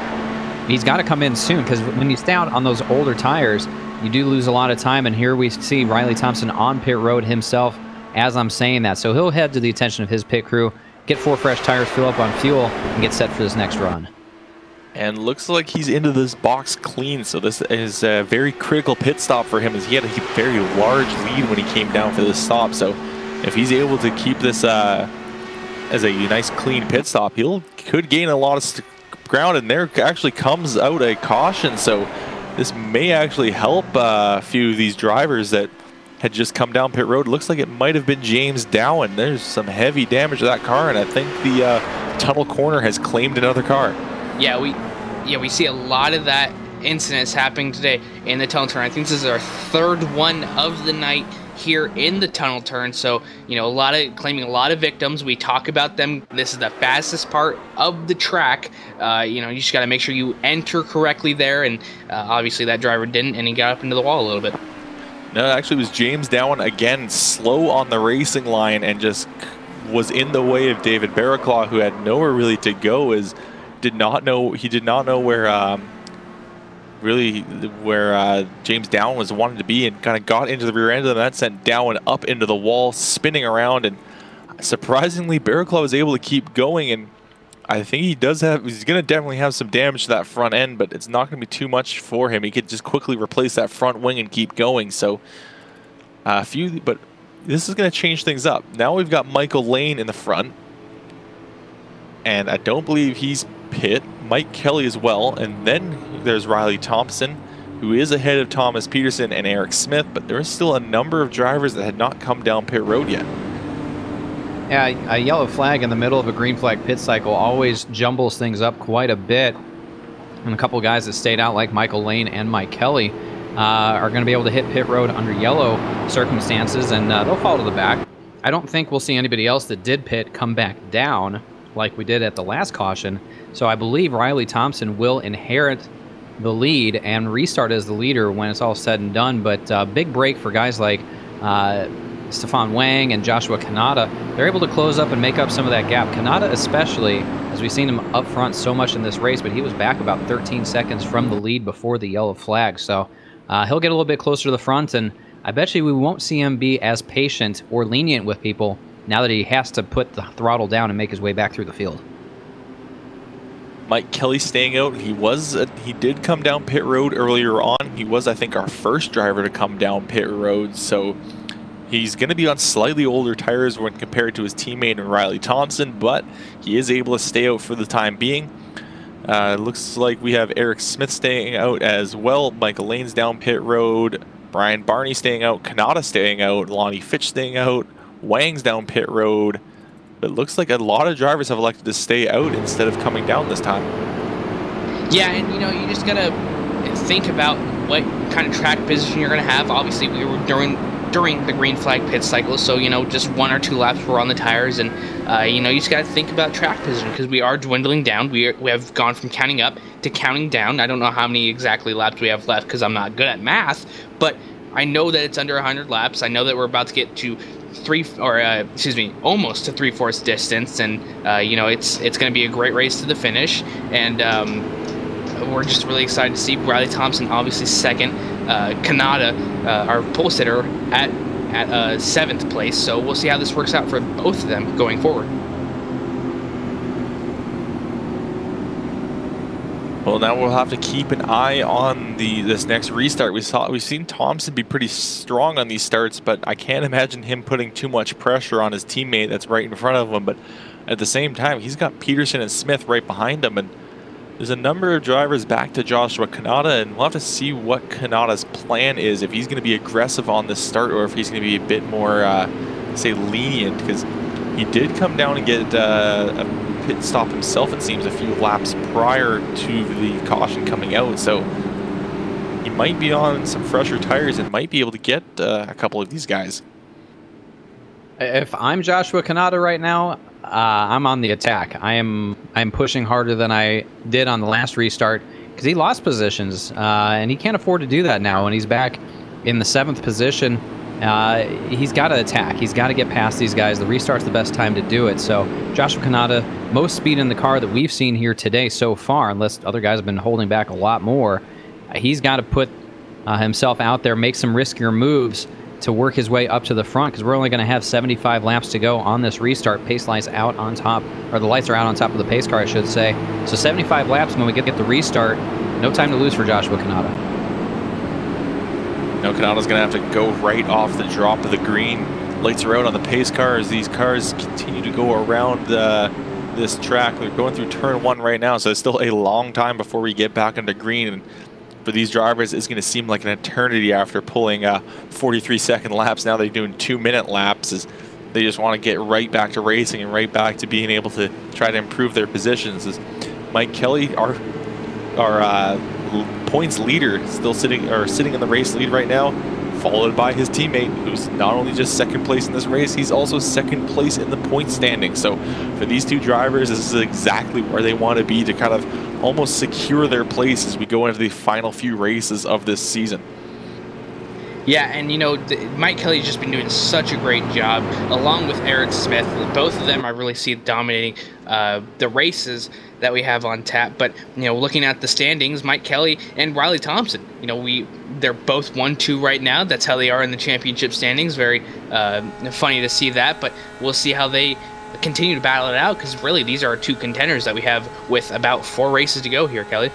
he's got to come in soon, because when you stay out on those older tires, you do lose a lot of time. And here we see Riley Thompson on pit road himself as I'm saying that. So he'll head to the attention of his pit crew, get 4 fresh tires, fill up on fuel, and get set for this next run. And looks like he's into this box clean, so this is a very critical pit stop for him, as he had a very large lead when he came down for this stop. So if he's able to keep this as a nice clean pit stop, could gain a lot of ground, and there actually comes out a caution. So this may actually help a few of these drivers that had just come down pit road. Looks like it might have been James Dowan. There's some heavy damage to that car, and I think the tunnel corner has claimed another car. Yeah, we see a lot of that incidents happening today in the tunnel turn. I think this is our 3rd one of the night here in the tunnel turn. So, you know, claiming a lot of victims. We talk about them. This is the fastest part of the track. You know, you just got to make sure you enter correctly there, and obviously that driver didn't, and he got up into the wall a little bit. No, actually it was James Dowan, again, slow on the racing line and just was in the way of David Barraclaw, who had nowhere really to go. He did not know where James Dowan was wanting to be, and kind of got into the rear end of them. That sent Dowan up into the wall, spinning around, and surprisingly Barraclaw was able to keep going, and I think he's going to definitely have some damage to that front end, but it's not going to be too much for him. He could just quickly replace that front wing and keep going. So but this is going to change things up. Now we've got Michael Lane in the front, and I don't believe he's pit. Mike Kelly as well, and then there's Riley Thompson, who is ahead of Thomas Peterson and Eric Smith, but there is still a number of drivers that had not come down pit road yet. Yeah, a yellow flag in the middle of a green flag pit cycle always jumbles things up quite a bit. And a couple guys that stayed out, like Michael Lane and Mike Kelly, are going to be able to hit pit road under yellow circumstances, and they'll fall to the back. I don't think we'll see anybody else that did pit come back down like we did at the last caution. So I believe Riley Thompson will inherit the lead and restart as the leader when it's all said and done. But big break for guys like Stefan Wang and Joshua Kanata. They're able to close up and make up some of that gap. Kanata especially, as we've seen him up front so much in this race, but he was back about 13 seconds from the lead before the yellow flag. So he'll get a little bit closer to the front, and I bet you we won't see him be as patient or lenient with people now that he has to put the throttle down and make his way back through the field. Mike Kelly staying out. He did come down pit road earlier on. He was, I think, our first driver to come down pit road, so he's going to be on slightly older tires when compared to his teammate Riley Thompson, but he is able to stay out for the time being. Looks like we have Eric Smith staying out as well. Michael Lane's down pit road. Brian Barney staying out. Kanata staying out. Lonnie Fitch staying out. Wang's down pit road. But it looks like a lot of drivers have elected to stay out instead of coming down this time. Yeah, and you know, you just gotta think about what kind of track position you're gonna have. Obviously, we were during the green flag pit cycle, so you know, just 1 or 2 laps were on the tires, and you know, you just gotta think about track position because we are dwindling down. We have gone from counting up to counting down. I don't know how many exactly laps we have left because I'm not good at math, but I know that it's under 100 laps. I know that we're about to get to almost to 3/4 distance, and you know, it's going to be a great race to the finish, and we're just really excited to see Riley Thompson obviously second, Kanata, our pole sitter, at 7th place. So we'll see how this works out for both of them going forward. Well, now we'll have to keep an eye on this next restart. We've seen Thompson be pretty strong on these starts, but I can't imagine him putting too much pressure on his teammate that's right in front of him. But at the same time, he's got Peterson and Smith right behind him, and there's a number of drivers back to Joshua Kanata, and we'll have to see what Kanata's plan is, if he's going to be aggressive on this start or if he's going to be a bit more, say, lenient, because he did come down and get a pit stop himself, it seems, a few laps prior to the caution coming out, so he might be on some fresher tires and might be able to get a couple of these guys. If I'm Joshua Kanata right now, I'm on the attack. I'm pushing harder than I did on the last restart because he lost positions, and he can't afford to do that now when he's back in the 7th position. He's got to attack. He's got to get past these guys. The restart's the best time to do it. So Joshua Kanata, most speed in the car that we've seen here today so far, unless other guys have been holding back a lot more. He's got to put himself out there, make some riskier moves to work his way up to the front, because we're only going to have 75 laps to go on this restart. Pace lights out on top, or the lights are out on top of the pace car, I should say. So 75 laps when we get the restart. No time to lose for Joshua Kanata. No, Kanata's going to have to go right off the drop of the green. Lights are out on the pace car as these cars continue to go around this track. They're going through turn 1 right now, so it's still a long time before we get back into green. And for these drivers, it's going to seem like an eternity after pulling 43-second laps. Now they're doing 2-minute laps as they just want to get right back to racing and right back to being able to try to improve their positions. As Mike Kelly, our points leader, still sitting in the race lead right now, followed by his teammate, who's not only just 2nd place in this race, he's also 2nd place in the point standing. So for these two drivers, this is exactly where they want to be to kind of almost secure their place as we go into the final few races of this season. Yeah, and you know, Mike Kelly's just been doing such a great job, along with Eric Smith. Both of them I really see dominating the races that we have on tap. But you know, looking at the standings, Mike Kelly and Riley Thompson, you know, they're both 1-2 right now. That's how they are in the championship standings. Very funny to see that, but we'll see how they continue to battle it out, because really these are our 2 contenders that we have with about 4 races to go here, Kelly.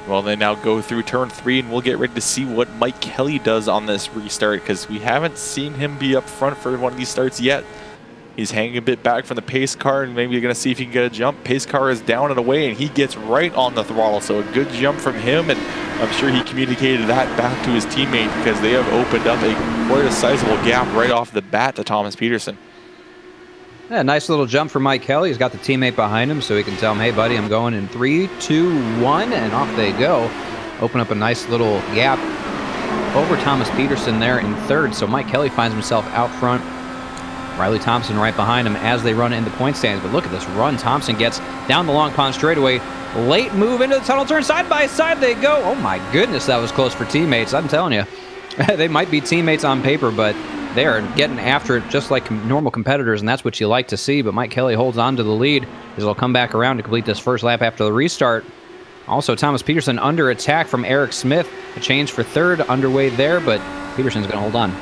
Well, they now go through turn 3, and we'll get ready to see what Mike Kelly does on this restart, because we haven't seen him be up front for one of these starts yet. He's hanging a bit back from the pace car, and maybe you're going to see if he can get a jump. Pace car is down and away, and he gets right on the throttle, so a good jump from him, and I'm sure he communicated that back to his teammate, because they have opened up quite a sizable gap right off the bat to Thomas Peterson. Yeah, nice little jump for Mike Kelly. He's got the teammate behind him, so he can tell him, hey, buddy, I'm going in 3, 2, 1, and off they go. open up a nice little gap over Thomas Peterson there in third. So Mike Kelly finds himself out front. Riley Thompson right behind him as they run into the point stands. But look at this run Thompson gets down the Long Pond straightaway. Late move into the tunnel turn. Side by side they go. Oh my goodness, that was close for teammates. I'm telling you. They might be teammates on paper, but they are getting after it just like normal competitors, and that's what you like to see. But Mike Kelly holds on to the lead as he'll come back around to complete this first lap after the restart. Also, Thomas Peterson under attack from Eric Smith. A change for third underway there, but Peterson's going to hold on.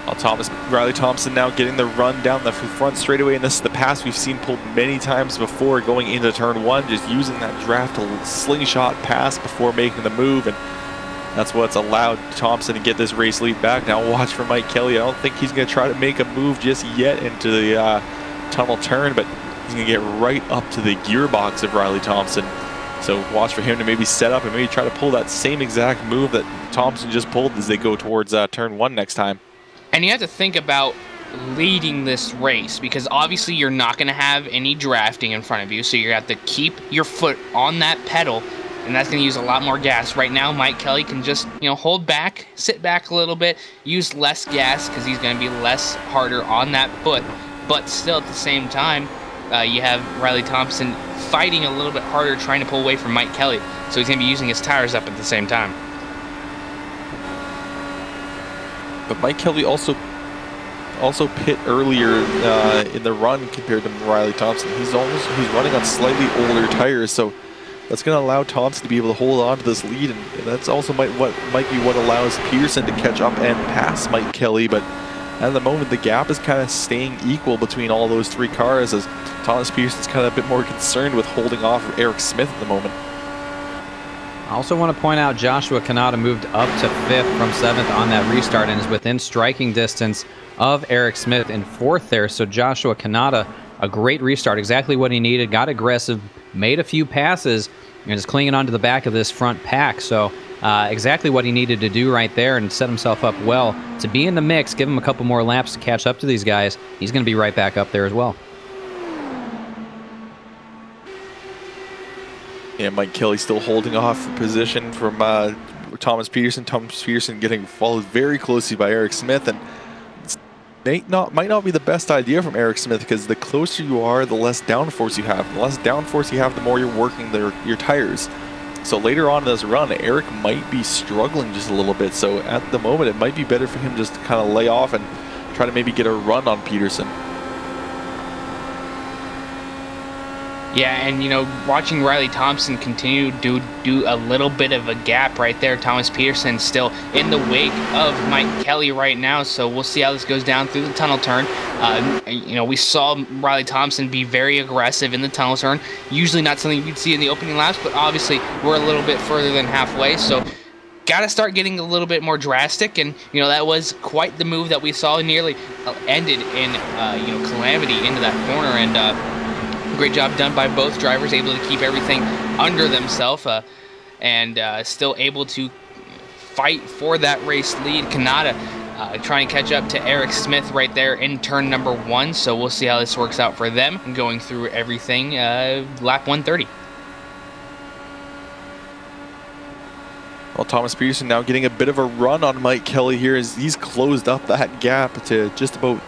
Well, Riley Thompson now getting the run down the front straightaway, and this is the pass we've seen pulled many times before going into turn one, just using that draft to slingshot pass before making the move, and that's what's allowed Thompson to get this race lead back. Now watch for Mike Kelly. I don't think he's going to try to make a move just yet into the tunnel turn, but he's going to get right up to the gearbox of Riley Thompson. So watch for him to maybe set up and maybe try to pull that same exact move that Thompson just pulled as they go towards turn one next time. And you have to think about leading this race, because obviously you're not going to have any drafting in front of you, so you have to keep your foot on that pedal, and that's going to use a lot more gas. Right now, Mike Kelly can just, hold back, sit back a little bit, use less gas because he's going to be less harder on that foot. But still, at the same time, you have Riley Thompson fighting a little bit harder, trying to pull away from Mike Kelly, so he's going to be using his tires up at the same time. But Mike Kelly also pit earlier in the run compared to Riley Thompson. He's running on slightly older tires, so that's going to allow Thompson to be able to hold on to this lead, and that's also might be what allows Peterson to catch up and pass Mike Kelly. But at the moment, the gap is kind of staying equal between all those three cars, as Thomas Peterson's kind of a bit more concerned with holding off of Eric Smith at the moment. I also want to point out Joshua Kanata moved up to 5th from 7th on that restart and is within striking distance of Eric Smith in 4th there. So Joshua Kanata, a great restart, exactly what he needed, got aggressive, made a few passes, and is clinging onto the back of this front pack. So exactly what he needed to do right there, and set himself up well to be in the mix, give him a couple more laps to catch up to these guys. He's going to be right back up there as well. Yeah, Mike Kelly still holding off the position from Thomas Peterson. Thomas Peterson getting followed very closely by Eric Smith, and it might not be the best idea from Eric Smith, because the closer you are, the less downforce you have. The less downforce you have, the more you're working your tires. So later on in this run, Eric might be struggling just a little bit. So at the moment, it might be better for him just to kind of lay off and try to maybe get a run on Peterson. Yeah, and watching Riley Thompson continue to do a little bit of a gap right there. Thomas Peterson still in the wake of Mike Kelly right now, so we'll see how this goes down through the tunnel turn. We saw Riley Thompson be very aggressive in the tunnel turn. Usually not something you'd see in the opening laps, but obviously we're a little bit further than halfway, so got to start getting a little bit more drastic. And that was quite the move that we saw. Nearly ended in calamity into that corner, and great job done by both drivers, able to keep everything under themselves and still able to fight for that race lead. Kanata trying to catch up to Eric Smith right there in turn number 1, so we'll see how this works out for them going through everything lap 130. Well, Thomas Peterson now getting a bit of a run on Mike Kelly here as he's closed up that gap to just about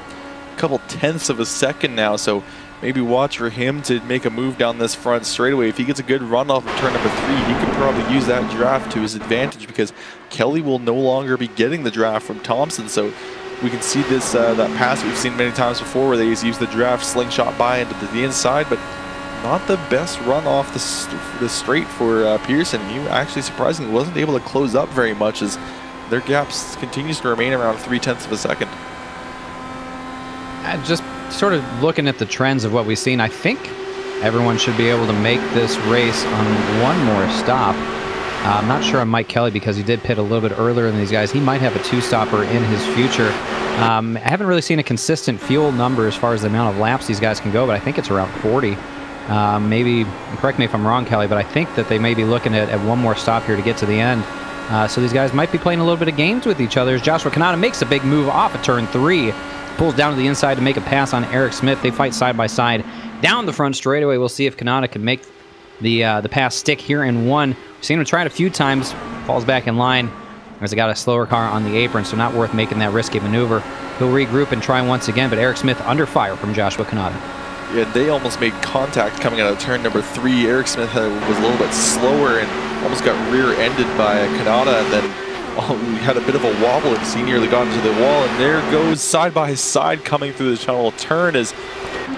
a couple tenths of a second now, so maybe watch for him to make a move down this front straightaway. If he gets a good run off of turn number 3, he could probably use that draft to his advantage, because Kelly will no longer be getting the draft from Thompson. So we can see this that pass we've seen many times before, where they use the draft slingshot by into the inside, but not the best run off the straight for Peterson. He actually surprisingly wasn't able to close up very much, as their gaps continues to remain around 0.3 of a second. Just sort of looking at the trends of what we've seen, I think everyone should be able to make this race on one more stop. I'm not sure on Mike Kelly, because he did pit a little bit earlier than these guys. He might have a 2-stopper in his future. I haven't really seen a consistent fuel number as far as the amount of laps these guys can go, but I think it's around 40. Maybe, correct me if I'm wrong, Kelly, but I think that they may be looking at one more stop here to get to the end. So these guys might be playing a little bit of games with each other, as Joshua Kanata makes a big move off of turn 3. Pulls down to the inside to make a pass on Eric Smith. They fight side by side down the front straightaway. We'll see if Kanata can make the pass stick here in one. We've seen him try it a few times, falls back in line as he got a slower car on the apron, so not worth making that risky maneuver. He'll regroup and try once again, but Eric Smith under fire from Joshua Kanata. Yeah, they almost made contact coming out of turn number 3. Eric Smith was a little bit slower and almost got rear-ended by Kanata, and then we had a bit of a wobble and he nearly got into the wall, and there goes side by side coming through the tunnel turn as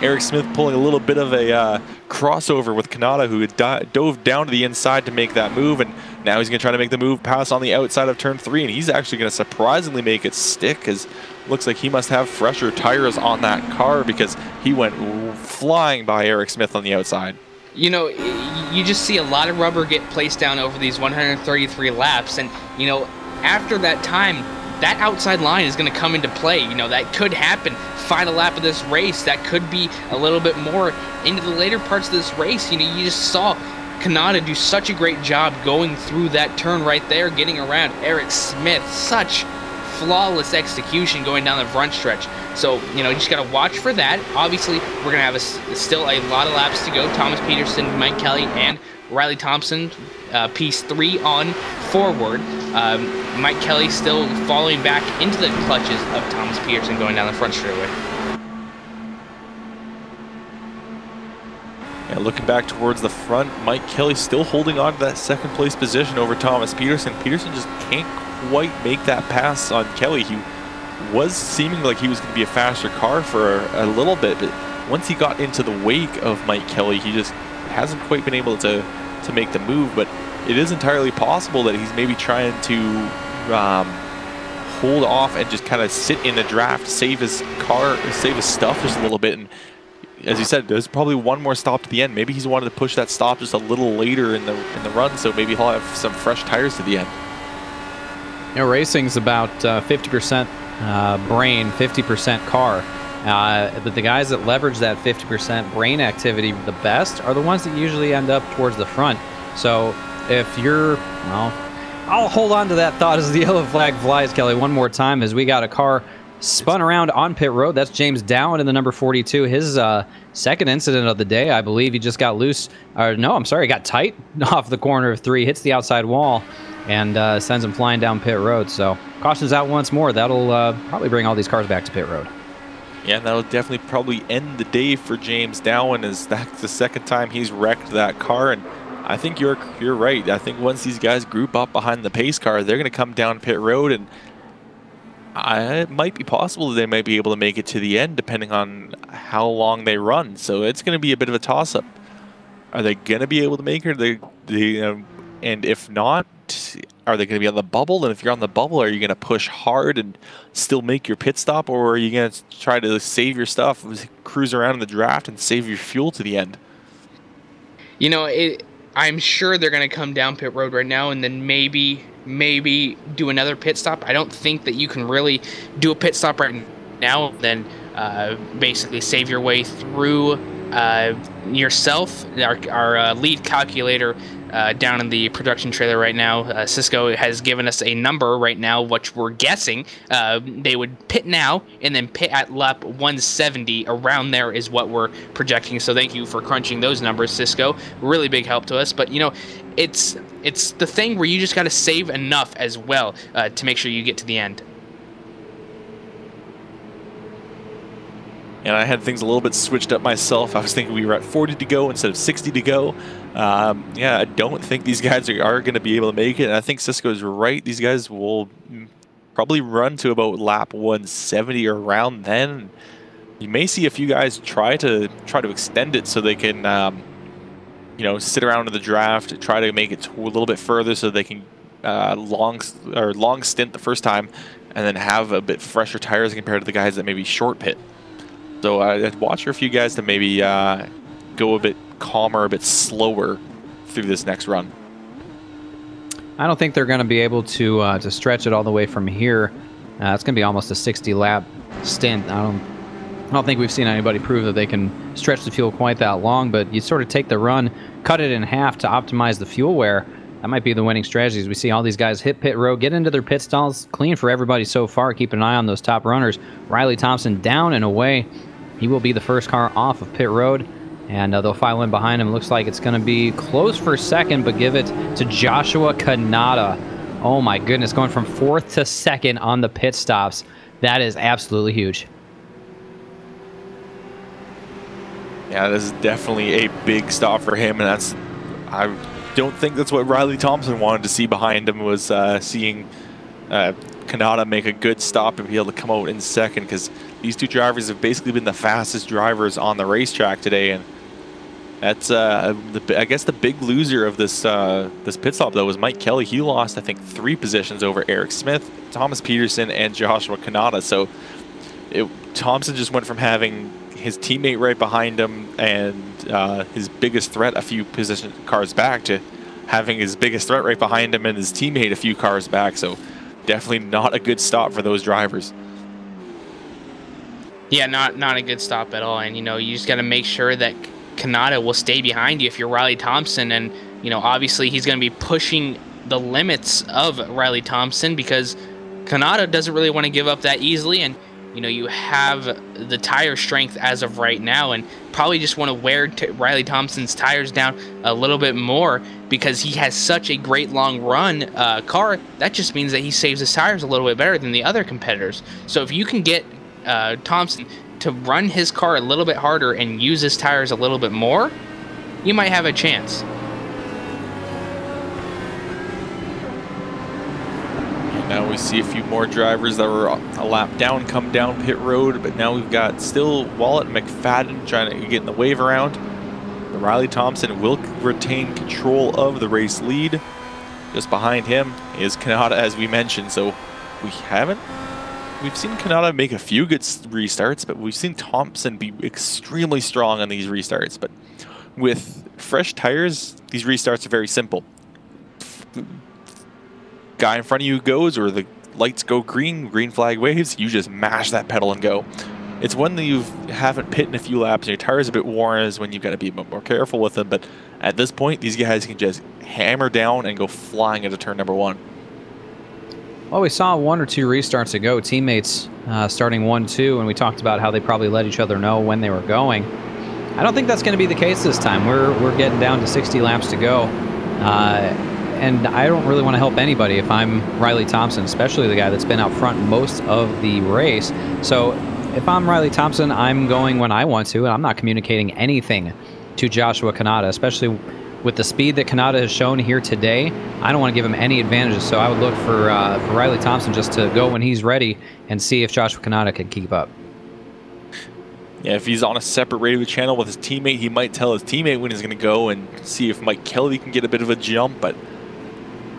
Eric Smith pulling a little bit of a crossover with Kanata, who had dove down to the inside to make that move, and now he's going to try to make the move pass on the outside of turn 3, and he's actually going to surprisingly make it stick, because looks like he must have fresher tires on that car, because he went flying by Eric Smith on the outside. You know, you just see a lot of rubber get placed down over these 133 laps, and, you know, after that time, that outside line is going to come into play. You know, that could happen. Final lap of this race, that could be a little bit more into the later parts of this race. You know, you just saw Kanata do such a great job going through that turn right there, getting around Eric Smith. Such flawless execution going down the front stretch. So, you know, you just got to watch for that. Obviously, we're going to have still a lot of laps to go. Thomas Peterson, Mike Kelly, and Riley Thompson, piece 3 on forward. Mike Kelly still falling back into the clutches of Thomas Peterson going down the front straightaway. Yeah, looking back towards the front, Mike Kelly still holding on to that second place position over Thomas Peterson. Peterson just can't quite make that pass on Kelly. He was seeming like he was going to be a faster car for a little bit, but once he got into the wake of Mike Kelly, he just hasn't quite been able to make the move. But it is entirely possible that he's maybe trying to hold off and just kind of sit in the draft, save his car, save his stuff just a little bit. And as you said, there's probably one more stop to the end. Maybe he's wanted to push that stop just a little later in the run, so maybe he'll have some fresh tires to the end. You know, racing's about 50% brain, 50% car. But the guys that leverage that 50% brain activity the best are the ones that usually end up towards the front. So if you're, well, I'll hold on to that thought as the yellow flag flies, Kelly, one more time as we got a car spun around on pit road. That's James Dowan in the number 42. His second incident of the day, I believe. He just got loose. No, I'm sorry, he got tight off the corner of 3, hits the outside wall, and sends him flying down pit road. So caution's out once more. That'll probably bring all these cars back to pit road. Yeah, that'll definitely probably end the day for James Dowan, as that's the second time he's wrecked that car. And I think you're right. I think once these guys group up behind the pace car, they're going to come down pit road, and it might be possible that they might be able to make it to the end depending on how long they run. So it's going to be a bit of a toss-up. Are they going to be able to make it? And if not, are they going to be on the bubble? And if you're on the bubble, are you going to push hard and still make your pit stop? Or are you going to try to save your stuff, cruise around in the draft, and save your fuel to the end? You know, I'm sure they're going to come down pit road right now and then maybe do another pit stop. I don't think that you can really do a pit stop right now and then basically save your way through yourself. Our lead calculator down in the production trailer right now, Cisco has given us a number right now, which we're guessing they would pit now and then pit at lap 170. Around there is what we're projecting. So thank you for crunching those numbers, Cisco. Really big help to us. But you know, it's the thing where you just got to save enough as well to make sure you get to the end. And I had things a little bit switched up myself. I was thinking we were at 40 to go instead of 60 to go. Yeah, I don't think these guys are going to be able to make it. And I think Cisco's right. These guys will probably run to about lap 170 or around then. You may see a few guys try to extend it so they can, you know, sit around in the draft, try to make it a little bit further so they can long stint the first time, and then have a bit fresher tires compared to the guys that maybe short pit. So I'd watch for a few guys to maybe go a bit calmer, a bit slower through this next run. I don't think they're going to be able to stretch it all the way from here. It's going to be almost a 60-lap stint. I don't think we've seen anybody prove that they can stretch the fuel quite that long, but you sort of take the run, cut it in half to optimize the fuel wear. That might be the winning strategies. We see all these guys hit pit road, get into their pit stalls, clean for everybody so far. Keep an eye on those top runners. Riley Thompson down and away. He will be the first car off of pit road. And they'll file in behind him. Looks like it's going to be close for second, but give it to Joshua Kanata. Oh my goodness, going from 4th to 2nd on the pit stops. That is absolutely huge. Yeah, this is definitely a big stop for him, and I don't think that's what Riley Thompson wanted to see behind him, was seeing Kanata make a good stop and be able to come out in second, because these two drivers have basically been the fastest drivers on the racetrack today, and that's I guess the big loser of this this pit stop though was Mike Kelly. He lost, I think, 3 positions over Eric Smith, Thomas Peterson, and Joshua Kanata. So Thompson just went from having his teammate right behind him and his biggest threat a few cars back to having his biggest threat right behind him and his teammate a few cars back. So definitely not a good stop for those drivers. Yeah, not a good stop at all. And, you know, you just got to make sure that Kanata will stay behind you if you're Riley Thompson. And, you know, obviously he's going to be pushing the limits of Riley Thompson because Kanata doesn't really want to give up that easily. And, you know, you have the tire strength as of right now and probably just want to wear Riley Thompson's tires down a little bit more because he has such a great long run car. That just means that he saves his tires a little bit better than the other competitors. So if you can get Thompson to run his car a little bit harder and use his tires a little bit more, you might have a chance. Now we see a few more drivers that were a lap down come down pit road, but now we've got still Wallet and McFadden trying to get in the wave around. But Riley Thompson will retain control of the race lead. Just behind him is Kanata, as we mentioned. So we've seen Kanata make a few good restarts, but we've seen Thompson be extremely strong on these restarts. But with fresh tires, these restarts are very simple. Guy in front of you goes, or the lights go green, green flag waves, you just mash that pedal and go. It's when you haven't pit in a few laps and your tire's a bit worn is when you've got to be a bit more careful with them. But at this point, these guys can just hammer down and go flying into turn number 1. Well, we saw 1 or 2 restarts ago, teammates starting 1-2, and we talked about how they probably let each other know when they were going. I don't think that's going to be the case this time. We're getting down to 60 laps to go. And I don't really want to help anybody if I'm Riley Thompson, especially the guy that's been out front most of the race. So if I'm Riley Thompson, I'm going when I want to, and I'm not communicating anything to Joshua Kanata, especially with the speed that Kanata has shown here today. I don't want to give him any advantages, so I would look for Riley Thompson just to go when he's ready and see if Joshua Kanata can keep up. Yeah, if he's on a separate radio channel with his teammate, he might tell his teammate when he's going to go and see if Mike Kelly can get a bit of a jump, but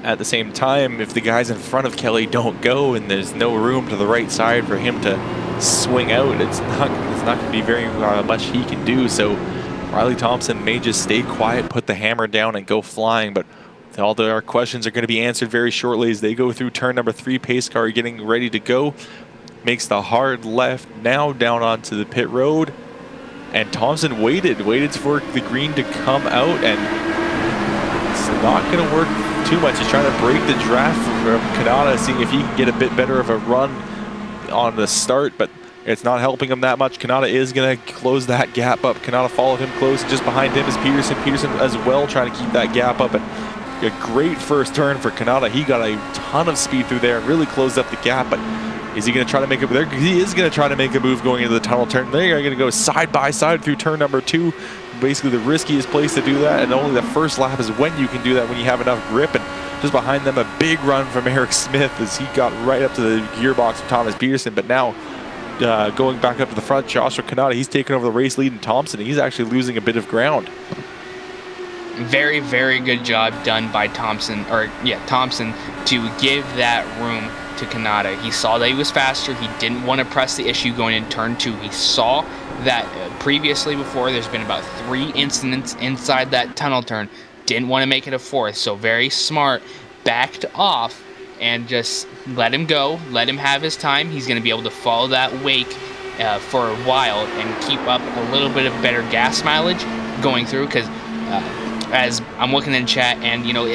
at the same time, if the guys in front of Kelly don't go and there's no room to the right side for him to swing out, it's not going to be very much he can do. So Riley Thompson may just stay quiet, put the hammer down, and go flying. But all our questions are going to be answered very shortly as they go through turn number 3. Pace car getting ready to go. Makes the hard left now down onto the pit road. And Thompson waited for the green to come out, and it's not going to work too much. He's trying to break the draft from Kanata, seeing if he can get a bit better of a run on the start, but it's not helping him that much. Kanata is going to close that gap up. Kanata followed him close, and just behind him is Peterson. Peterson as well trying to keep that gap up. And a great first turn for Kanata. He got a ton of speed through there and really closed up the gap, but is he going to try to make it there? He is going to try to make a move going into the tunnel turn. They are going to go side by side through turn number 2. Basically the riskiest place to do that, and only the first lap is when you can do that, when you have enough grip. And just behind them, a big run from Eric Smith as he got right up to the gearbox of Thomas Peterson. But now going back up to the front, Joshua Kanata, he's taking over the race lead, and Thompson, he's actually losing a bit of ground. Very, very good job done by Thompson to give that room to Kanata. He saw that he was faster. He didn't want to press the issue going in turn 2. He saw that previously before there's been about 3 incidents inside that tunnel turn. Didn't want to make it a 4th, so very smart, backed off and just let him go, let him have his time. He's going to be able to follow that wake for a while and keep up a little bit of better gas mileage going through, because as I'm looking in chat, and you know,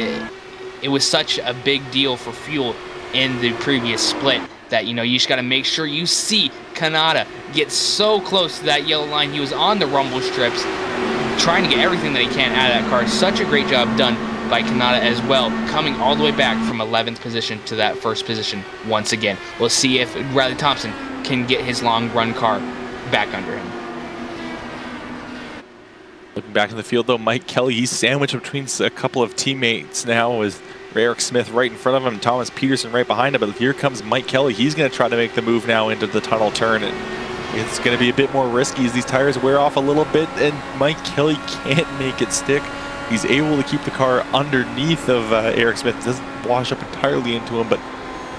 it was such a big deal for fuel in the previous split that, you know, you just got to make sure you see Kanata get so close to that yellow line. He was on the rumble strips, trying to get everything that he can out of that car. Such a great job done by Kanata as well, coming all the way back from 11th position to that first position once again. We'll see if Riley Thompson can get his long run car back under him. Looking back in the field though, Mike Kelly, he's sandwiched between a couple of teammates now with Eric Smith right in front of him, Thomas Peterson right behind him, but here comes Mike Kelly. He's going to try to make the move now into the tunnel turn, and it's going to be a bit more risky as these tires wear off a little bit, and Mike Kelly can't make it stick. He's able to keep the car underneath of Eric Smith. It doesn't wash up entirely into him, but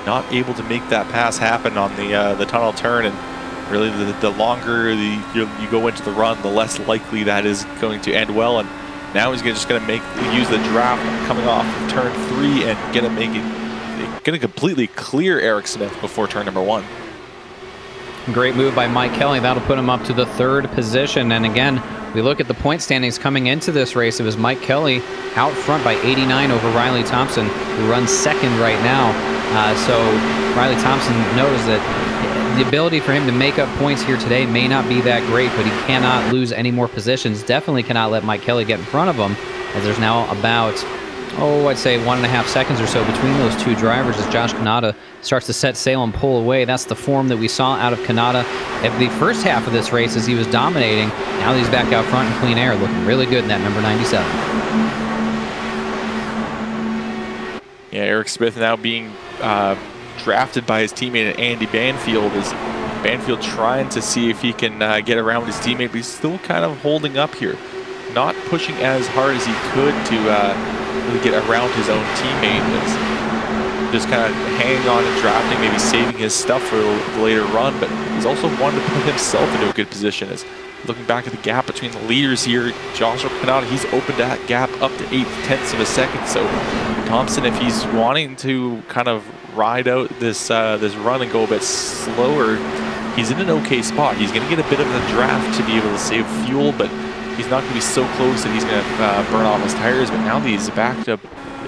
not able to make that pass happen on the tunnel turn. And really, the longer you go into the run, the less likely that is going to end well. And now he's just going to use the draft coming off of turn 3 and going to completely clear Eric Smith before turn number 1. Great move by Mike Kelly. That'll put him up to the 3rd position. And again, we look at the point standings coming into this race. It was Mike Kelly out front by 89 over Riley Thompson, who runs 2nd right now. So Riley Thompson knows that the ability for him to make up points here today may not be that great, but he cannot lose any more positions. Definitely cannot let Mike Kelly get in front of him, as there's now about, I'd say 1.5 seconds or so between those two drivers as Josh Kanata starts to set sail and pull away. That's the form that we saw out of Kanata at the first half of this race as he was dominating. Now he's back out front in clean air, looking really good in that number 97. Yeah, Eric Smith now being drafted by his teammate Andy Banfield, as Banfield trying to see if he can get around his teammate, but he's still kind of holding up here. Not pushing as hard as he could to really get around his own teammate. Just kind of hanging on and drafting, maybe saving his stuff for the later run, but he's also wanted to put himself into a good position. As looking back at the gap between the leaders here, Joshua Kanata, he's opened that gap up to 0.8 of a second. So Thompson, if he's wanting to kind of ride out this run and go a bit slower, he's in an okay spot. He's going to get a bit of a draft to be able to save fuel, but he's not going to be so close that he's going to burn off his tires. But now that he's backed up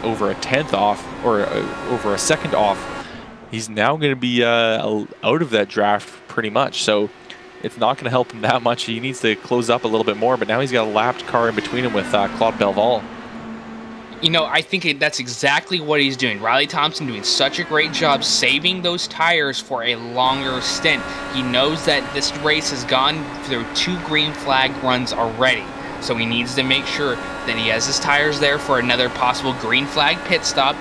over a 10th off, or over a second off, he's now going to be out of that draft pretty much. So it's not going to help him that much. He needs to close up a little bit more, but now he's got a lapped car in between him with Claude Belval. You know, I think that's exactly what he's doing. Riley Thompson doing such a great job saving those tires for a longer stint. He knows that this race has gone through 2 green flag runs already. So he needs to make sure that he has his tires there for another possible green flag pit stop.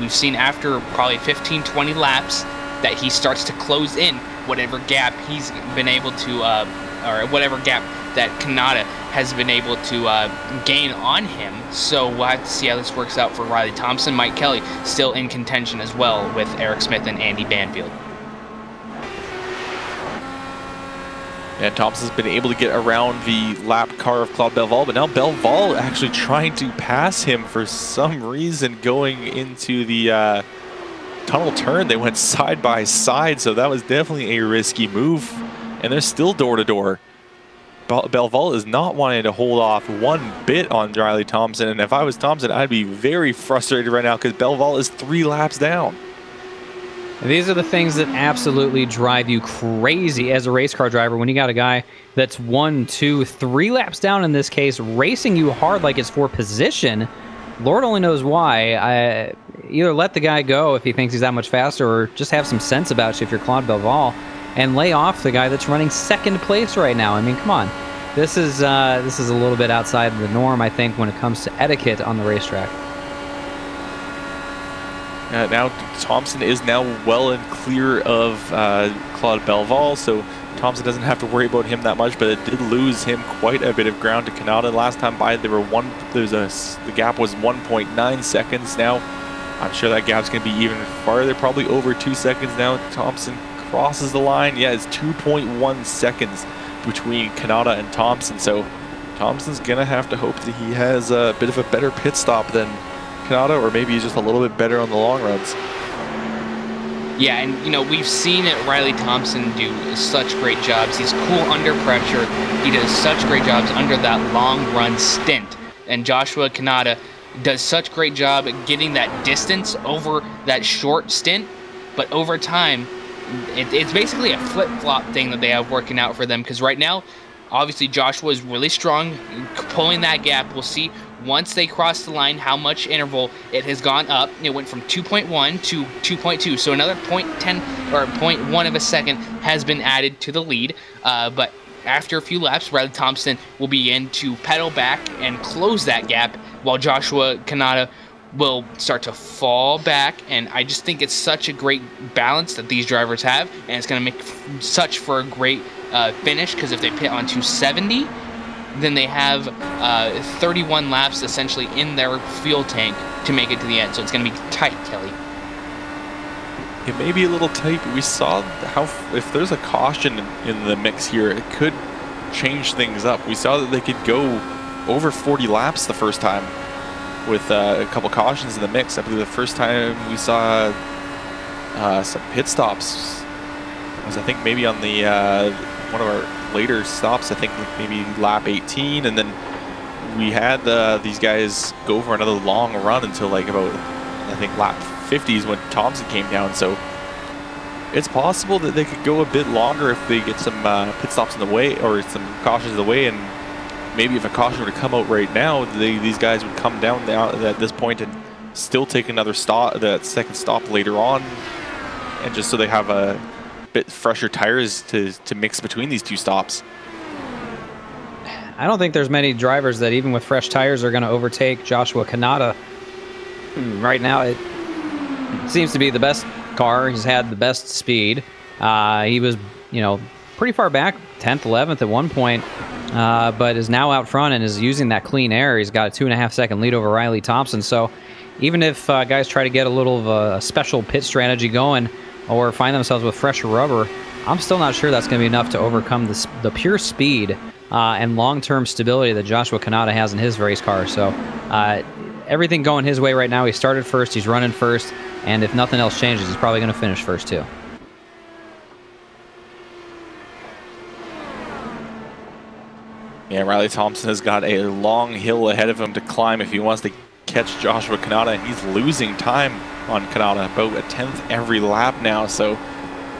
We've seen after probably 15-20 laps that he starts to close in whatever gap he's been able to, or whatever gap that Kanata has been able to gain on him. So we'll have to see how this works out for Riley Thompson. Mike Kelly still in contention as well with Eric Smith and Andy Banfield. And Thompson's been able to get around the lap car of Claude Belval, but now Belval actually trying to pass him for some reason going into the tunnel turn. They went side by side, so that was definitely a risky move. And they're still door to door. Belval is not wanting to hold off one bit on Riley Thompson, and if I was Thompson, I'd be very frustrated right now because Belval is 3 laps down. These are the things that absolutely drive you crazy as a race car driver when you got a guy that's 1, 2, 3 laps down in this case, racing you hard like it's for position. Lord only knows why. Either let the guy go if he thinks he's that much faster, or just have some sense about you if you're Claude Belval, and lay off the guy that's running 2nd place right now. I mean, come on. This is a little bit outside the norm, I think, when it comes to etiquette on the racetrack. Now Thompson is now well and clear of Claude Belval, so Thompson doesn't have to worry about him that much, but it did lose him quite a bit of ground to Kanata. Last time by, the gap was 1.9 seconds. Now I'm sure that gap's going to be even farther, probably over 2 seconds now. Thompson crosses the line. Yeah, it's 2.1 seconds between Kanata and Thompson, so Thompson's going to have to hope that he has a bit of a better pit stop than Kanata, or maybe he's just a little bit better on the long runs. Yeah, and you know, we've seen Riley Thompson do such great jobs. He's cool under pressure. He does such great jobs under that long run stint. And Joshua Kanata does such great job at getting that distance over that short stint. But over time, it's basically a flip-flop thing that they have working out for them. Because right now, Obviously, Joshua is really strong, pulling that gap. We'll see once they cross the line how much interval it has gone up. It went from 2.1 to 2.2, so another 0.10 or 0.1 of a second has been added to the lead. But after a few laps, Riley Thompson will begin to pedal back and close that gap, while Joshua Kanata will start to fall back. And I just think it's such a great balance that these drivers have, and it's going to make such for a great finish, because if they pit on 270, then they have 31 laps essentially in their fuel tank to make it to the end. So it's going to be tight, Kelly. It may be a little tight, but we saw how if there's a caution in the mix here, it could change things up. We saw that they could go over 40 laps the first time with a couple cautions in the mix. I believe the first time we saw some pit stops was, I think, maybe on the one of our later stops, I think maybe lap 18, and then we had these guys go for another long run until like about, I think, lap 50s when Thompson came down. So it's possible that they could go a bit longer if they get some pit stops in the way, or some cautions in the way. And maybe if a caution were to come out right now, these guys would come down at this point and still take another stop, that second stop later on, and just so they have a bit fresher tires to mix between these two stops. I don't think there's many drivers that even with fresh tires are going to overtake Joshua Kanata. Right now, it seems to be the best car. He's had the best speed. He was, pretty far back, 10th, 11th at one point, but is now out front and is using that clean air. He's got a 2.5 second lead over Riley Thompson. So even if guys try to get a little of a special pit strategy going or find themselves with fresher rubber, I'm still not sure that's going to be enough to overcome the pure speed and long-term stability that Joshua Kanata has in his race car. So everything going his way right now. He started first, he's running first, and if nothing else changes, he's probably going to finish first too. Yeah, Riley Thompson has got a long hill ahead of him to climb if he wants to catch Joshua Kanata, and he's losing time on Kanata, about a 10th every lap now. So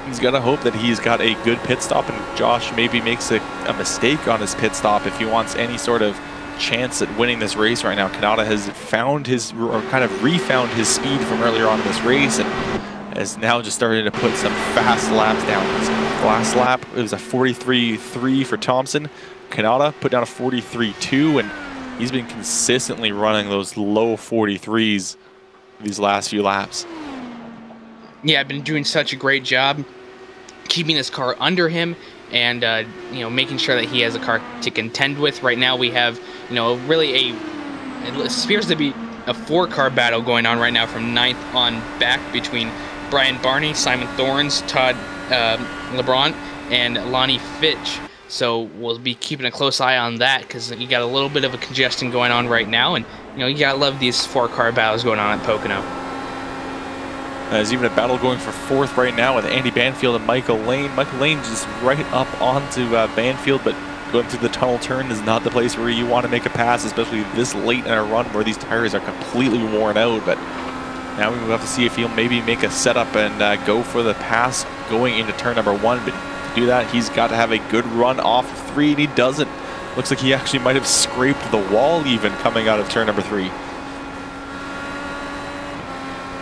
he's got to hope that he's got a good pit stop, and Josh maybe makes a mistake on his pit stop if he wants any sort of chance at winning this race right now. Kanata has found his, or kind of refound his speed from earlier on in this race, and has now just started to put some fast laps down. Last lap, it was a 43.3 for Thompson. Kanata put down a 43.2, and he's been consistently running those low 43s these last few laps. Yeah, I've been doing such a great job keeping his car under him and making sure that he has a car to contend with. Right now we have really it appears to be a 4-car battle going on right now from 9th on back between Brian Barney, Simon Thorns, Todd LeBron, and Lonnie Fitch. So we'll be keeping a close eye on that, because you got a little bit of a congestion going on right now, and you gotta love these 4-car battles going on at Pocono. There's even a battle going for 4th right now with Andy Banfield and Michael Lane. Michael Lane just right up onto Banfield, but going through the tunnel turn is not the place where you want to make a pass, especially this late in a run where these tires are completely worn out. But now we will have to see if he'll maybe make a setup and go for the pass going into turn number 1. But to do that, he's got to have a good run off of 3, and he doesn't. Looks like he actually might have scraped the wall even coming out of turn number 3.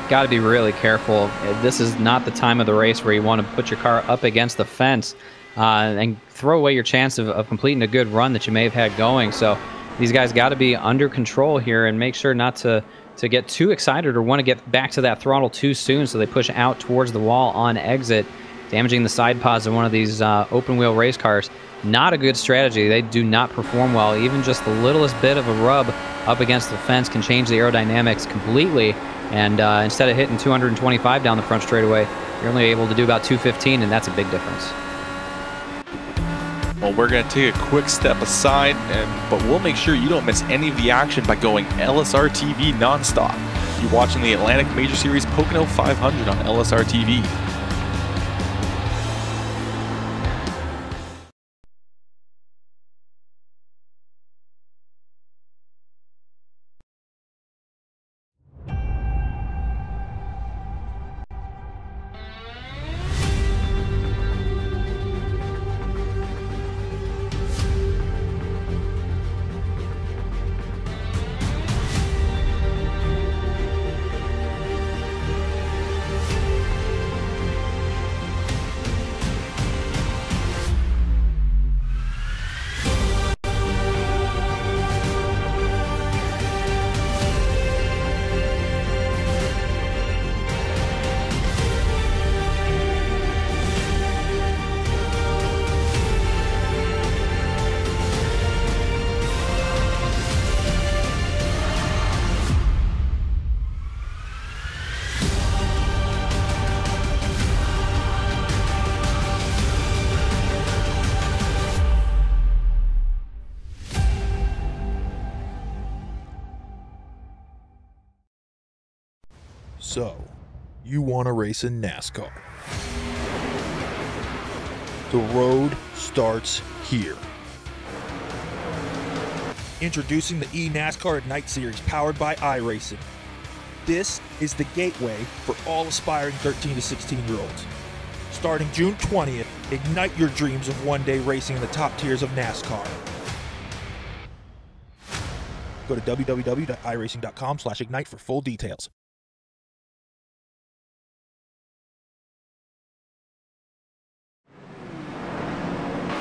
Got to be really careful. This is not the time of the race where you want to put your car up against the fence and throw away your chance of completing a good run that you may have had going. So these guys got to be under control here and make sure not to get too excited or want to get back to that throttle too soon, so they push out towards the wall on exit, damaging the side pods of one of these open wheel race cars. Not a good strategy. They do not perform well. Even just the littlest bit of a rub up against the fence can change the aerodynamics completely. And instead of hitting 225 down the front straightaway, you're only able to do about 215, and that's a big difference. Well, we're going to take a quick step aside, but we'll make sure you don't miss any of the action by going LSRTV nonstop. You're watching the Atlantic Major Series Pocono 500 on LSRTV. So, you want to race in NASCAR. The road starts here. Introducing the eNASCAR Ignite Series powered by iRacing. This is the gateway for all aspiring 13 to 16-year-olds. Starting June 20th, ignite your dreams of one day racing in the top tiers of NASCAR. Go to www.iracing.com/ignite for full details.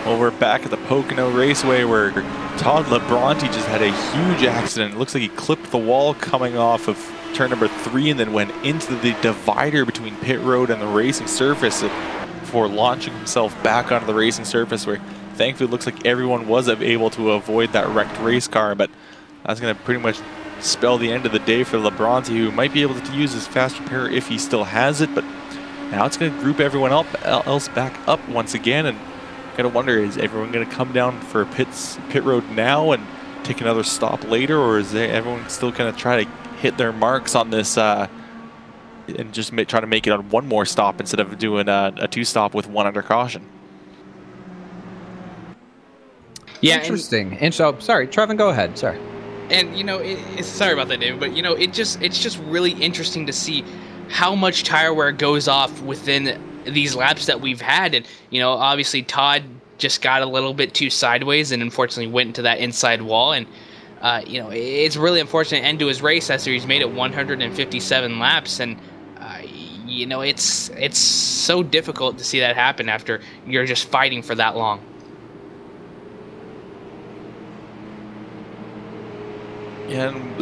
Well, we're back at the Pocono Raceway where Todd Labronte just had a huge accident. It looks like he clipped the wall coming off of turn number 3 and then went into the divider between pit road and the racing surface before launching himself back onto the racing surface, where thankfully it looks like everyone was able to avoid that wrecked race car. But that's going to pretty much spell the end of the day for Labronte, who might be able to use his fast repair if he still has it. But now it's going to group everyone else back up once again, and gotta wonder, is everyone gonna come down for pit road now and take another stop later, or is everyone still gonna try to hit their marks on this and just try to make it on one more stop instead of doing a 2-stop with 1 under caution? Yeah, interesting. And so, sorry, Trevin, go ahead. Sorry. And you know, sorry about that, David, but you know, it's just really interesting to see how much tire wear goes off within these laps that we've had. And you know, obviously Todd just got a little bit too sideways and unfortunately went into that inside wall, and you know, it's really unfortunate end to his race after he's made it 157 laps. And you know, it's so difficult to see that happen after you're just fighting for that long. Yeah, and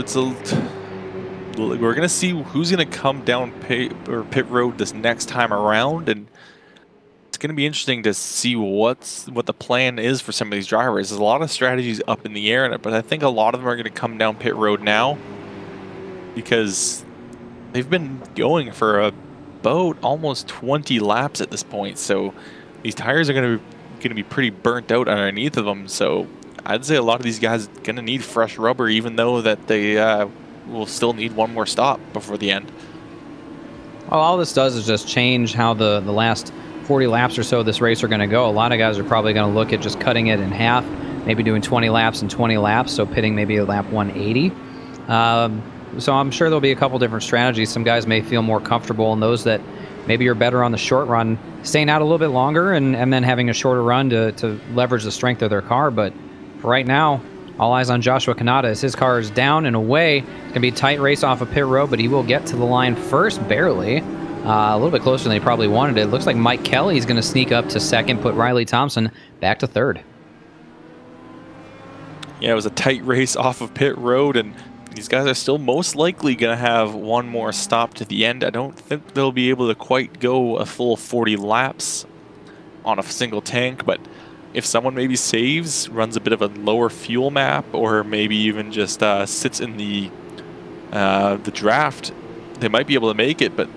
we're gonna see who's gonna come down pit road this next time around, and it's gonna be interesting to see what the plan is for some of these drivers. There's a lot of strategies up in the air, but I think a lot of them are gonna come down pit road now because they've been going for about almost 20 laps at this point. So these tires are gonna be pretty burnt out underneath of them. So I'd say a lot of these guys are gonna need fresh rubber, even though that they will still need one more stop before the end. Well, all this does is just change how the last 40 laps or so of this race are going to go. A lot of guys are probably going to look at just cutting it in half, maybe doing 20 laps and 20 laps, so pitting maybe a lap 180. So I'm sure there'll be a couple different strategies. Some guys may feel more comfortable, and those that maybe are better on the short run, staying out a little bit longer and then having a shorter run to leverage the strength of their car. But for right now, all eyes on Joshua Kanata as his car is down and away. It's going to be a tight race off of pit road, but he will get to the line first, barely. A little bit closer than he probably wanted it. Looks like Mike Kelly is going to sneak up to second, put Riley Thompson back to third. Yeah, it was a tight race off of pit road, and these guys are still most likely going to have one more stop to the end. I don't think they'll be able to quite go a full 40 laps on a single tank, but if someone maybe saves, runs a bit of a lower fuel map, or maybe even just sits in the draft, they might be able to make it. But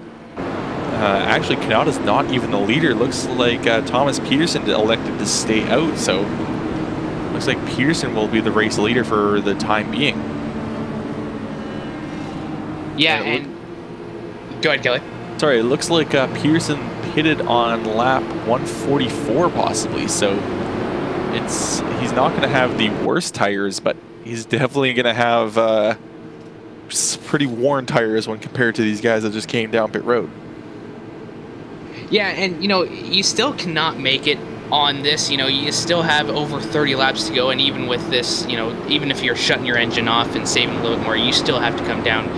actually, Kanata's not even the leader. Looks like Thomas Peterson elected to stay out, so looks like Peterson will be the race leader for the time being. Yeah, and go ahead, Kelly. Sorry, it looks like Pearson pitted on lap 144 possibly, so he's not going to have the worst tires, but he's definitely going to have pretty worn tires when compared to these guys that just came down pit road. Yeah, and you know, you still cannot make it on this. You know, you still have over 30 laps to go, and even with this, you know, even if you're shutting your engine off and saving a little bit more, you still have to come down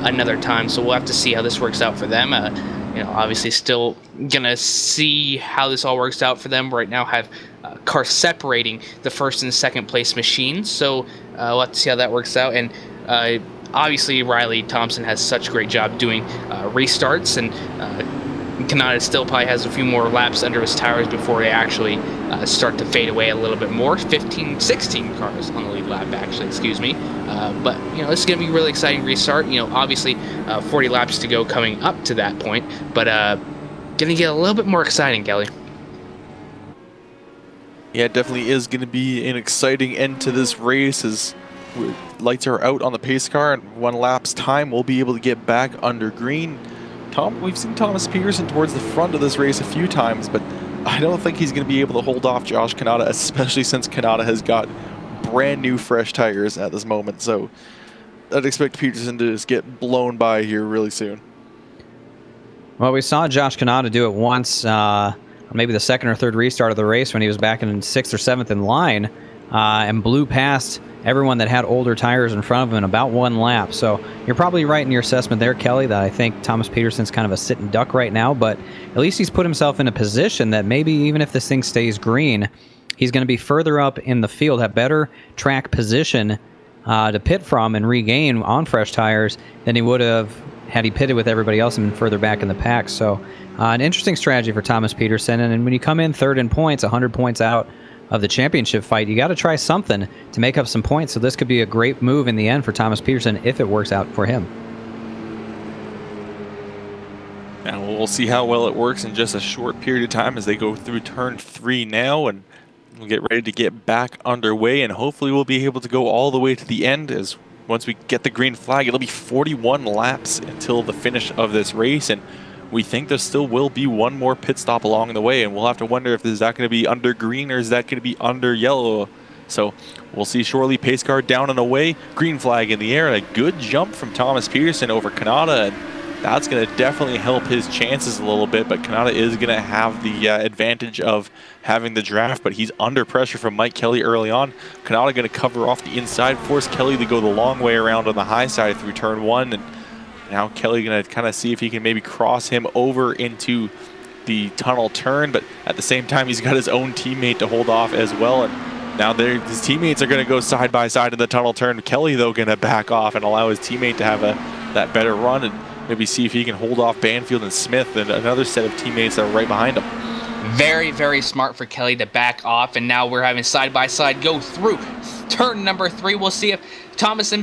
another time. So we'll have to see how this works out for them. You know, obviously still gonna see how this all works out for them. Right now have cars separating the first and second place machines, so we'll have to see how that works out. And obviously Riley Thompson has such a great job doing restarts, and Kanata still probably has a few more laps under his tires before they actually start to fade away a little bit more. 16 cars on the lead lap, actually, excuse me. But, you know, this is going to be a really exciting restart. You know, obviously 40 laps to go coming up to that point, but going to get a little bit more exciting, Kelly. Yeah, it definitely is going to be an exciting end to this race, as lights are out on the pace car, and 1 lap's time, we'll be able to get back under green. We've seen Thomas Peterson towards the front of this race a few times, but I don't think he's going to be able to hold off Josh Kanata, especially since Kanata has got brand new fresh tires at this moment. So I'd expect Peterson to just get blown by here really soon. Well, we saw Josh Kanata do it once, maybe the second or third restart of the race when he was back in 6th or 7th in line, and blew past everyone that had older tires in front of him in about 1 lap. So you're probably right in your assessment there, Kelly, that I think Thomas Peterson's kind of a sitting duck right now, but at least he's put himself in a position that maybe even if this thing stays green, he's going to be further up in the field, have better track position to pit from and regain on fresh tires than he would have had he pitted with everybody else and been further back in the pack. So an interesting strategy for Thomas Peterson. And when you come in third in points, 100 points out of the championship fight, you got to try something to make up some points. So this could be a great move in the end for Thomas Peterson if it works out for him. And we'll see how well it works in just a short period of time as they go through turn 3 now, and we'll get ready to get back underway, and hopefully we'll be able to go all the way to the end. As once we get the green flag, it'll be 41 laps until the finish of this race, and we think there still will be one more pit stop along the way, and we'll have to wonder if is that going to be under green or is that going to be under yellow. So we'll see shortly. Pace car down and away, green flag in the air, and a good jump from Thomas Peterson over Kanata, and that's going to definitely help his chances a little bit, but Kanata is going to have the advantage of having the draft, but he's under pressure from Mike Kelly early on. Kanata going to cover off the inside, force Kelly to go the long way around on the high side through turn 1, and now Kelly going to kind of see if he can maybe cross him over into the tunnel turn, but at the same time he's got his own teammate to hold off as well, and now his teammates are going to go side by side in the tunnel turn. Kelly though going to back off and allow his teammate to have that better run, and maybe see if he can hold off Banfield and Smith and another set of teammates that are right behind him. Very, very smart for Kelly to back off, and now we're having side-by-side go through turn number 3. We'll see if Thomas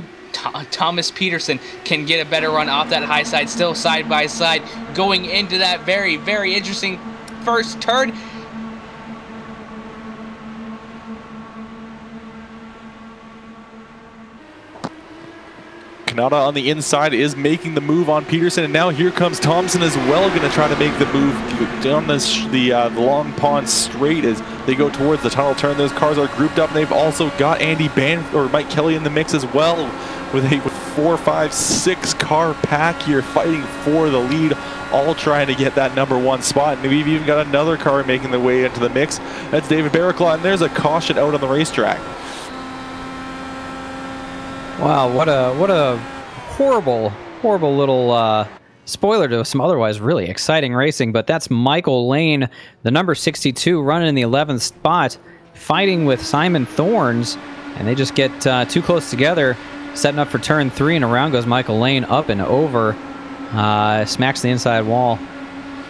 Peterson can get a better run off that high side, still side-by-side, going into that very, very interesting first turn. Kanata on the inside is making the move on Peterson, and now here comes Thompson as well, going to try to make the move down the long pond straight as they go towards the tunnel turn. Those cars are grouped up, and they've also got Mike Kelly in the mix as well, with a 4, 5, 6 car pack here fighting for the lead, all trying to get that number 1 spot. And we've even got another car making their way into the mix. That's David Barraclaw, and there's a caution out on the racetrack. Wow, what a horrible little spoiler to some otherwise really exciting racing. But that's Michael Lane, the number 62, running in the 11th spot, fighting with Simon Thorns, and they just get too close together, setting up for turn 3, and around goes Michael Lane up and over, smacks the inside wall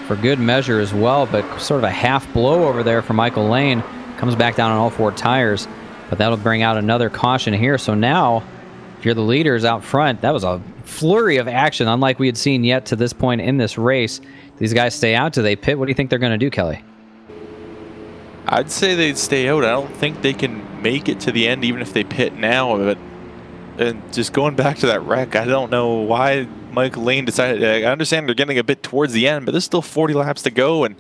for good measure as well, but sort of a half blow over there for Michael Lane. Comes back down on all 4 tires, but that'll bring out another caution here. So now, if you're the leaders out front, that was a flurry of action, unlike we had seen yet to this point in this race. These guys stay out. Do they pit? What do you think they're going to do, Kelly? I'd say they'd stay out. I don't think they can make it to the end even if they pit now. But and just going back to that wreck, I don't know why Michael Lane decided. I understand they're getting a bit towards the end, but there's still 40 laps to go. And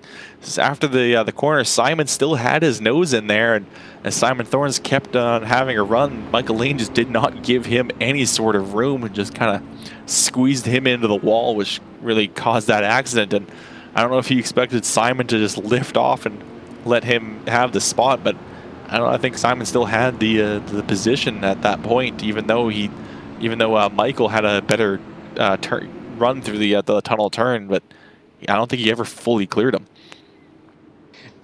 after the corner, Simon still had his nose in there, and as Simon Thorns kept on having a run, Michael Lane just did not give him any sort of room and just kind of squeezed him into the wall, which really caused that accident. And I don't know if he expected Simon to just lift off and let him have the spot, but I think Simon still had the position at that point, even though Michael had a better run through the tunnel turn, but I don't think he ever fully cleared him.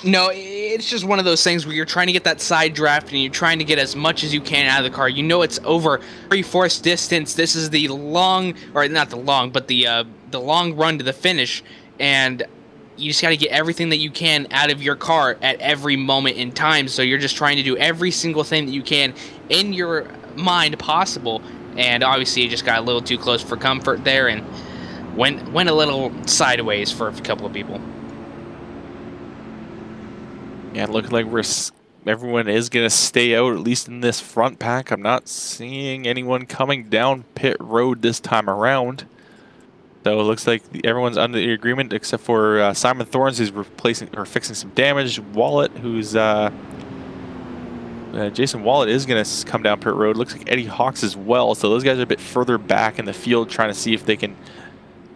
No, it's just one of those things where you're trying to get that side draft and you're trying to get as much as you can out of the car. You know it's over 3/4 distance. This is the long, or not the long, but the long run to the finish, and you just got to get everything that you can out of your car at every moment in time. So you're just trying to do every single thing that you can in your mind possible. And obviously, you just got a little too close for comfort there and went a little sideways for a couple of people. Yeah, looking like we're everyone is going to stay out, at least in this front pack. I'm not seeing anyone coming down pit road this time around. So it looks like everyone's under the agreement except for Simon Thorns, who's replacing or fixing some damage. Wallet, who's Jason Wallet is going to come down pit road. Looks like Eddie Hawks as well. So those guys are a bit further back in the field, trying to see if they can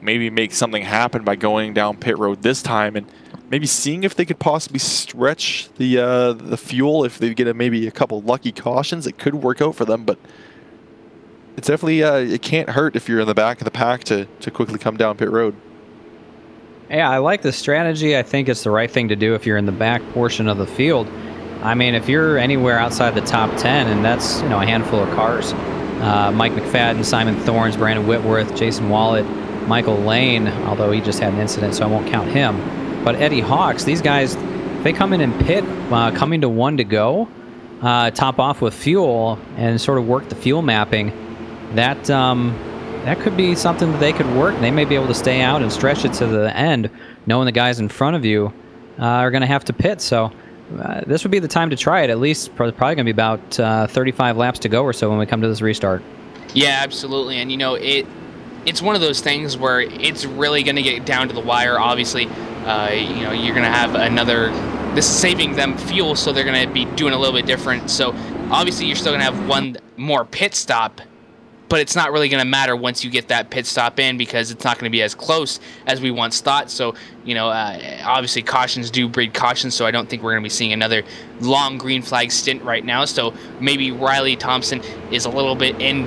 maybe make something happen by going down pit road this time, and maybe seeing if they could possibly stretch the fuel. If they get maybe a couple lucky cautions, it could work out for them. But it's definitely it can't hurt if you're in the back of the pack to quickly come down pit road. Yeah, I like the strategy. I think it's the right thing to do if you're in the back portion of the field. I mean, if you're anywhere outside the top 10, and that's, you know, a handful of cars, Mike McFadden, Simon Thorns, Brandon Whitworth, Jason Wallet, Michael Lane, although he just had an incident, so I won't count him. But Eddie Hawks, these guys, they come in and pit, coming to 1 to go, top off with fuel, and sort of work the fuel mapping. That could be something that they could work. They may be able to stay out and stretch it to the end, knowing the guys in front of you are going to have to pit. So this would be the time to try it. At least probably going to be about 35 laps to go or so when we come to this restart. Yeah, absolutely. And, you know, it's one of those things where it's really going to get down to the wire. Obviously, you know, you're going to have another... This is saving them fuel, so they're going to be doing a little bit different. So obviously you're still going to have one more pit stop, but it's not really going to matter once you get that pit stop in, because it's not going to be as close as we once thought. So, you know, obviously cautions do breed cautions, so I don't think we're going to be seeing another long green flag stint right now. So maybe Riley Thompson is a little bit in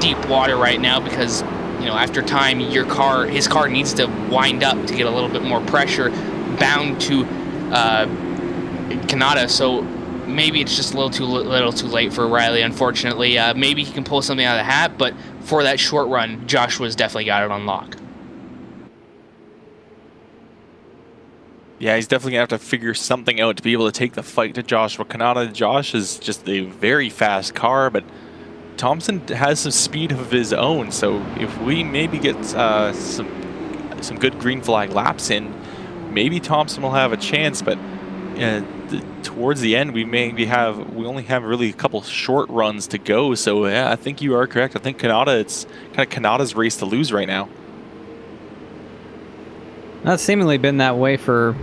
deep water right now, because, you know, after time, his car needs to wind up to get a little bit more pressure bound to Kanata. So maybe it's just a little too late for Riley, unfortunately. Maybe he can pull something out of the hat, but for that short run, Joshua's definitely got it on lock. Yeah, he's definitely going to have to figure something out to be able to take the fight to Joshua Kanata. Josh is just a very fast car, but Thompson has some speed of his own. So if we maybe get some good green flag laps in, maybe Thompson will have a chance. But towards the end, we only have really a couple short runs to go. So yeah, I think you are correct. I think Kanata, it's kind of Kanata's race to lose right now. That's seemingly been that way for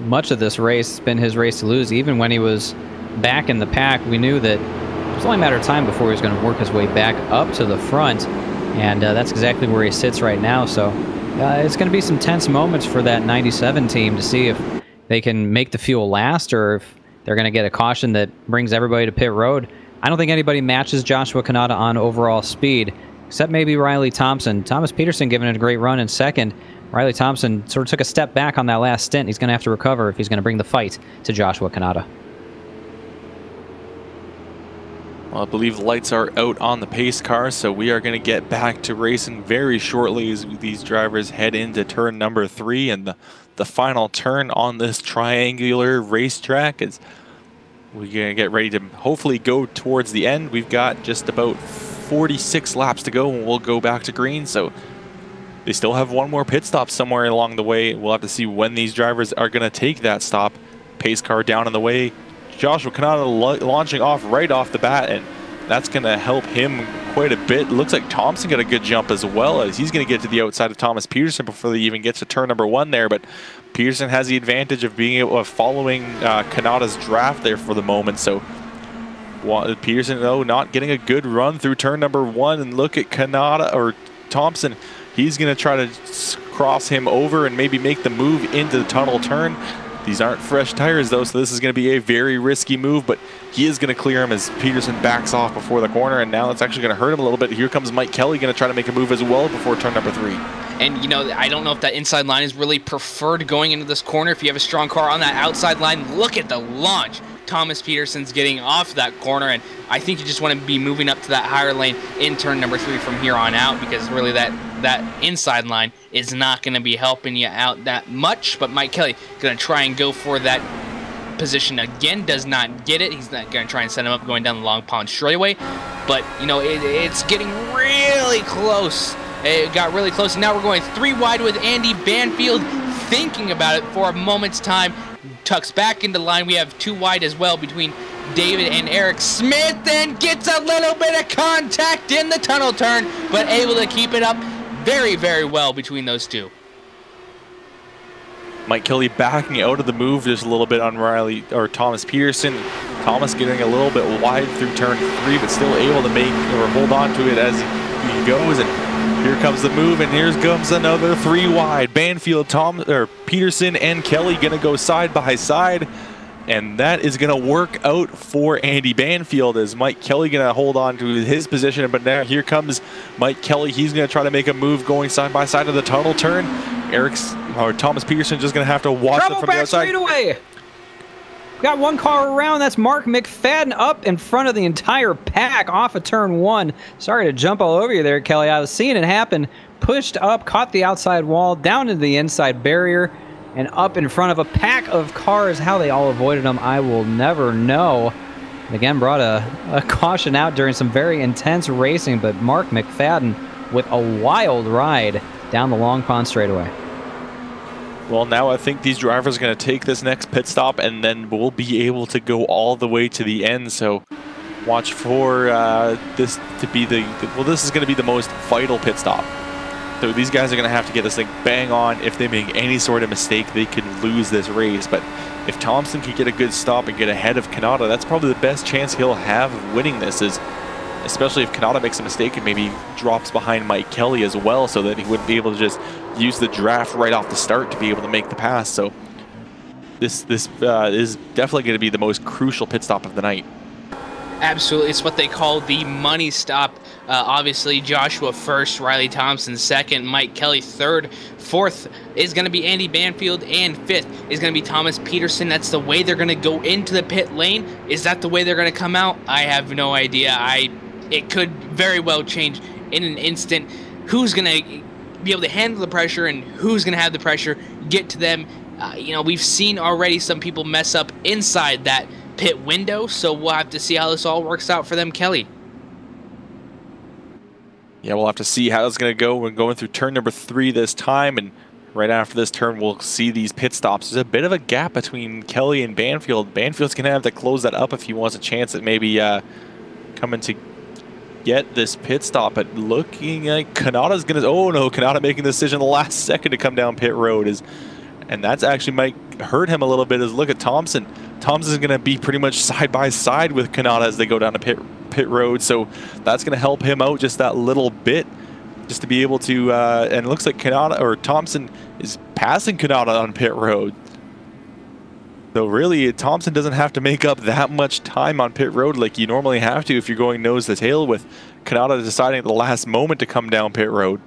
much of this race. It's been his race to lose. Even when he was back in the pack, we knew that it was only a matter of time before he was going to work his way back up to the front, and that's exactly where he sits right now. So it's going to be some tense moments for that 97 team to see if they can make the fuel last, or if they're going to get a caution that brings everybody to pit road. I don't think anybody matches Joshua Kanata on overall speed, except maybe Riley Thompson. Thomas Peterson giving it a great run in second. Riley Thompson sort of took a step back on that last stint. He's going to have to recover if he's going to bring the fight to Joshua Kanata. Well, I believe the lights are out on the pace car, so we are going to get back to racing very shortly as these drivers head into turn number 3, and the final turn on this triangular racetrack is we're going to get ready to hopefully go towards the end. We've got just about 46 laps to go, and we'll go back to green. So they still have one more pit stop somewhere along the way. We'll have to see when these drivers are going to take that stop. Pace car down in the way. Joshua Kanata launching off right off the bat, and that's going to help him quite a bit. Looks like Thompson got a good jump as well, as he's going to get to the outside of Thomas Peterson before they even get to turn number 1 there. But Peterson has the advantage of being able of following Kanata's draft there for the moment. So Peterson, though, not getting a good run through turn number 1, and look at Kanata or Thompson. He's going to try to cross him over and maybe make the move into the tunnel turn. These aren't fresh tires, though, so this is going to be a very risky move, but he is going to clear him as Peterson backs off before the corner, and now it's actually going to hurt him a little bit. Here comes Mike Kelly going to try to make a move as well before turn number 3. And, you know, I don't know if that inside line is really preferred going into this corner. If you have a strong car on that outside line, look at the launch. Thomas Peterson's getting off that corner, and I think you just want to be moving up to that higher lane in turn number 3 from here on out, because really that inside line is not going to be helping you out that much. But Mike Kelly going to try and go for that position again, does not get it. He's not going to try and set him up going down the Long Pond straightaway, but you know, it's getting really close. It got really close, and now we're going 3 wide with Andy Banfield thinking about it for a moment's time. tucks back into line. We have 2 wide as well between David and Eric. Smith then gets a little bit of contact in the tunnel turn, but able to keep it up very, very well between those two. Mike Kelly backing out of the move just a little bit on Riley or Thomas Peterson. Thomas getting a little bit wide through turn 3, but still able to make or hold on to it as he goes. And here comes the move, and here comes another 3 wide. Banfield, Peterson, and Kelly gonna go side by side, and that is gonna work out for Andy Banfield as Mike Kelly gonna hold on to his position. But now here comes Mike Kelly. He's gonna try to make a move going side by side of the tunnel turn. Thomas Peterson just gonna have to watch it from the outside. Straightaway. Got 1 car around. That's Mark McFadden up in front of the entire pack off of turn 1. Sorry to jump all over you there, Kelly. I was seeing it happen. Pushed up, caught the outside wall, down into the inside barrier, and up in front of a pack of cars. How they all avoided him, I will never know. Again, brought a caution out during some very intense racing, but Mark McFadden with a wild ride down the Long Pond straightaway. Well, now I think these drivers are going to take this next pit stop, and then we'll be able to go all the way to the end. So watch for this to be this is going to be the most vital pit stop. So these guys are going to have to get this thing bang on. If they make any sort of mistake, they could lose this race. But if Thompson can get a good stop and get ahead of Kanata, that's probably the best chance he'll have of winning this, especially if Kanata makes a mistake and maybe drops behind Mike Kelly as well, so that he wouldn't be able to just use the draft right off the start to be able to make the pass. So this is definitely going to be the most crucial pit stop of the night. Absolutely. It's what they call the money stop. Obviously, Joshua first, Riley Thompson second, Mike Kelly third. Fourth is going to be Andy Banfield, and fifth is going to be Thomas Peterson. That's the way they're going to go into the pit lane. Is that the way they're going to come out? I have no idea. It could very well change in an instant. Who's going to be able to handle the pressure and who's going to have the pressure get to them? We've seen already some people mess up inside that pit window, so we'll have to see how this all works out for them, Kelly. Yeah, we'll have to see how it's going to go. We're going through turn number 3 this time, and right after this turn, we'll see these pit stops. There's a bit of a gap between Kelly and Banfield. Banfield's going to have to close that up if he wants a chance at maybe coming to get this pit stop. But looking like Kanata's going to... Oh, no, Kanata making the decision the last second to come down pit road. And that's actually might hurt him a little bit. Look at Thompson. Thompson's going to be pretty much side by side with Kanata as they go down to pit road, so that's going to help him out just that little bit, just to be able to. And it looks like Thompson is passing Kanata on pit road. So really, Thompson doesn't have to make up that much time on pit road like you normally have to if you're going nose to tail, with Kanata deciding at the last moment to come down pit road.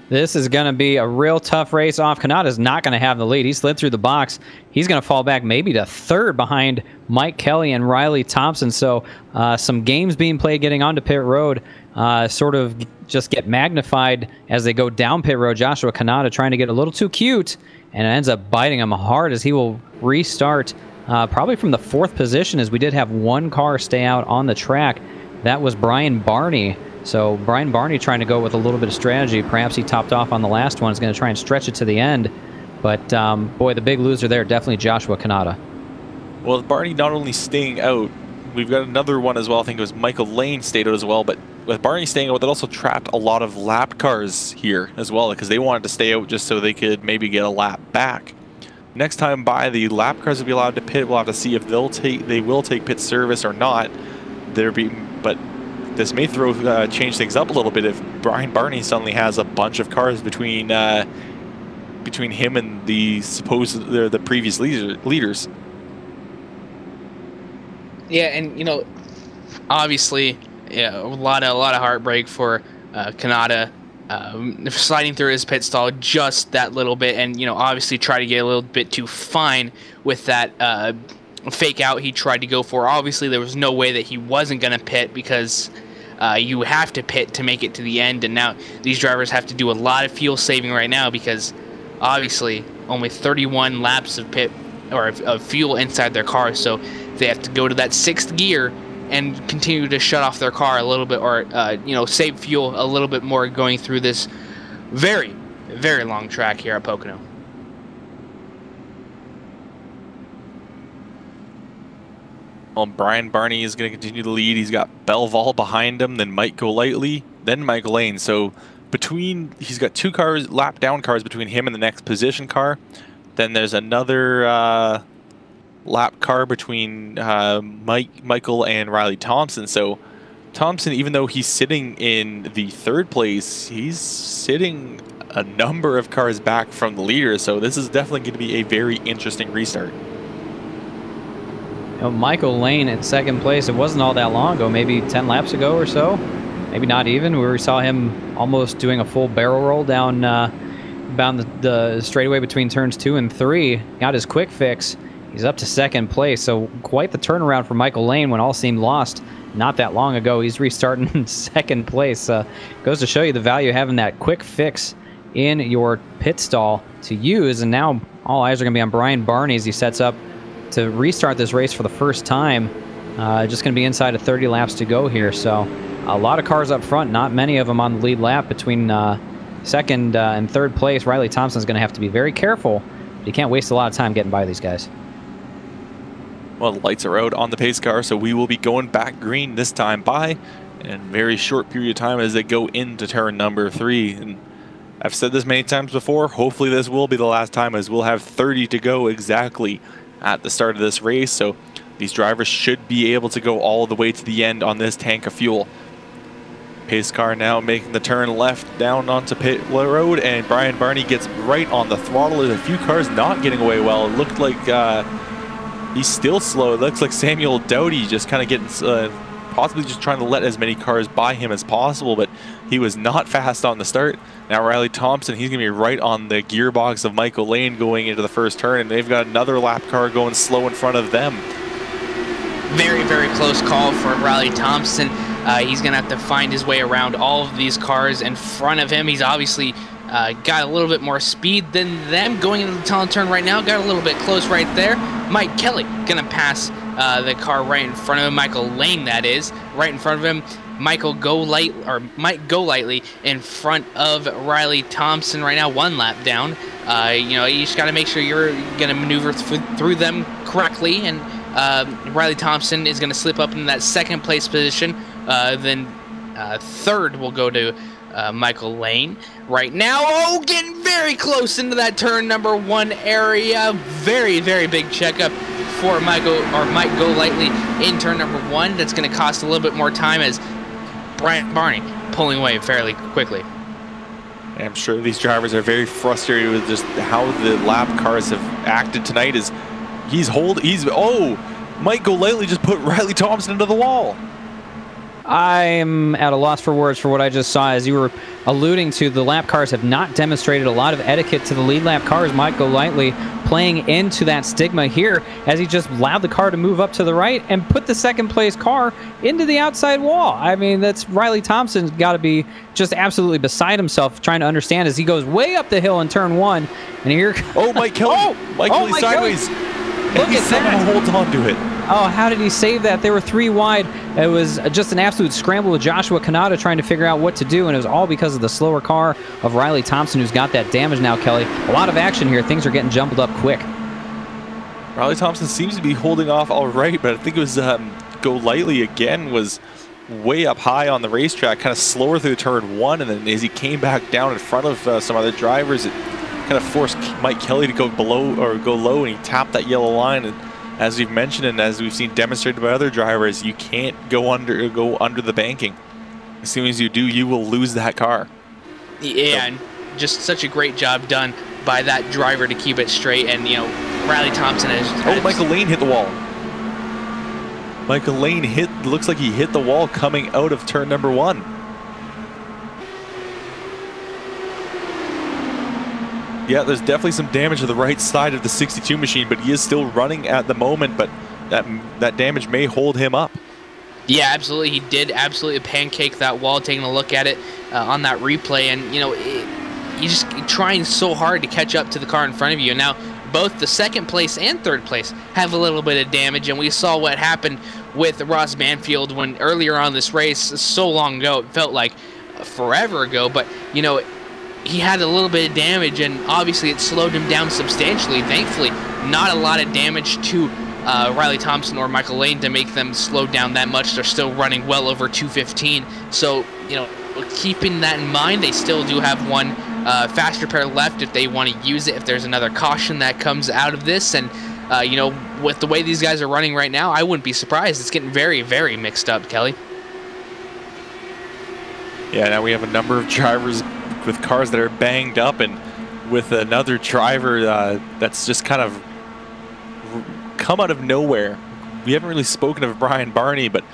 This is going to be a real tough race off. Kanata's not going to have the lead. He slid through the box. He's going to fall back maybe to third behind Mike Kelly and Riley Thompson. So some games being played getting onto pit road sort of just get magnified as they go down pit road. Joshua Kanata trying to get a little too cute, and it ends up biting him hard as he will restart probably from the 4th position, as we did have 1 car stay out on the track. That was Brian Barney. So Brian Barney trying to go with a little bit of strategy. Perhaps he topped off on the last one. He's going to try and stretch it to the end. But, boy, the big loser there, definitely Joshua Kanata. Well, Barney not only staying out, we've got another one as well. I think it was Michael Lane stayed out as well. But with Barney staying out, that also trapped a lot of lap cars here as well, because they wanted to stay out just so they could maybe get a lap back. Next time by, the lap cars will be allowed to pit. We'll have to see if they will take pit service or not. But this may change things up a little bit if Brian Barney suddenly has a bunch of cars between him and the previous leaders. Yeah, and obviously, yeah, a lot of heartbreak for Kanata, sliding through his pit stall just that little bit, and obviously try to get a little bit too fine with that fake out he tried to go for. Obviously, there was no way that he wasn't going to pit, because you have to pit to make it to the end, and now these drivers have to do a lot of fuel saving right now, because obviously only 31 laps of pit or of fuel inside their car, so they have to go to that 6th gear and continue to shut off their car a little bit, or save fuel a little bit more going through this very, very long track here at Pocono. Well, Brian Barney is going to continue to lead. He's got Belval behind him, then Mike Golightly, then Michael Lane. So he's got 2 cars, lap down cars between him and the next position car. Then there's another lap car between Michael and Riley Thompson. So Thompson, even though he's sitting in the 3rd place, he's sitting a number of cars back from the leader. So this is definitely going to be a very interesting restart. You know, Michael Lane at 2nd place, it wasn't all that long ago, maybe 10 laps ago or so. Maybe not even, where we saw him almost doing a full barrel roll down the straightaway between turns 2 and 3. Got his quick fix. He's up to 2nd place, so quite the turnaround for Michael Lane when all seemed lost not that long ago. He's restarting in 2nd place. Goes to show you the value of having that quick fix in your pit stall to use, and now all eyes are going to be on Brian Barney as he sets up to restart this race for the first time. Just going to be inside of 30 laps to go here, so a lot of cars up front, not many of them on the lead lap between 2nd and 3rd place. Riley Thompson's going to have to be very careful, but he can't waste a lot of time getting by these guys. Well, the lights are out on the pace car, so we will be going back green this time by in a very short period of time as they go into turn number 3. And I've said this many times before, hopefully this will be the last time, as we'll have 30 to go exactly at the start of this race. So these drivers should be able to go all the way to the end on this tank of fuel. Pace car now making the turn left down onto pit road, and Brian Barney gets right on the throttle. There's a few cars not getting away well. It looked like he's still slow. It looks like Samuel Doughty just kind of getting possibly just trying to let as many cars by him as possible, but he was not fast on the start. Now Riley Thompson, he's going to be right on the gearbox of Michael Lane going into the first turn, and they've got another lap car going slow in front of them. Very, very close call for Riley Thompson. He's going to have to find his way around all of these cars in front of him. He's obviously got a little bit more speed than them going into the tunnel turn right now. Got a little bit close right there. Mike Kelly going to pass the car right in front of him. Michael Lane, that is, right in front of him. Mike Golightly in front of Riley Thompson right now, 1 lap down. You know, you just got to make sure you're going to maneuver through them correctly, and Riley Thompson is going to slip up in that 2nd place position. Then 3rd will go to Michael Lane right now. Oh, getting very close into that turn number 1 area. Very, very big checkup for Mike Golightly in turn number 1. That's going to cost a little bit more time as Brian Barney pulling away fairly quickly. I'm sure these drivers are very frustrated with just how the lap cars have acted tonight. Mike Golightly just put Riley Thompson into the wall. I'm at a loss for words for what I just saw. As you were alluding to, the lap cars have not demonstrated a lot of etiquette to the lead lap cars. Mike Golightly playing into that stigma here as he just allowed the car to move up to the right and put the 2nd place car into the outside wall. I mean, that's Riley Thompson's got to be just absolutely beside himself trying to understand as he goes way up the hill in turn 1. And here, Mike Kelly, Mike Kelly sideways. Look at that. Holds on to it. Oh, how did he save that? They were 3 wide. It was just an absolute scramble with Joshua Kanata trying to figure out what to do, and it was all because of the slower car of Riley Thompson, who's got that damage now, Kelly. A lot of action here. Things are getting jumbled up quick. Riley Thompson seems to be holding off all right, but I think it was Golightly again was way up high on the racetrack, kind of slower through turn 1, and then as he came back down in front of some other drivers, it kind of forced Mike Kelly to go below or go low, and he tapped that yellow line. And as we've mentioned and as we've seen demonstrated by other drivers, you can't go under the banking. As soon as you do, you will lose that car. Yeah, and just such a great job done by that driver to keep it straight. And, you know, Riley Thompson has... Michael Lane hit the wall. Michael Lane looks like he hit the wall coming out of turn number 1. Yeah, there's definitely some damage to the right side of the 62 machine, but he is still running at the moment, but that damage may hold him up. Yeah, absolutely. He did absolutely pancake that wall, taking a look at it on that replay. And, you know, you're just trying so hard to catch up to the car in front of you. And now both the 2nd place and 3rd place have a little bit of damage. And we saw what happened with Ross Banfield when earlier on this race, so long ago, it felt like forever ago. But, you know, he had a little bit of damage, and obviously it slowed him down substantially. Thankfully, not a lot of damage to Riley Thompson or Michael Lane to make them slow down that much. They're still running well over 2:15. So, you know, keeping that in mind, they still do have one faster pair left if they want to use it, if there's another caution that comes out of this. And, you know, with the way these guys are running right now, I wouldn't be surprised. It's getting very, very mixed up, Kelly. Yeah, now we have a number of drivers with cars that are banged up, and with another driver that's just kind of come out of nowhere. We haven't really spoken of Brian Barney, but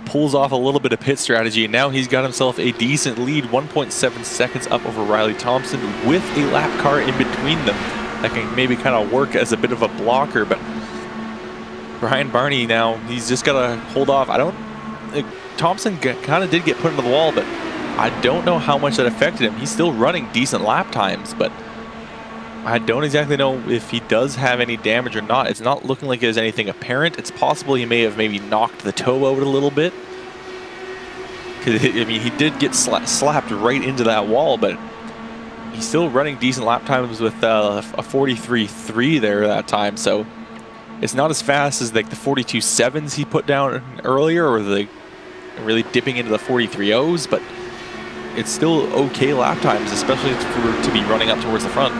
pulls off a little bit of pit strategy, and now he's got himself a decent lead, 1.7 seconds up over Riley Thompson with a lap car in between them that can maybe kind of work as a bit of a blocker. But Brian Barney now, he's just got to hold off. Thompson kind of did get put into the wall, but I don't know how much that affected him. He's still running decent lap times, but I don't exactly know if he does have any damage or not. It's not looking like there's anything apparent. It's possible he may have maybe knocked the toe out a little bit. Because, I mean, he did get slapped right into that wall, but he's still running decent lap times with a 43.3 there that time. So it's not as fast as like the 42.7s he put down earlier, or the really dipping into the 43.0s, but it's still okay lap times, especially to be running up towards the front.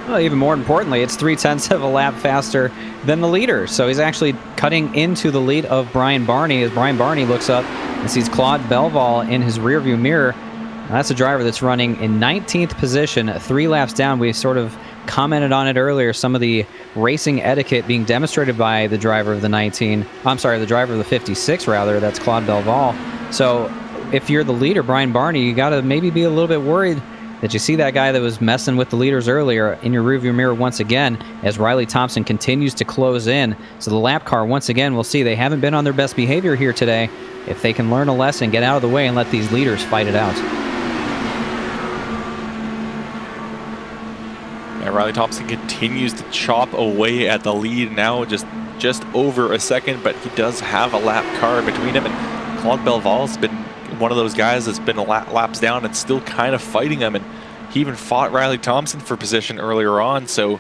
Well, even more importantly, it's 0.3 of a lap faster than the leader. So he's actually cutting into the lead of Brian Barney as Brian Barney looks up and sees Claude Belval in his rearview mirror. That's a driver that's running in 19th position, 3 laps down. We sort of commented on it earlier, some of the racing etiquette being demonstrated by the driver of the the driver of the 56 rather, that's Claude Belval. So if you're the leader, Brian Barney, you got to maybe be a little bit worried that you see that guy that was messing with the leaders earlier in your rearview mirror once again as Riley Thompson continues to close in. So the lap car, once again, we'll see they haven't been on their best behavior here today. If they can learn a lesson, get out of the way, and let these leaders fight it out. Yeah, Riley Thompson continues to chop away at the lead now, just over a second, but he does have a lap car between him, and Claude Belval's been one of those guys that's been laps down and still kind of fighting him, and he even fought Riley Thompson for position earlier on. So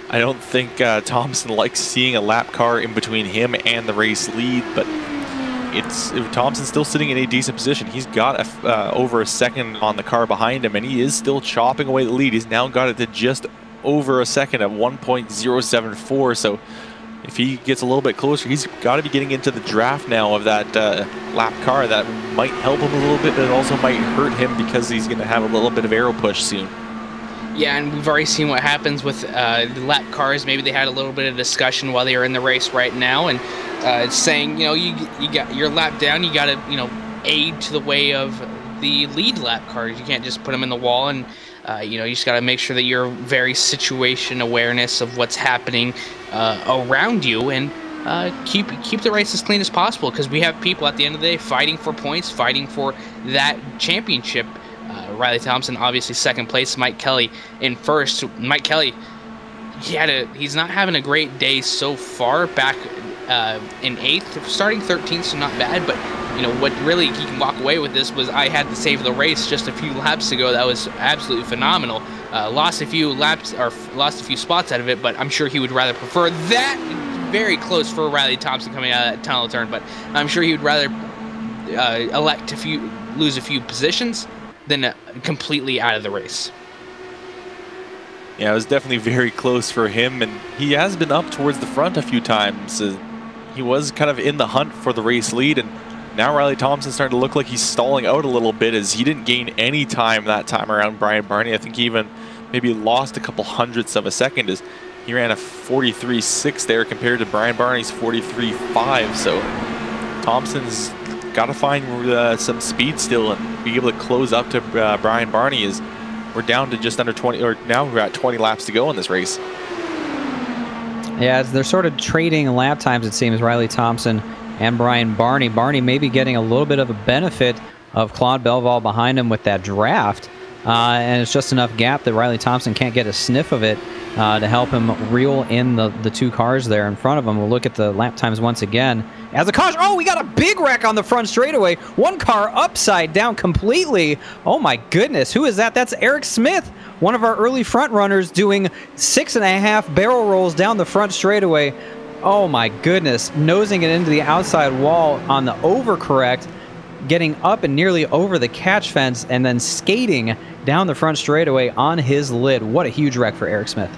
I don't think Thompson likes seeing a lap car in between him and the race lead, but Thompson's still sitting in a decent position. He's got over a second on the car behind him, and he is still chopping away the lead. He's now got it to just over a second at 1.074. So if he gets a little bit closer, he's got to be getting into the draft now of that lap car. That might help him a little bit, but it also might hurt him because he's going to have a little bit of aero push soon. Yeah, and we've already seen what happens with the lap cars. Maybe they had a little bit of discussion while they were in the race right now, and it's saying, you know, you got your lap down, you got to, you know, aid to the way of the lead lap cars. You can't just put them in the wall, and you know, you just got to make sure that you're very situation awareness of what's happening around you, and keep the race as clean as possible, because we have people at the end of the day fighting for points, fighting for that championship. Riley Thompson obviously second place, Mike Kelly in first. Mike Kelly, he's not having a great day so far, back in 8th, starting 13th, so not bad, but you know what really he can walk away with this was, I had to save the race just a few laps ago. That was absolutely phenomenal. Lost a few laps, or lost a few spots out of it, but I'm sure he would rather prefer that. Very close for Riley Thompson coming out of that tunnel turn, but I'm sure he would rather elect to lose a few positions than completely out of the race. Yeah, it was definitely very close for him, and he has been up towards the front a few times. He was kind of in the hunt for the race lead, and now Riley Thompson's starting to look like he's stalling out a little bit, as he didn't gain any time that time around Brian Barney. I think he even maybe lost a couple hundredths of a second, as he ran a 43.6 there compared to Brian Barney's 43.5. So Thompson's got to find some speed still and be able to close up to Brian Barney, as we're down to just under 20, or now we're at 20 laps to go in this race. Yeah, they're sort of trading lap times, it seems, Riley Thompson and Brian Barney. Barney maybe getting a little bit of a benefit of Claude Belval behind him with that draft. And it's just enough gap that Riley Thompson can't get a sniff of it to help him reel in the two cars there in front of him. We'll look at the lap times once again. As a caution, oh, we got a big wreck on the front straightaway. One car upside down completely. Oh my goodness, who is that? That's Eric Smith, one of our early front runners, doing 6.5 barrel rolls down the front straightaway. Oh my goodness, nosing it into the outside wall on the overcorrect, getting up and nearly over the catch fence, and then skating down the front straightaway on his lid. What a huge wreck for Eric Smith.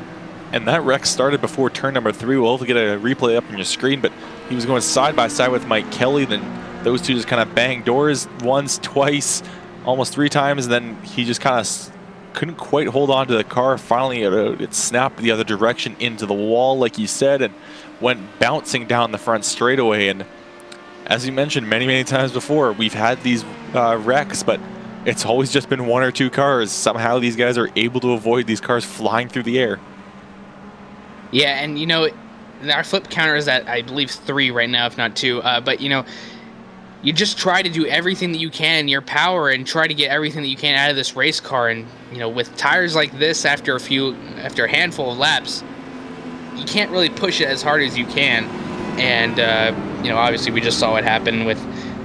And that wreck started before turn number 3. We'll get a replay up on your screen, but he was going side by side with Mike Kelly. Then those two just kind of banged doors once, twice, almost 3 times, and then he just kind of couldn't quite hold on to the car. Finally, it snapped the other direction into the wall, like you said, and went bouncing down the front straightaway. And as you mentioned many times before, we've had these wrecks, but it's always just been 1 or 2 cars. Somehow these guys are able to avoid these cars flying through the air. Yeah, and you know, our flip counter is at, I believe, 3 right now, if not 2. But you know, you just try to do everything that you can in your power and try to get everything that you can out of this race car. And you know, with tires like this, after a handful of laps, you can't really push it as hard as you can. And you know, obviously, we just saw what happened with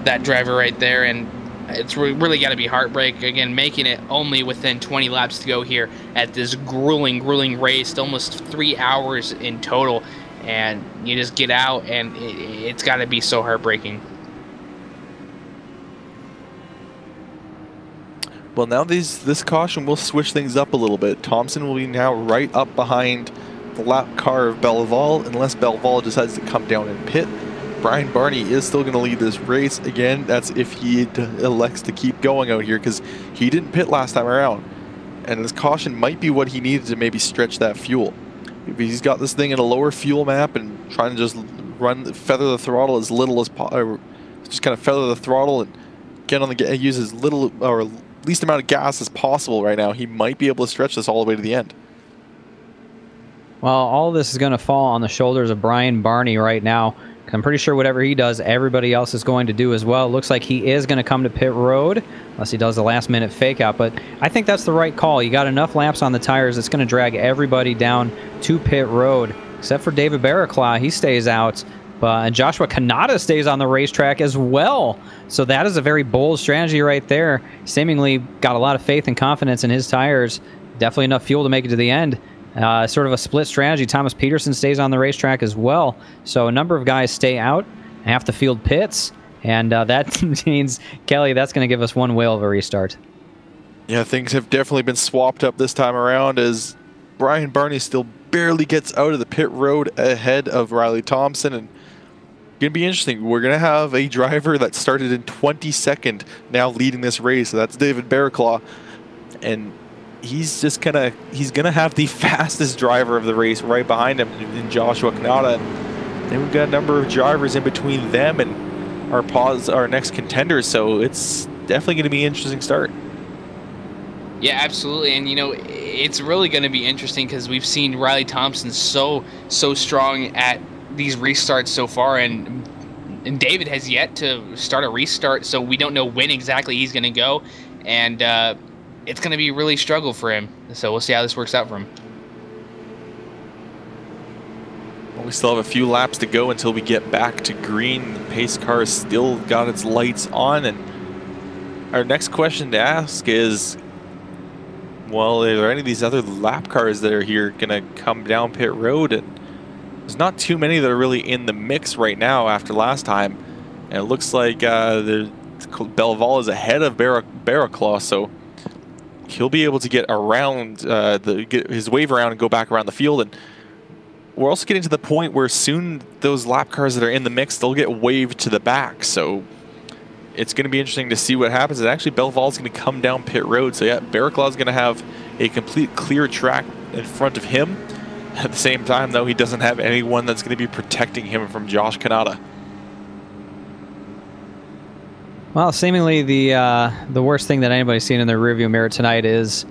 that driver right there, and it's really got to be heartbreak. Again, making it only within 20 laps to go here at this grueling race, almost 3 hours in total, and you just get out, and it's got to be so heartbreaking. Well, now this caution will switch things up a little bit. Thompson will be now right up behind the lap car of Belval, unless Belval decides to come down and pit. Brian Barney is still going to lead this race. Again, that's if he elects to keep going out here, because he didn't pit last time around. And this caution might be what he needed to maybe stretch that fuel. If he's got this thing in a lower fuel map and trying to just feather the throttle as little as possible, just kind of feather the throttle and get on the use as little or least amount of gas as possible right now, he might be able to stretch this all the way to the end. Well, all of this is going to fall on the shoulders of Brian Barney right now. I'm pretty sure whatever he does, everybody else is going to do as well. It looks like he is going to come to pit road, unless he does the last-minute fake-out. But I think that's the right call. You got enough laps on the tires. It's going to drag everybody down to pit road, except for David Barraclaw. He stays out. And Joshua Kanata stays on the racetrack as well. So that is a very bold strategy right there. Seemingly got a lot of faith and confidence in his tires. Definitely enough fuel to make it to the end. Sort of a split strategy. Thomas Peterson stays on the racetrack as well. So a number of guys stay out. Half the field pits. And that means, Kelly, that's going to give us one whale of a restart. Yeah, things have definitely been swapped up this time around, as Brian Barney still barely gets out of the pit road ahead of Riley Thompson. And going to be interesting. We're going to have a driver that started in 22nd now leading this race. So that's David Barraclaw. And he's gonna have the fastest driver of the race right behind him in Joshua Kanata. And then we've got a number of drivers in between them and our next contenders, so it's definitely going to be an interesting start. Yeah, absolutely. And you know, it's really going to be interesting because we've seen Riley Thompson so strong at these restarts so far, and David has yet to start a restart, so we don't know when exactly he's going to go, and it's going to be really struggle for him. So we'll see how this works out for him. Well, we still have a few laps to go until we get back to green. The pace car has still got its lights on, and our next question to ask is, well, are there any of these other lap cars that are here going to come down pit road? And there's not too many that are really in the mix right now after last time. And it looks like Belval is ahead of Barraclaw, so he'll be able to get around, get his wave around and go back around the field. And we're also getting to the point where soon those lap cars that are in the mix, they'll get waved to the back. So it's going to be interesting to see what happens. And actually, Belval's going to come down pit road. So yeah, Barraclaw's going to have a complete clear track in front of him. At the same time, though, he doesn't have anyone that's going to be protecting him from Josh Kanata. Well, seemingly the worst thing that anybody's seen in their rearview mirror tonight is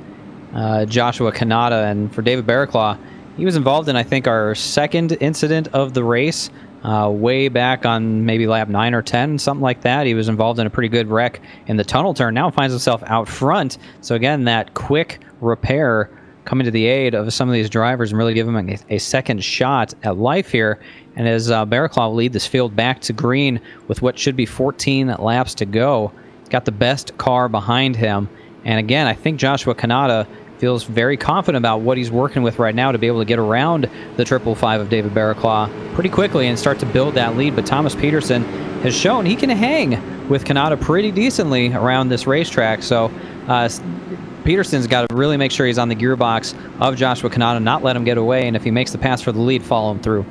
Joshua Kanata. And for David Barraclaw, he was involved in, I think, our second incident of the race, way back on maybe lap 9 or 10, something like that. He was involved in a pretty good wreck in the tunnel turn. Now finds himself out front. So again, that quick repair coming to the aid of some of these drivers and really give him a second shot at life here. And as Barraclaw will lead this field back to green with what should be 14 laps to go, he's got the best car behind him. And again, I think Joshua Kanata feels very confident about what he's working with right now to be able to get around the 555 of David Barraclaw pretty quickly and start to build that lead. But Thomas Peterson has shown he can hang with Kanata pretty decently around this racetrack. So Peterson's got to really make sure he's on the gearbox of Joshua Kanata, not let him get away, and if he makes the pass for the lead, follow him through.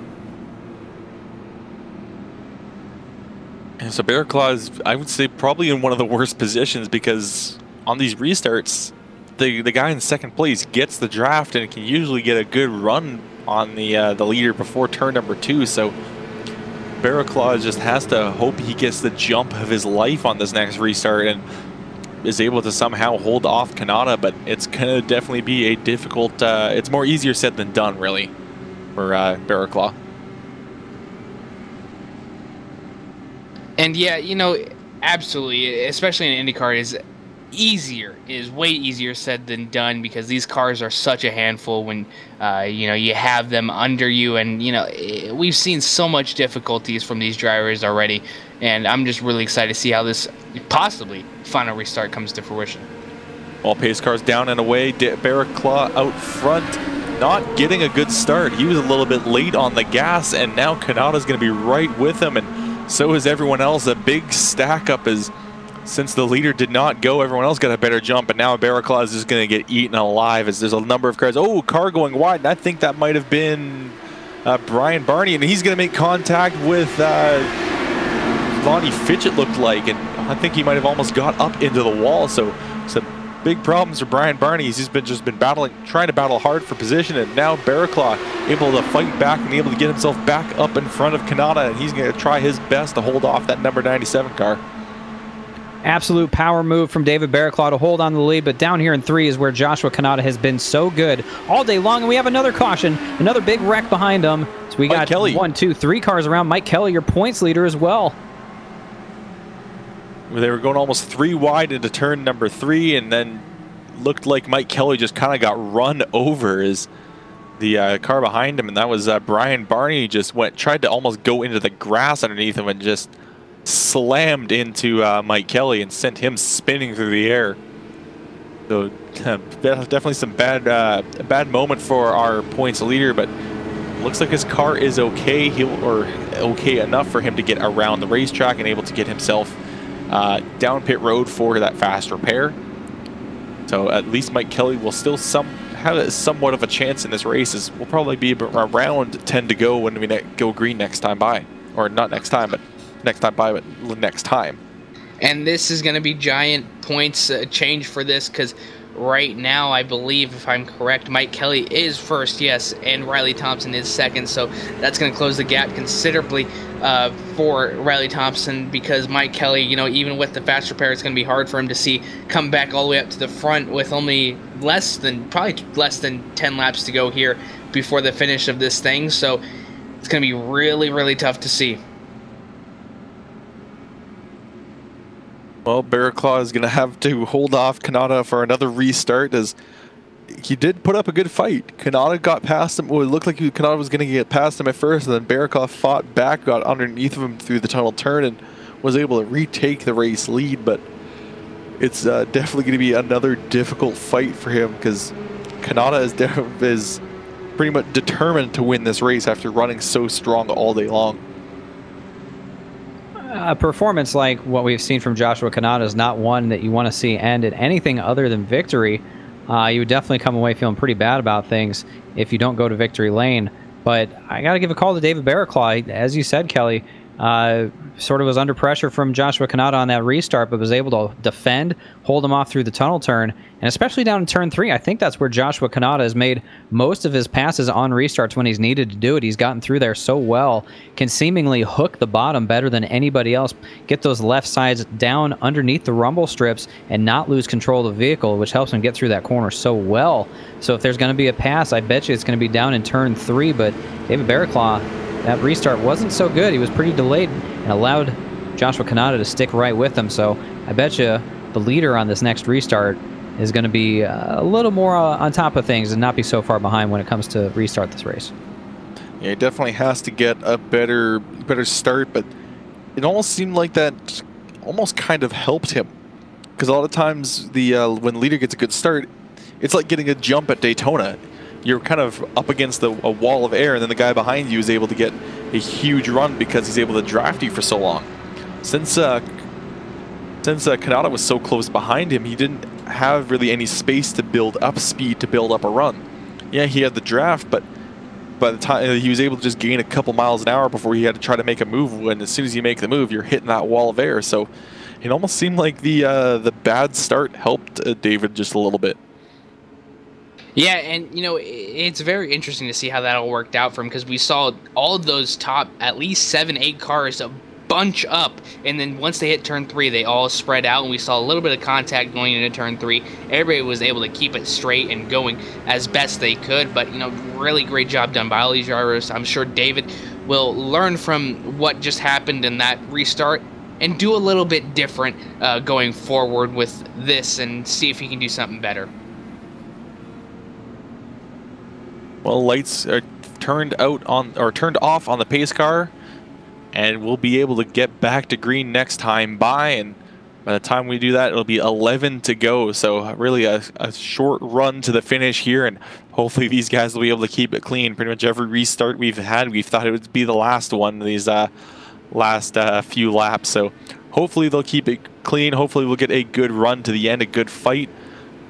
And so Barraclaw is, I would say, probably in one of the worst positions, because on these restarts, the guy in second place gets the draft and can usually get a good run on the leader before turn number 2. So Barraclaw just has to hope he gets the jump of his life on this next restart and is able to somehow hold off Kanata, but it's going to definitely be a difficult, it's more easier said than done, really, for Barraclaw. And yeah, you know, absolutely, especially in IndyCar, is way easier said than done, because these cars are such a handful when you know, you have them under you, and you know, we've seen so much difficulties from these drivers already, and I'm just really excited to see how this possibly final restart comes to fruition. All pace cars down and away. Barraclaw out front, not getting a good start. He was a little bit late on the gas, and now Kanata's going to be right with him, and so is everyone else. A big stack up is, since the leader did not go, everyone else got a better jump, and now Barraclaw is just going to get eaten alive as there's a number of cars. Oh, car going wide, and I think that might have been Brian Barney, and he's going to make contact with Lonnie Fitch, it looked like, and I think he might have almost got up into the wall. So some big problems for Brian Barney. He's just been battling, trying to battle hard for position, and now Barraclaw able to fight back and able to get himself back up in front of Kanata, and he's going to try his best to hold off that number 97 car. Absolute power move from David Barraclaw to hold on to the lead, but down here in 3 is where Joshua Kanata has been so good all day long, and we have another caution, another big wreck behind him. So we got 1, 2, 3 cars around. Mike Kelly, your points leader as well. They were going almost 3 wide into turn number 3, and then looked like Mike Kelly just kind of got run over as the car behind him, and that was Brian Barney. Just tried to almost go into the grass underneath him and just slammed into Mike Kelly and sent him spinning through the air. So definitely some bad moment for our points leader, but looks like his car is okay, or okay enough for him to get around the racetrack and able to get himself down pit road for that fast repair. So at least Mike Kelly will still have somewhat of a chance in this race, as we'll probably be around 10 to go when we go green next time by. Or not next time, but next time by, but next time. And this is going to be giant points change for this, because right now, I believe, if I'm correct, Mike Kelly is first, yes, and Riley Thompson is second. So that's going to close the gap considerably for Riley Thompson, because Mike Kelly, you know, even with the fast repair, it's going to be hard for him to come back all the way up to the front with only probably less than 10 laps to go here before the finish of this thing. So it's going to be really, really tough to see. Well, Barraclaw is going to have to hold off Kanata for another restart, as he did put up a good fight. Kanata got past him. Well, it looked like Kanata was going to get past him at first, and then Barraclaw fought back, got underneath of him through the tunnel turn, and was able to retake the race lead. But it's definitely going to be another difficult fight for him, because Kanata is pretty much determined to win this race after running so strong all day long. A performance like what we've seen from Joshua Kanata is not one that you want to see end in anything other than victory. You would definitely come away feeling pretty bad about things if you don't go to victory lane. But I got to give a call to David Barraclaw. As you said, Kelly, sort of was under pressure from Joshua Kanata on that restart, but was able to defend, hold him off through the tunnel turn, and especially down in turn 3. I think that's where Joshua Kanata has made most of his passes on restarts when he's needed to do it. He's gotten through there so well, can seemingly hook the bottom better than anybody else, get those left sides down underneath the rumble strips and not lose control of the vehicle, which helps him get through that corner so well. So if there's going to be a pass, I bet you it's going to be down in turn 3, but David Barraclaw, that restart wasn't so good. He was pretty delayed and allowed Joshua Kanata to stick right with him. So I bet you the leader on this next restart is going to be a little more on top of things and not be so far behind when it comes to restart this race. Yeah, he definitely has to get a better start, but it almost seemed like that almost kind of helped him, because a lot of times when the leader gets a good start, it's like getting a jump at Daytona. You're kind of up against a wall of air, and then the guy behind you is able to get a huge run because he's able to draft you for so long. Since Kanata was so close behind him, he didn't have really any space to build up speed, to build up a run. Yeah, he had the draft, but by the time he was able to just gain a couple miles an hour before he had to try to make a move. When as soon as you make the move, you're hitting that wall of air. So it almost seemed like the bad start helped David just a little bit. Yeah, and you know, it's very interesting to see how that all worked out for him, because we saw all of those top at least 7-8 cars bunch up, and then once they hit turn 3, they all spread out, and we saw a little bit of contact going into turn 3. Everybody was able to keep it straight and going as best they could, but you know, really great job done by all these drivers. I'm sure David will learn from what just happened in that restart and do a little bit different going forward with this, and see if he can do something better. Well, lights are turned off on the pace car, and we'll be able to get back to green next time by, and by the time we do that, it'll be 11 to go. So really a short run to the finish here, and hopefully these guys will be able to keep it clean. Pretty much every restart we've had, we've thought it would be the last one, these last few laps. So hopefully they'll keep it clean. Hopefully we'll get a good run to the end, a good fight.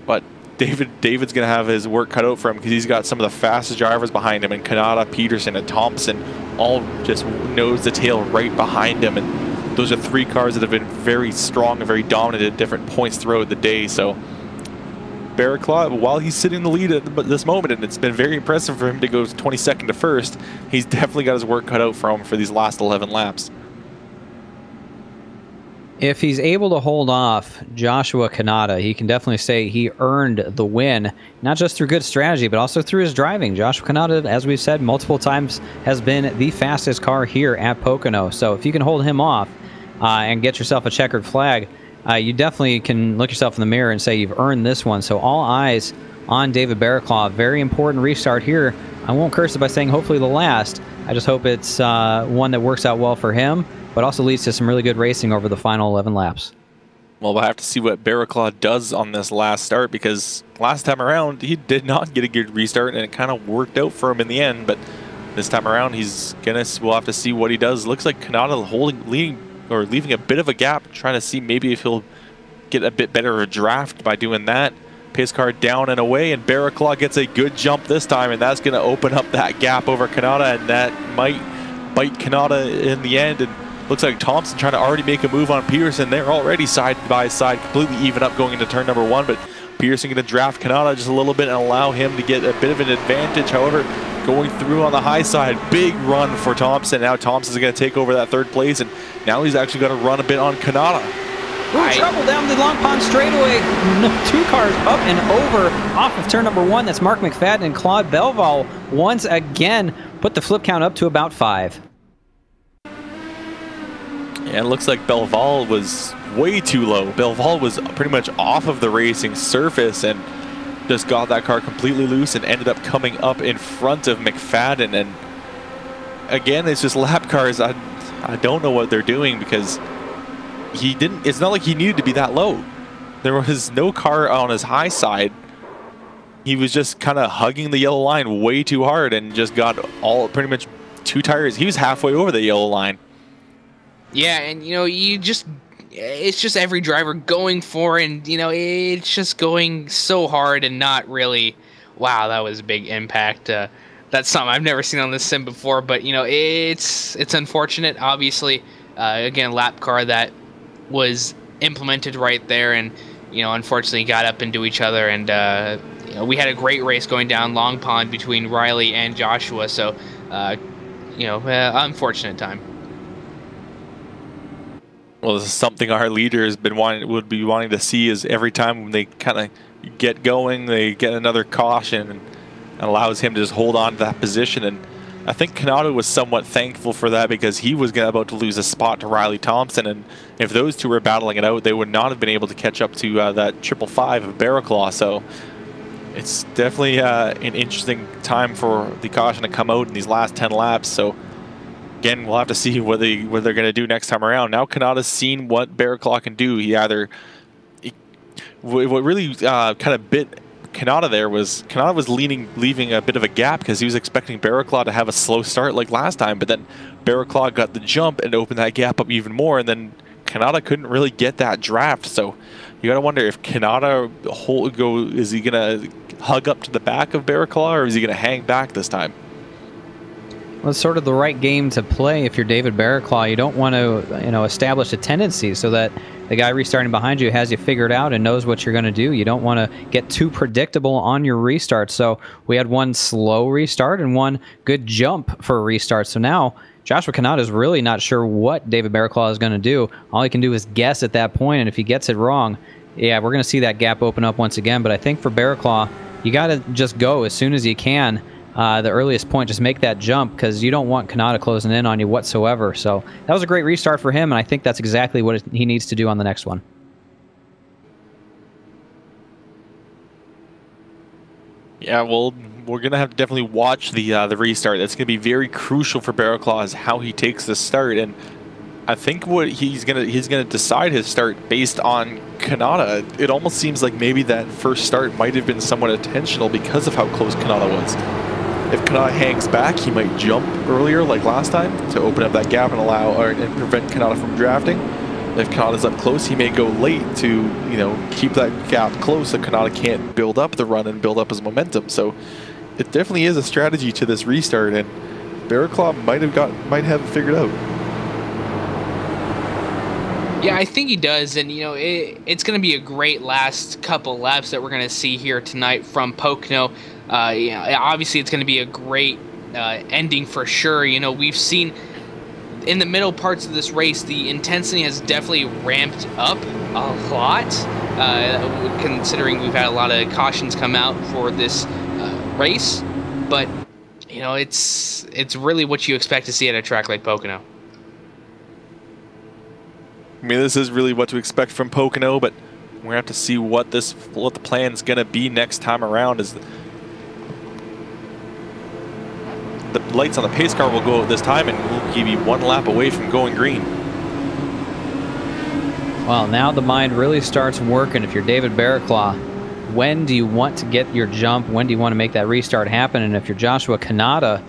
But David's going to have his work cut out for him, because he's got some of the fastest drivers behind him, and Kanata, Peterson, and Thompson all just nose to tail right behind him. And those are 3 cars that have been very strong and very dominant at different points throughout the day. So Barraclaw, while he's sitting in the lead at this moment, and it's been very impressive for him to go 22nd to first, he's definitely got his work cut out for him for these last 11 laps. If he's able to hold off Joshua Kanata, he can definitely say he earned the win, not just through good strategy, but also through his driving. Joshua Kanata, as we've said multiple times, has been the fastest car here at Pocono. So if you can hold him off and get yourself a checkered flag, you definitely can look yourself in the mirror and say you've earned this one. So all eyes on David Barraclaw. Very important restart here. I won't curse it by saying hopefully the last. I just hope it's one that works out well for him, but also leads to some really good racing over the final 11 laps. Well, we'll have to see what Barraclaw does on this last start, because last time around he did not get a good restart, and it kind of worked out for him in the end. But this time around, we'll have to see what he does. Looks like Kanata leaving a bit of a gap, trying to see maybe if he'll get a bit better of a draft by doing that. Pace car down and away, and Barraclaw gets a good jump this time, and that's going to open up that gap over Kanata, and that might bite Kanata in the end. And looks like Thompson trying to already make a move on Peterson. They're already side by side, completely even up going into turn number 1, but Peterson going to draft Kanata just a little bit and allow him to get a bit of an advantage. However, going through on the high side, big run for Thompson. Now Thompson's going to take over that 3rd place, and now he's actually going to run a bit on Kanata. Trouble down the Long Pond straightaway. 2 cars up and over off of turn number 1. That's Mark McFadden and Claude Belval once again put the flip count up to about 5. Yeah, it looks like Belval was way too low. Belval was pretty much off of the racing surface and just got that car completely loose and ended up coming up in front of McFadden. And again, it's just lap cars. I don't know what they're doing, because it's not like he needed to be that low. There was no car on his high side. He was just kind of hugging the yellow line way too hard and just got pretty much 2 tires. He was halfway over the yellow line. Yeah, and you know, it's just every driver going for it, and you know, it's just going so hard and not really, wow, that was a big impact. That's something I've never seen on this sim before, but you know, it's unfortunate. Obviously, again, lap car that was implemented right there, and you know, unfortunately got up into each other, and you know, we had a great race going down Long Pond between Riley and Joshua, so you know, unfortunate time. Well, this is something our leader has been would be wanting to see, is every time when they kind of get going, they get another caution, and allows him to just hold on to that position. And I think Kanata was somewhat thankful for that, because he was about to lose a spot to Riley Thompson, and if those two were battling it out, they would not have been able to catch up to that 555 of Barraclaw. So it's definitely an interesting time for the caution to come out in these last 10 laps. So again, we'll have to see what they're going to do next time around. Now Kanata's seen what Barraclaw can do. What really kind of bit Kanata there was leaving a bit of a gap because he was expecting Barraclaw to have a slow start like last time, but then Barraclaw got the jump and opened that gap up even more, and then Kanata couldn't really get that draft. So you got to wonder if Kanata is he going to hug up to the back of Barraclaw, or is he going to hang back this time? Well, it's sort of the right game to play if you're David Barraclaw. You don't want to, establish a tendency so that the guy restarting behind you has you figured out and knows what you're going to do. You don't want to get too predictable on your restart. So we had one slow restart and one good jump for a restart. So now Joshua Kanata is really not sure what David Barraclaw is going to do. All he can do is guess at that point, and if he gets it wrong, yeah, we're going to see that gap open up once again. But I think for Barraclaw, you got to just go as soon as you can. The earliest point, just make that jump, because you don't want Kanata closing in on you whatsoever. So that was a great restart for him, and I think that's exactly what he needs to do on the next one. Yeah, well, we're going to have to definitely watch the restart. That's going to be very crucial for Barraclaw, is how he takes the start. And I think what he's gonna decide his start based on Kanata. It almost seems like maybe that first start might have been somewhat intentional because of how close Kanata was. If Kanata hangs back, he might jump earlier like last time to open up that gap and and prevent Kanata from drafting. If Kanata's up close, he may go late to keep that gap close so Kanata can't build up the run and build up his momentum. So it definitely is a strategy to this restart, and Barraclaw might have it figured out. Yeah, I think he does, and it's going to be a great last couple laps that we're going to see here tonight from Pocono. Obviously it's going to be a great ending for sure. We've seen in the middle parts of this race, the intensity has definitely ramped up a lot, considering we've had a lot of cautions come out for this race. But it's really what you expect to see at a track like Pocono. I mean, this is really what to expect from Pocono, but we're gonna have to see what the plan is gonna be next time around. Is the lights on the pace car will go out this time, and we'll give you one lap away from going green. Well, now the mind really starts working. If you're David Barraclaw, when do you want to get your jump? When do you want to make that restart happen? And if you're Joshua Kanata,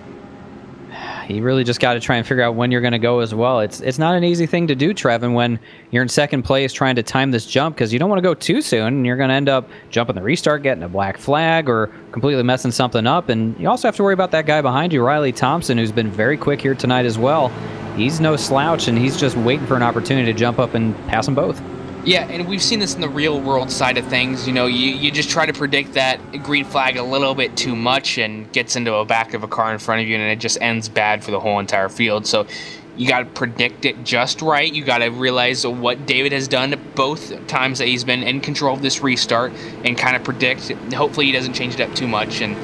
you really just got to try and figure out when you're going to go as well. It's not an easy thing to do, Trevin, when you're in second place trying to time this jump, because you don't want to go too soon, and you're going to end up jumping the restart, getting a black flag, or completely messing something up. And you also have to worry about that guy behind you, Riley Thompson, who's been very quick here tonight as well. He's no slouch, and he's just waiting for an opportunity to jump up and pass them both. Yeah, and we've seen this in the real world side of things. You just try to predict that green flag a little bit too much and gets into a back of a car in front of you, and it just ends bad for the whole entire field. So you got to predict it just right. You got to realize what David has done both times that he's been in control of this restart, and kind of predict. Hopefully he doesn't change it up too much, and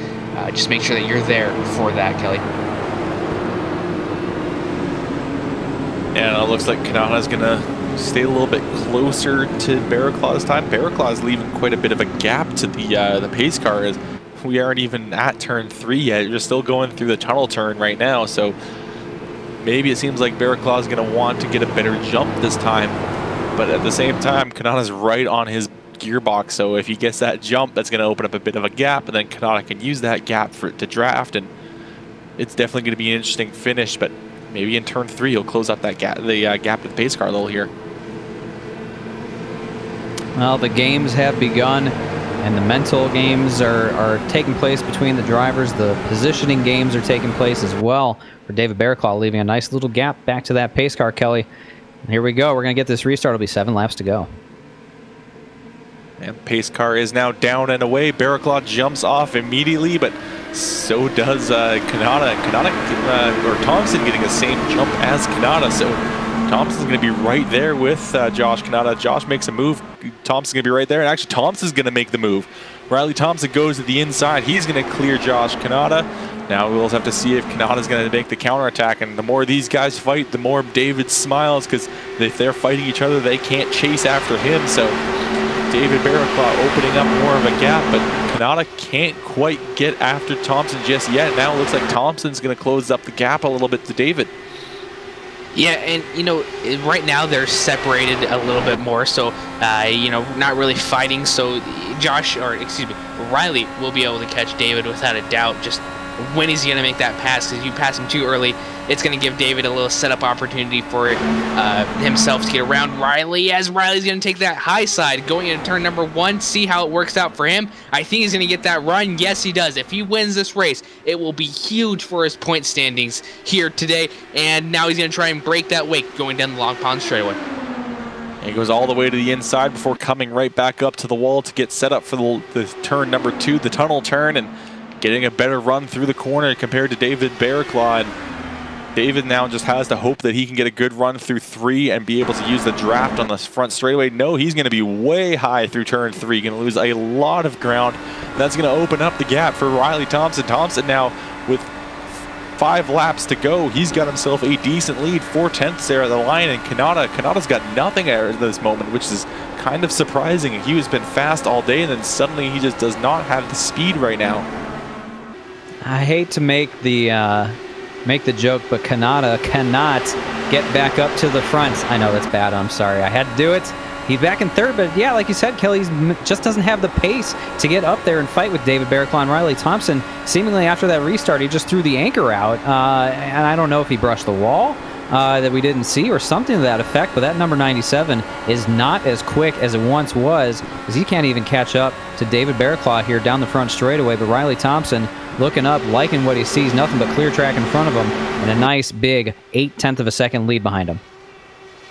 just make sure that you're there for that, Kelly. And it looks like Kanata's gonna stay a little bit closer to Barraclaw this time. Barraclaw is leaving quite a bit of a gap to the pace car, as we aren't even at turn 3 yet. You're still going through the tunnel turn right now, so maybe it seems like Barraclaw is going to want to get a better jump this time. But at the same time, Kanata's right on his gearbox, so if he gets that jump, that's going to open up a bit of a gap, and then Kanata can use that gap to draft, and it's definitely going to be an interesting finish. But maybe in turn 3 he'll close up that gap, the gap to the pace car a little here. Well, the games have begun, and the mental games are taking place between the drivers. The positioning games are taking place as well for David Barraclaw, leaving a nice little gap back to that pace car, Kelly. And here we go. We're going to get this restart. It'll be 7 laps to go. And pace car is now down and away. Barraclaw jumps off immediately, but so does Kanata. Or Thompson getting the same jump as Kanata. So Thompson's going to be right there with Josh Kanata. Josh makes a move. Thompson's going to be right there. And actually, Thompson's going to make the move. Riley Thompson goes to the inside. He's going to clear Josh Kanata. Now we'll have to see if Kanata's going to make the counterattack. And the more these guys fight, the more David smiles, because if they're fighting each other, they can't chase after him. So David Barraclaw opening up more of a gap, but Kanata can't quite get after Thompson just yet. Now it looks like Thompson's going to close up the gap a little bit to David. Yeah, and right now they're separated a little bit more, so not really fighting. So Riley will be able to catch David without a doubt. Just when he's going to make that pass, because you pass him too early, it's going to give David a little setup opportunity for himself to get around Riley, as Riley's going to take that high side going into turn number 1. See how it works out for him. I think he's going to get that run. Yes, he does. If he wins this race, it will be huge for his point standings here today, and now he's going to try and break that wake going down the Long Pond straightaway. He goes all the way to the inside before coming right back up to the wall to get set up for the turn number 2, the tunnel turn, and getting a better run through the corner compared to David Bearclaw. And David now just has to hope that he can get a good run through 3 and be able to use the draft on the front straightaway. No, he's going to be way high through turn 3, going to lose a lot of ground. That's going to open up the gap for Riley Thompson. Thompson now with 5 laps to go. He's got himself a decent lead, 4/10 there at the line, and Kanata's got nothing at this moment, which is kind of surprising. He has been fast all day, and then suddenly he just does not have the speed right now. I hate to make the joke, but Kanata cannot get back up to the front. I know that's bad. I'm sorry. I had to do it. He's back in 3rd, but yeah, like you said, Kelly just doesn't have the pace to get up there and fight with David Bearclaw and Riley Thompson. Seemingly after that restart, he just threw the anchor out, and I don't know if he brushed the wall that we didn't see or something to that effect, but that number 97 is not as quick as it once was, as he can't even catch up to David Bearclaw here down the front straightaway. But Riley Thompson looking up, liking what he sees, nothing but clear track in front of him, and a nice big 0.8 of a second lead behind him.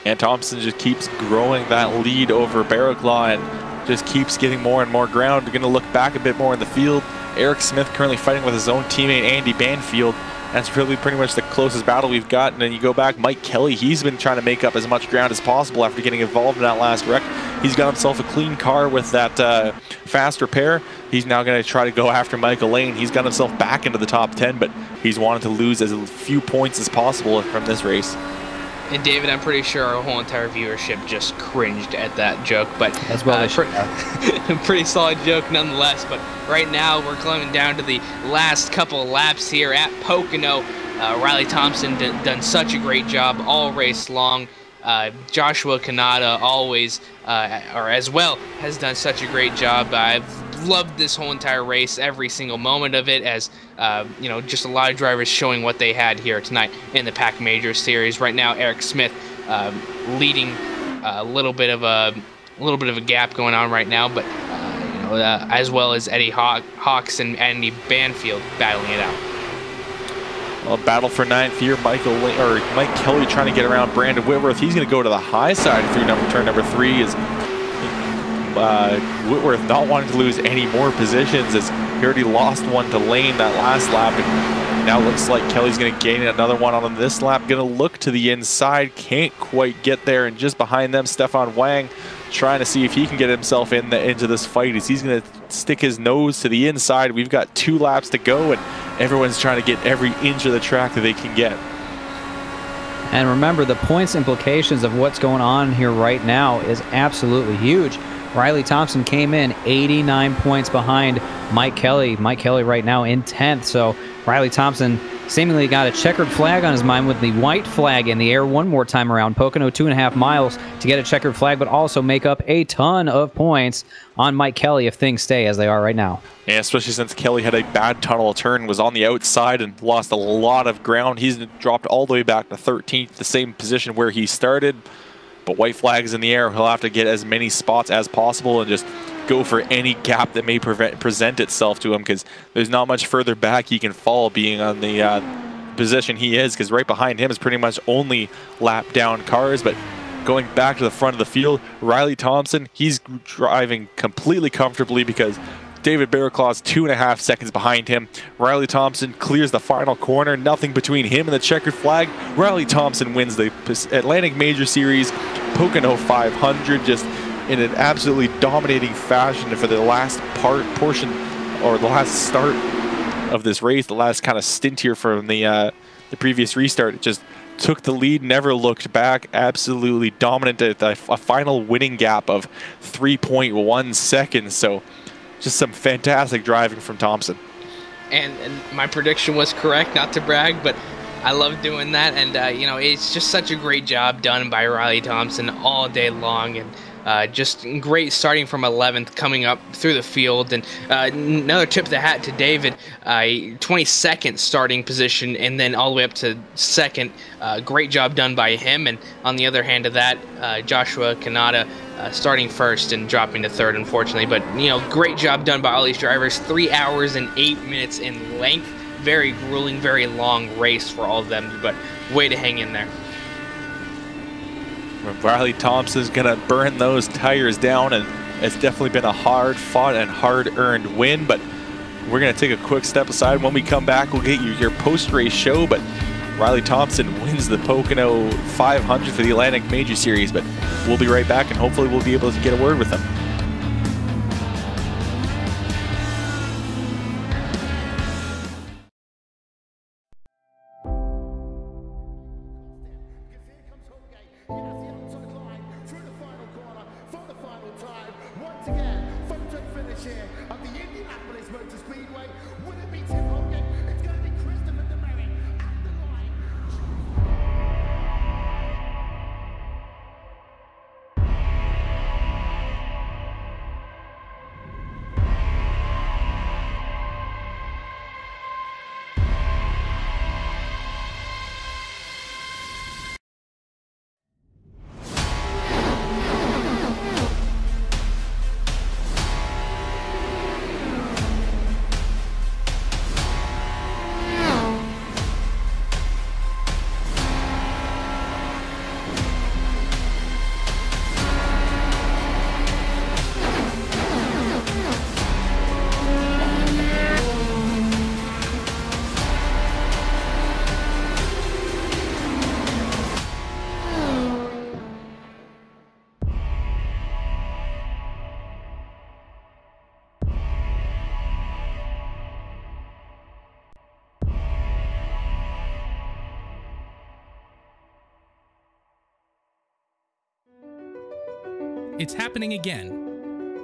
And Thompson just keeps growing that lead over Bearclaw and just keeps getting more and more ground. We're going to look back a bit more in the field. Eric Smith currently fighting with his own teammate Andy Banfield. That's really pretty much the closest battle we've got. And then you go back, Mike Kelly, he's been trying to make up as much ground as possible after getting involved in that last wreck. He's got himself a clean car with that fast repair. He's now going to try to go after Michael Lane. He's got himself back into the top 10, but he's wanted to lose as few points as possible from this race. And David, I'm pretty sure our whole entire viewership just cringed at that joke, but as well pretty solid joke nonetheless. But right now we're climbing down to the last couple laps here at Pocono. Riley Thompson done such a great job all race long. Joshua Kanata always, or as well, has done such a great job. I've loved this whole entire race, every single moment of it, as just a lot of drivers showing what they had here tonight in the Pac Major Series. Right now, Eric Smith leading a little bit of a gap going on right now, but as well as Eddie Hawks and Andy Banfield battling it out. Well, battle for 9th here. Mike Kelly trying to get around Brandon Whitworth. He's going to go to the high side through turn number 3. Is Whitworth not wanting to lose any more positions, as he already lost one to Lane that last lap, and now looks like Kelly's going to gain another one on him this lap. Going to look to the inside, can't quite get there, and just behind them, Stefan Wang trying to see if he can get himself into this fight, as he's going to stick his nose to the inside. We've got 2 laps to go, and everyone's trying to get every inch of the track that they can get. And remember, the points implications of what's going on here right now is absolutely huge. Riley Thompson came in 89 points behind Mike Kelly. Mike Kelly right now in 10th. So Riley Thompson seemingly got a checkered flag on his mind with the white flag in the air one more time around Pocono. 2.5 miles to get a checkered flag, but also make up a ton of points on Mike Kelly if things stay as they are right now. Yeah, especially since Kelly had a bad tunnel turn, was on the outside and lost a lot of ground. He's dropped all the way back to 13th, the same position where he started. But white flags in the air, he'll have to get as many spots as possible and just go for any gap that may present itself to him, because there's not much further back he can fall being on the position he is, because right behind him is pretty much only lap down cars. But going back to the front of the field, Riley Thompson, he's driving completely comfortably because David Bearclaw's 2.5 seconds behind him. Riley Thompson clears the final corner, nothing between him and the checkered flag. Riley Thompson wins the Atlantic Major Series Pocono 500 just in an absolutely dominating fashion for the last portion, or the last start of this race, the last kind of stint here from the previous restart. It just took the lead, never looked back, absolutely dominant at a final winning gap of 3.1 seconds. So just some fantastic driving from Thompson. And my prediction was correct, not to brag, but I love doing that, and you know, it's just such a great job done by Riley Thompson all day long, and just great starting from 11th, coming up through the field. And another tip of the hat to David, 22nd starting position, and then all the way up to 2nd. Great job done by him. And on the other hand of that, Joshua Kanata starting 1st and dropping to 3rd, unfortunately. But, you know, great job done by all these drivers. 3 hours and 8 minutes in length. Very grueling, very long race for all of them, but way to hang in there. Riley Thompson's gonna burn those tires down, and it's definitely been a hard-fought and hard-earned win. But we're gonna take a quick step aside. When we come back, we'll get you your post-race show. But Riley Thompson wins the Pocono 500 for the Atlantic Major Series. But we'll be right back, and hopefully we'll be able to get a word with him. It's happening again.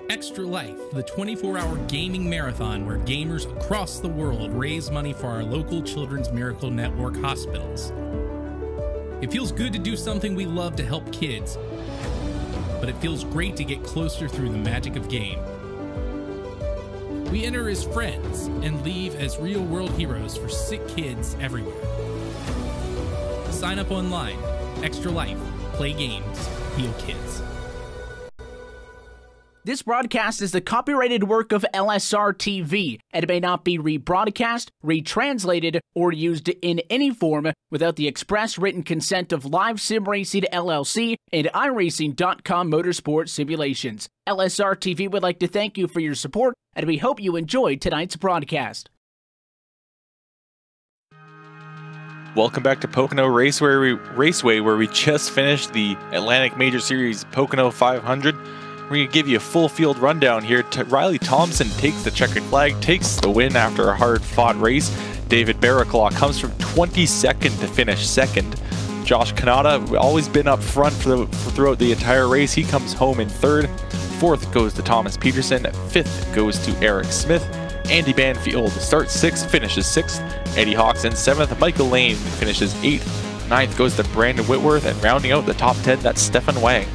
Extra Life, the 24-hour gaming marathon where gamers across the world raise money for our local Children's Miracle Network hospitals. It feels good to do something we love to help kids, but it feels great to get closer through the magic of game. We enter as friends and leave as real-world heroes for sick kids everywhere. Sign up online. Extra Life. Play games. Heal kids. This broadcast is the copyrighted work of LSRTV, and it may not be rebroadcast, retranslated, or used in any form without the express written consent of Live Sim Racing LLC and iRacing.com Motorsport Simulations. LSRTV would like to thank you for your support, and we hope you enjoyed tonight's broadcast. Welcome back to Pocono Raceway, where we just finished the Atlantic Major Series Pocono 500. We're going to give you a full field rundown here. Riley Thompson takes the checkered flag, takes the win after a hard-fought race. David Barraclaw comes from 22nd to finish 2nd. Josh Kanata, always been up front throughout the entire race. He comes home in 3rd. 4th goes to Thomas Peterson. 5th goes to Eric Smith. Andy Banfield starts 6th, finishes 6th. Eddie Hawks in 7th. Michael Lane finishes 8th. 9th goes to Brandon Whitworth, and rounding out the top 10, that's Stefan Wang.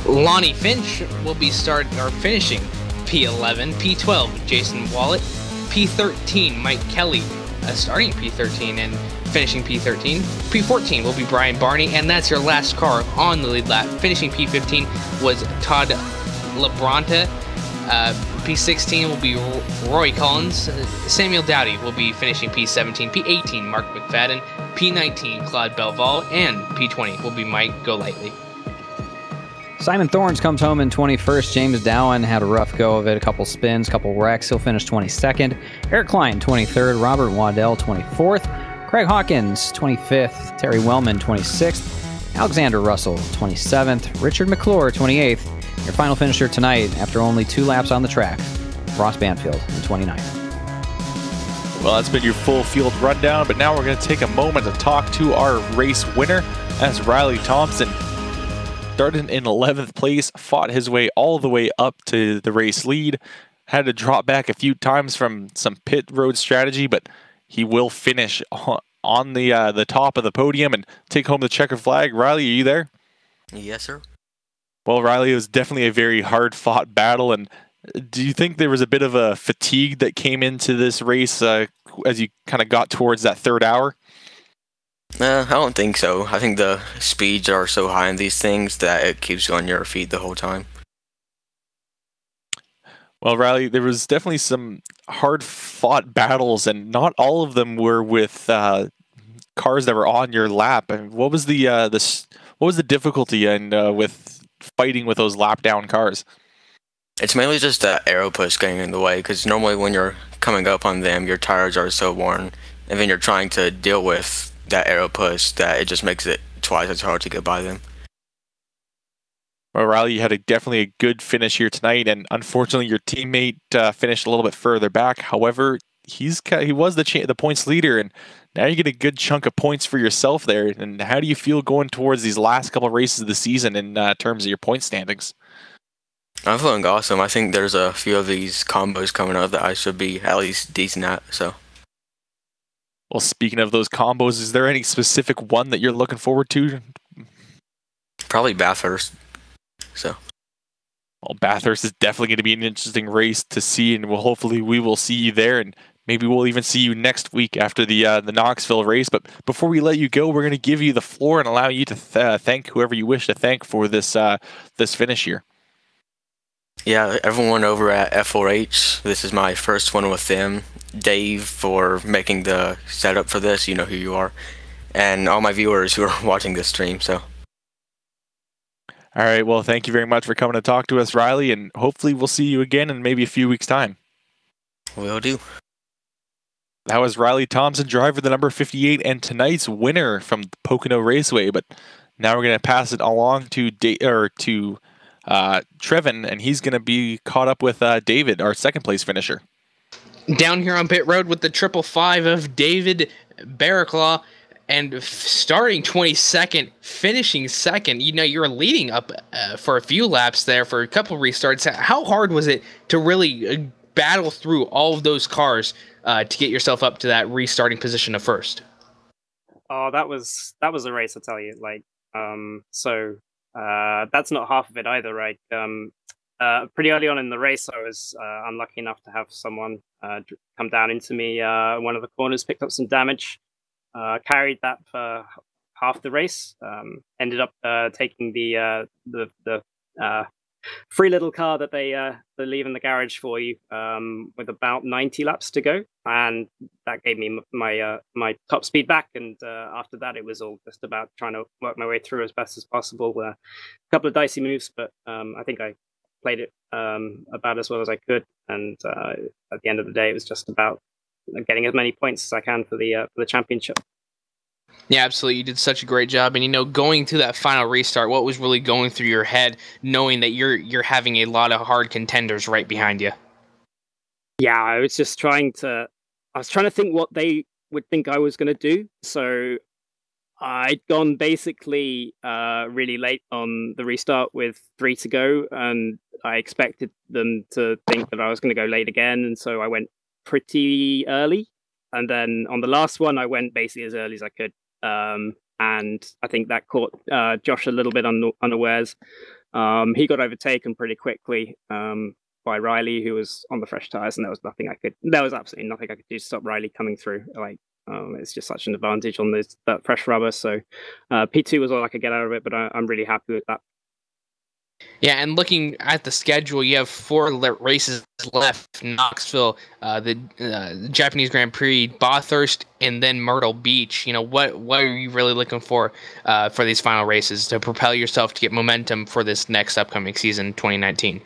Lonnie Finch will be finishing P11, P12 Jason Wallet, P13 Mike Kelly starting P13 and finishing P13. P14 will be Brian Barney, and that's your last car on the lead lap. Finishing P15 was Todd Labronta. P16 will be Roy Collins. Samuel Dowdy will be finishing P17. P18 Mark McFadden. P19 Claude Belval, and P20 will be Mike Golightly. Simon Thorns comes home in 21st. James Dowan had a rough go of it. A couple spins, couple wrecks. He'll finish 22nd. Eric Klein, 23rd. Robert Waddell, 24th. Craig Hawkins, 25th. Terry Wellman, 26th. Alexander Russell, 27th. Richard McClure, 28th. Your final finisher tonight, after only 2 laps on the track, Ross Banfield in 29th. Well, that's been your full field rundown, but now we're going to take a moment to talk to our race winner. That's Riley Thompson. Started in 11th place, fought his way all the way up to the race lead. Had to drop back a few times from some pit road strategy, but he will finish on the top of the podium and take home the checker flag. Riley, are you there? Yes, sir. Well, Riley, it was definitely a very hard-fought battle, and do you think there was a bit of a fatigue that came into this race as you kind of got towards that third hour? I don't think so. I think the speeds are so high in these things that it keeps you on your feet the whole time. Well, Riley, there was definitely some hard-fought battles, and not all of them were with cars that were on your lap. And what was the what was the difficulty in with fighting with those lap-down cars? It's mainly just that aero push getting in the way, because normally when you're coming up on them, your tires are so worn, and then you're trying to deal with that aero push that it just makes it twice as hard to get by them. Well, Riley, you had definitely a good finish here tonight, and unfortunately your teammate finished a little bit further back. However, he was the points leader, and now you get a good chunk of points for yourself there. And how do you feel going towards these last couple of races of the season in terms of your point standings? I'm feeling awesome. I think there's a few of these combos coming up that I should be at least decent at. So, well, speaking of those combos, is there any specific one that you're looking forward to? Probably Bathurst. So, well, Bathurst is definitely going to be an interesting race to see, and hopefully we will see you there, and maybe we'll even see you next week after the Knoxville race. But before we let you go, we're going to give you the floor and allow you to thank whoever you wish to thank for this this finish here. Yeah, everyone over at F4H, this is my first one with them. Dave for making the setup for this, you know who you are. And all my viewers who are watching this stream, so. All right, well, thank you very much for coming to talk to us, Riley, and hopefully we'll see you again in maybe a few weeks' time. Will do. That was Riley Thompson, driver the number 58, and tonight's winner from the Pocono Raceway. But now we're going to pass it along to Trevin, and he's going to be caught up with David, our second place finisher. Down here on pit road with the 555 of David Barraclaw, and starting 22nd, finishing second. You know, you're leading up for a few laps there for a couple restarts. How hard was it to really battle through all of those cars to get yourself up to that restarting position of first? Oh, that was a race, I tell you. Like, that's not half of it either, right? Pretty early on in the race, I was unlucky enough to have someone come down into me. One of the corners picked up some damage. Carried that for half the race. Ended up taking the free little car that they leave in the garage for you with about 90 laps to go, and that gave me my top speed back. And after that, it was all just about trying to work my way through as best as possible. A couple of dicey moves, but I think I played it about as well as I could. And at the end of the day, it was just about getting as many points as I can for the championship. Yeah, absolutely. You did such a great job. And, you know, going to that final restart, what was really going through your head, knowing that you're having a lot of hard contenders right behind you? Yeah, I was just trying to think what they would think I was going to do. So I'd gone basically really late on the restart with 3 to go, and I expected them to think that I was going to go late again. And so I went pretty early. And then on the last one, I went basically as early as I could. And I think that caught Josh a little bit unawares. He got overtaken pretty quickly by Riley, who was on the fresh tires, and there was absolutely nothing I could do to stop Riley coming through. Like, it's just such an advantage on that fresh rubber. So P2 was all I could get out of it, but I'm really happy with that. Yeah, and looking at the schedule, you have 4 races left: Knoxville, the Japanese Grand Prix, Bathurst, and then Myrtle Beach. You know, what are you really looking for these final races to propel yourself to get momentum for this next upcoming season, 2019?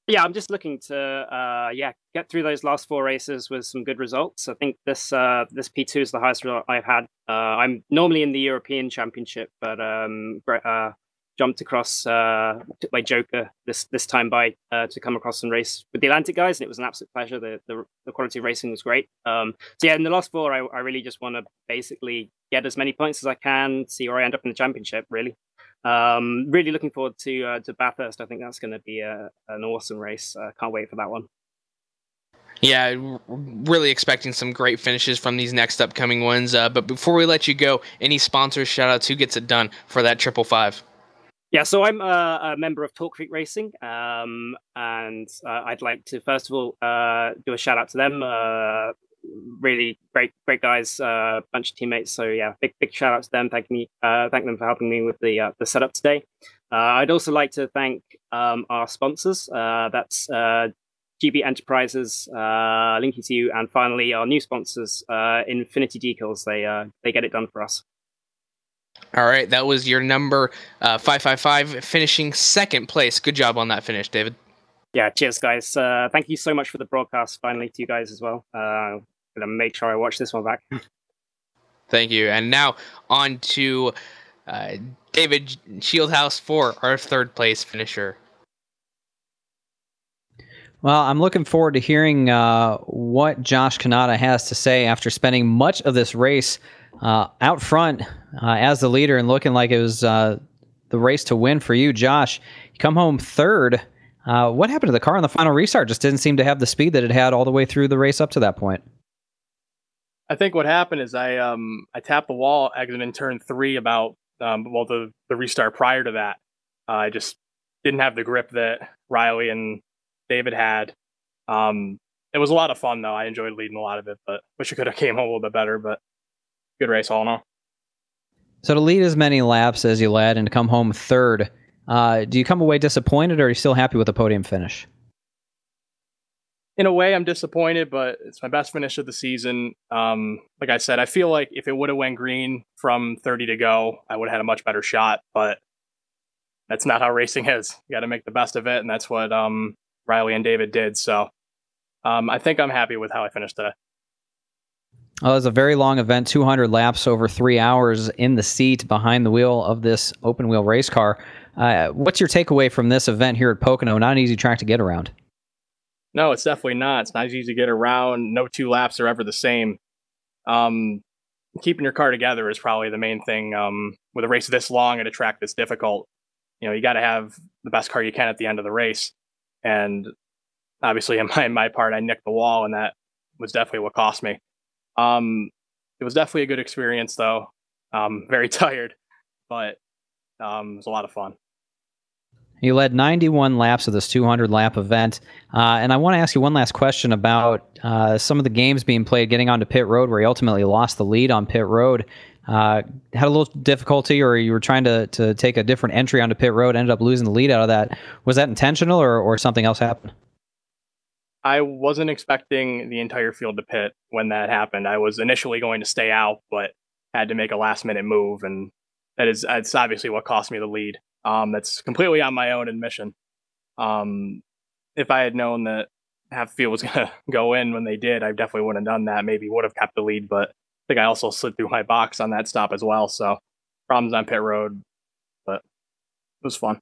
Yeah, I'm just looking to get through those last 4 races with some good results. I think this P2 is the highest result I've had. I'm normally in the European Championship, but jumped across, took my Joker this time to come across and race with the Atlantic guys, and it was an absolute pleasure. The quality of racing was great. So yeah, in the last 4, I really just want to basically get as many points as I can, see where I end up in the championship. Really, really looking forward to Bathurst. I think that's going to be an awesome race. Can't wait for that one. Yeah, really expecting some great finishes from these next upcoming ones. But before we let you go, any sponsors shout-outs? Who gets it done for that 555? Yeah, so I'm a member of Talk Creek Racing, and I'd like to first of all do a shout out to them. Really great guys, bunch of teammates. So yeah, big shout out to them. Thank them for helping me with the setup today. I'd also like to thank our sponsors. That's GB Enterprises, Linky to You, and finally our new sponsors, Infinity Decals. They get it done for us. All right, that was your number 555, finishing second place. Good job on that finish, David. Yeah, cheers, guys. Thank you so much for the broadcast. Finally, to you guys as well. I'm gonna make sure I watch this one back. Thank you. And now on to David Shieldhouse for our third place finisher. Well, I'm looking forward to hearing what Josh Kanata has to say after spending much of this race out front as the leader and looking like it was the race to win for you. Josh, you come home third. What happened to the car on the final restart? Just didn't seem to have the speed that it had all the way through the race up to that point. I think what happened is I tapped the wall exiting turn 3 about the restart prior to that. I just didn't have the grip that Riley and David had. It was a lot of fun though. I enjoyed leading a lot of it, but wish I could have came home a little bit better. But good race all in all. So to lead as many laps as you led and to come home third, do you come away disappointed, or are you still happy with the podium finish? In a way, I'm disappointed, but it's my best finish of the season. Like I said, I feel like if it would have went green from 30 to go, I would have had a much better shot. But that's not how racing is. You got to make the best of it, and that's what Riley and David did. So I think I'm happy with how I finished today. Well, it was a very long event, 200 laps over 3 hours in the seat behind the wheel of this open wheel race car. What's your takeaway from this event here at Pocono? Not an easy track to get around. No, it's definitely not. It's not easy to get around. No 2 laps are ever the same. Keeping your car together is probably the main thing with a race this long at a track this difficult. You know, you got to have the best car you can at the end of the race. And obviously, in my part, I nicked the wall, and that was definitely what cost me. It was definitely a good experience, though. Very tired, but it was a lot of fun. You led 91 laps of this 200-lap event, and I want to ask you one last question about some of the games being played getting onto pit road, where you ultimately lost the lead on pit road. Had a little difficulty, or you were trying to take a different entry onto pit road, ended up losing the lead out of that. Was that intentional, or something else happened? I wasn't expecting the entire field to pit when that happened. I was initially going to stay out, but had to make a last-minute move, and it's obviously what cost me the lead. That's completely on my own admission. If I had known that half the field was going to go in when they did, I definitely wouldn't have done that. Maybe would have kept the lead, but I think I also slid through my box on that stop as well. So problems on pit road, but it was fun.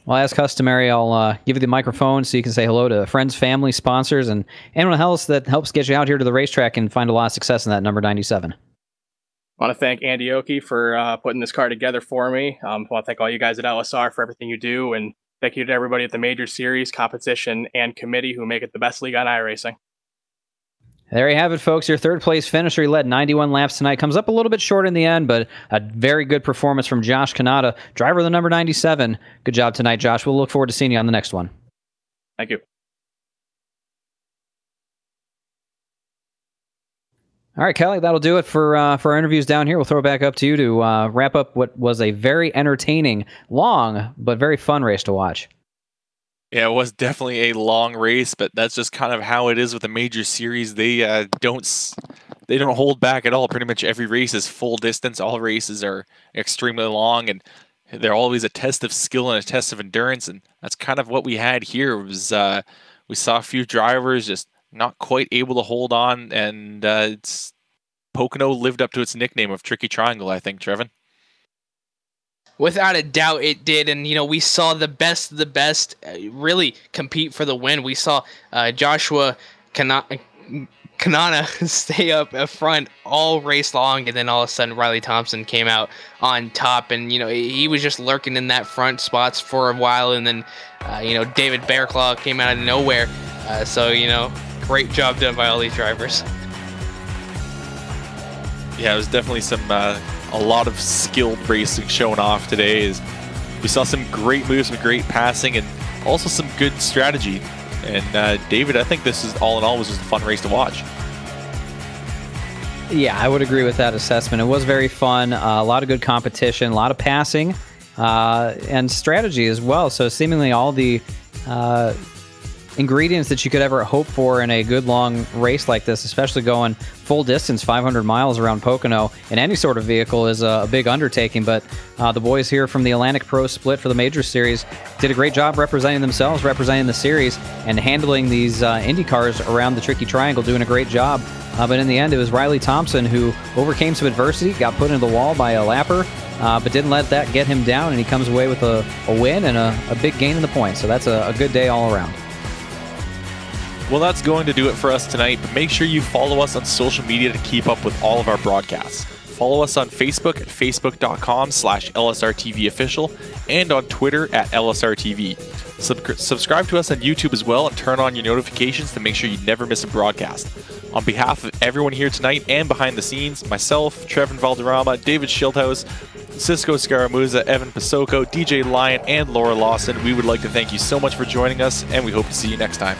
Well, as customary, I'll give you the microphone so you can say hello to friends, family, sponsors, and anyone else that helps get you out here to the racetrack and find a lot of success in that number 97. I want to thank Andy Oki for putting this car together for me. I want to thank all you guys at LSR for everything you do, and thank you to everybody at the Major Series, competition, and committee who make it the best league on iRacing. There you have it, folks. Your third-place finisher. He led 91 laps tonight. Comes up a little bit short in the end, but a very good performance from Josh Kanata, driver of the number 97. Good job tonight, Josh. We'll look forward to seeing you on the next one. Thank you. All right, Kelly, that'll do it for our interviews down here. We'll throw it back up to you to wrap up what was a very entertaining, long, but very fun race to watch. Yeah, it was definitely a long race, but that's just kind of how it is with the Major Series. They don't hold back at all. Pretty much every race is full distance. All races are extremely long, and they're always a test of skill and a test of endurance. And that's kind of what we had here. It was we saw a few drivers just not quite able to hold on, and Pocono lived up to its nickname of Tricky Triangle, I think, Trevin. Without a doubt, it did, and we saw the best of the best really compete for the win. We saw Joshua Kanata stay up front all race long, and then all of a sudden Riley Thompson came out on top, and he was just lurking in that front spots for a while, and then David Bearclaw came out of nowhere. So Great job done by all these drivers. Yeah, it was definitely a lot of skilled racing showing off today. We saw some great moves, some great passing, and also some good strategy. And David, I think this is all in all was just a fun race to watch. Yeah, I would agree with that assessment. It was very fun, a lot of good competition, a lot of passing, and strategy as well. So seemingly all the ingredients that you could ever hope for in a good long race like this, especially going full distance, 500 miles around Pocono in any sort of vehicle, is a big undertaking. But the boys here from the Atlantic Pro Split for the Major Series did a great job representing themselves, representing the series, and handling these Indy cars around the tricky triangle, doing a great job. But in the end, it was Riley Thompson who overcame some adversity, got put into the wall by a lapper, but didn't let that get him down, and he comes away with a win and a big gain in the points. So that's a good day all around. Well, that's going to do it for us tonight, but make sure you follow us on social media to keep up with all of our broadcasts. Follow us on Facebook at facebook.com/LSRTV official and on Twitter at LSRTV. Subscribe to us on YouTube as well and turn on your notifications to make sure you never miss a broadcast. On behalf of everyone here tonight and behind the scenes, myself, Trevin Valderrama, David Schildhaus, Cisco Scaramuza, Evan Pasoko, DJ Lyon, and Laura Lawson, we would like to thank you so much for joining us, and we hope to see you next time.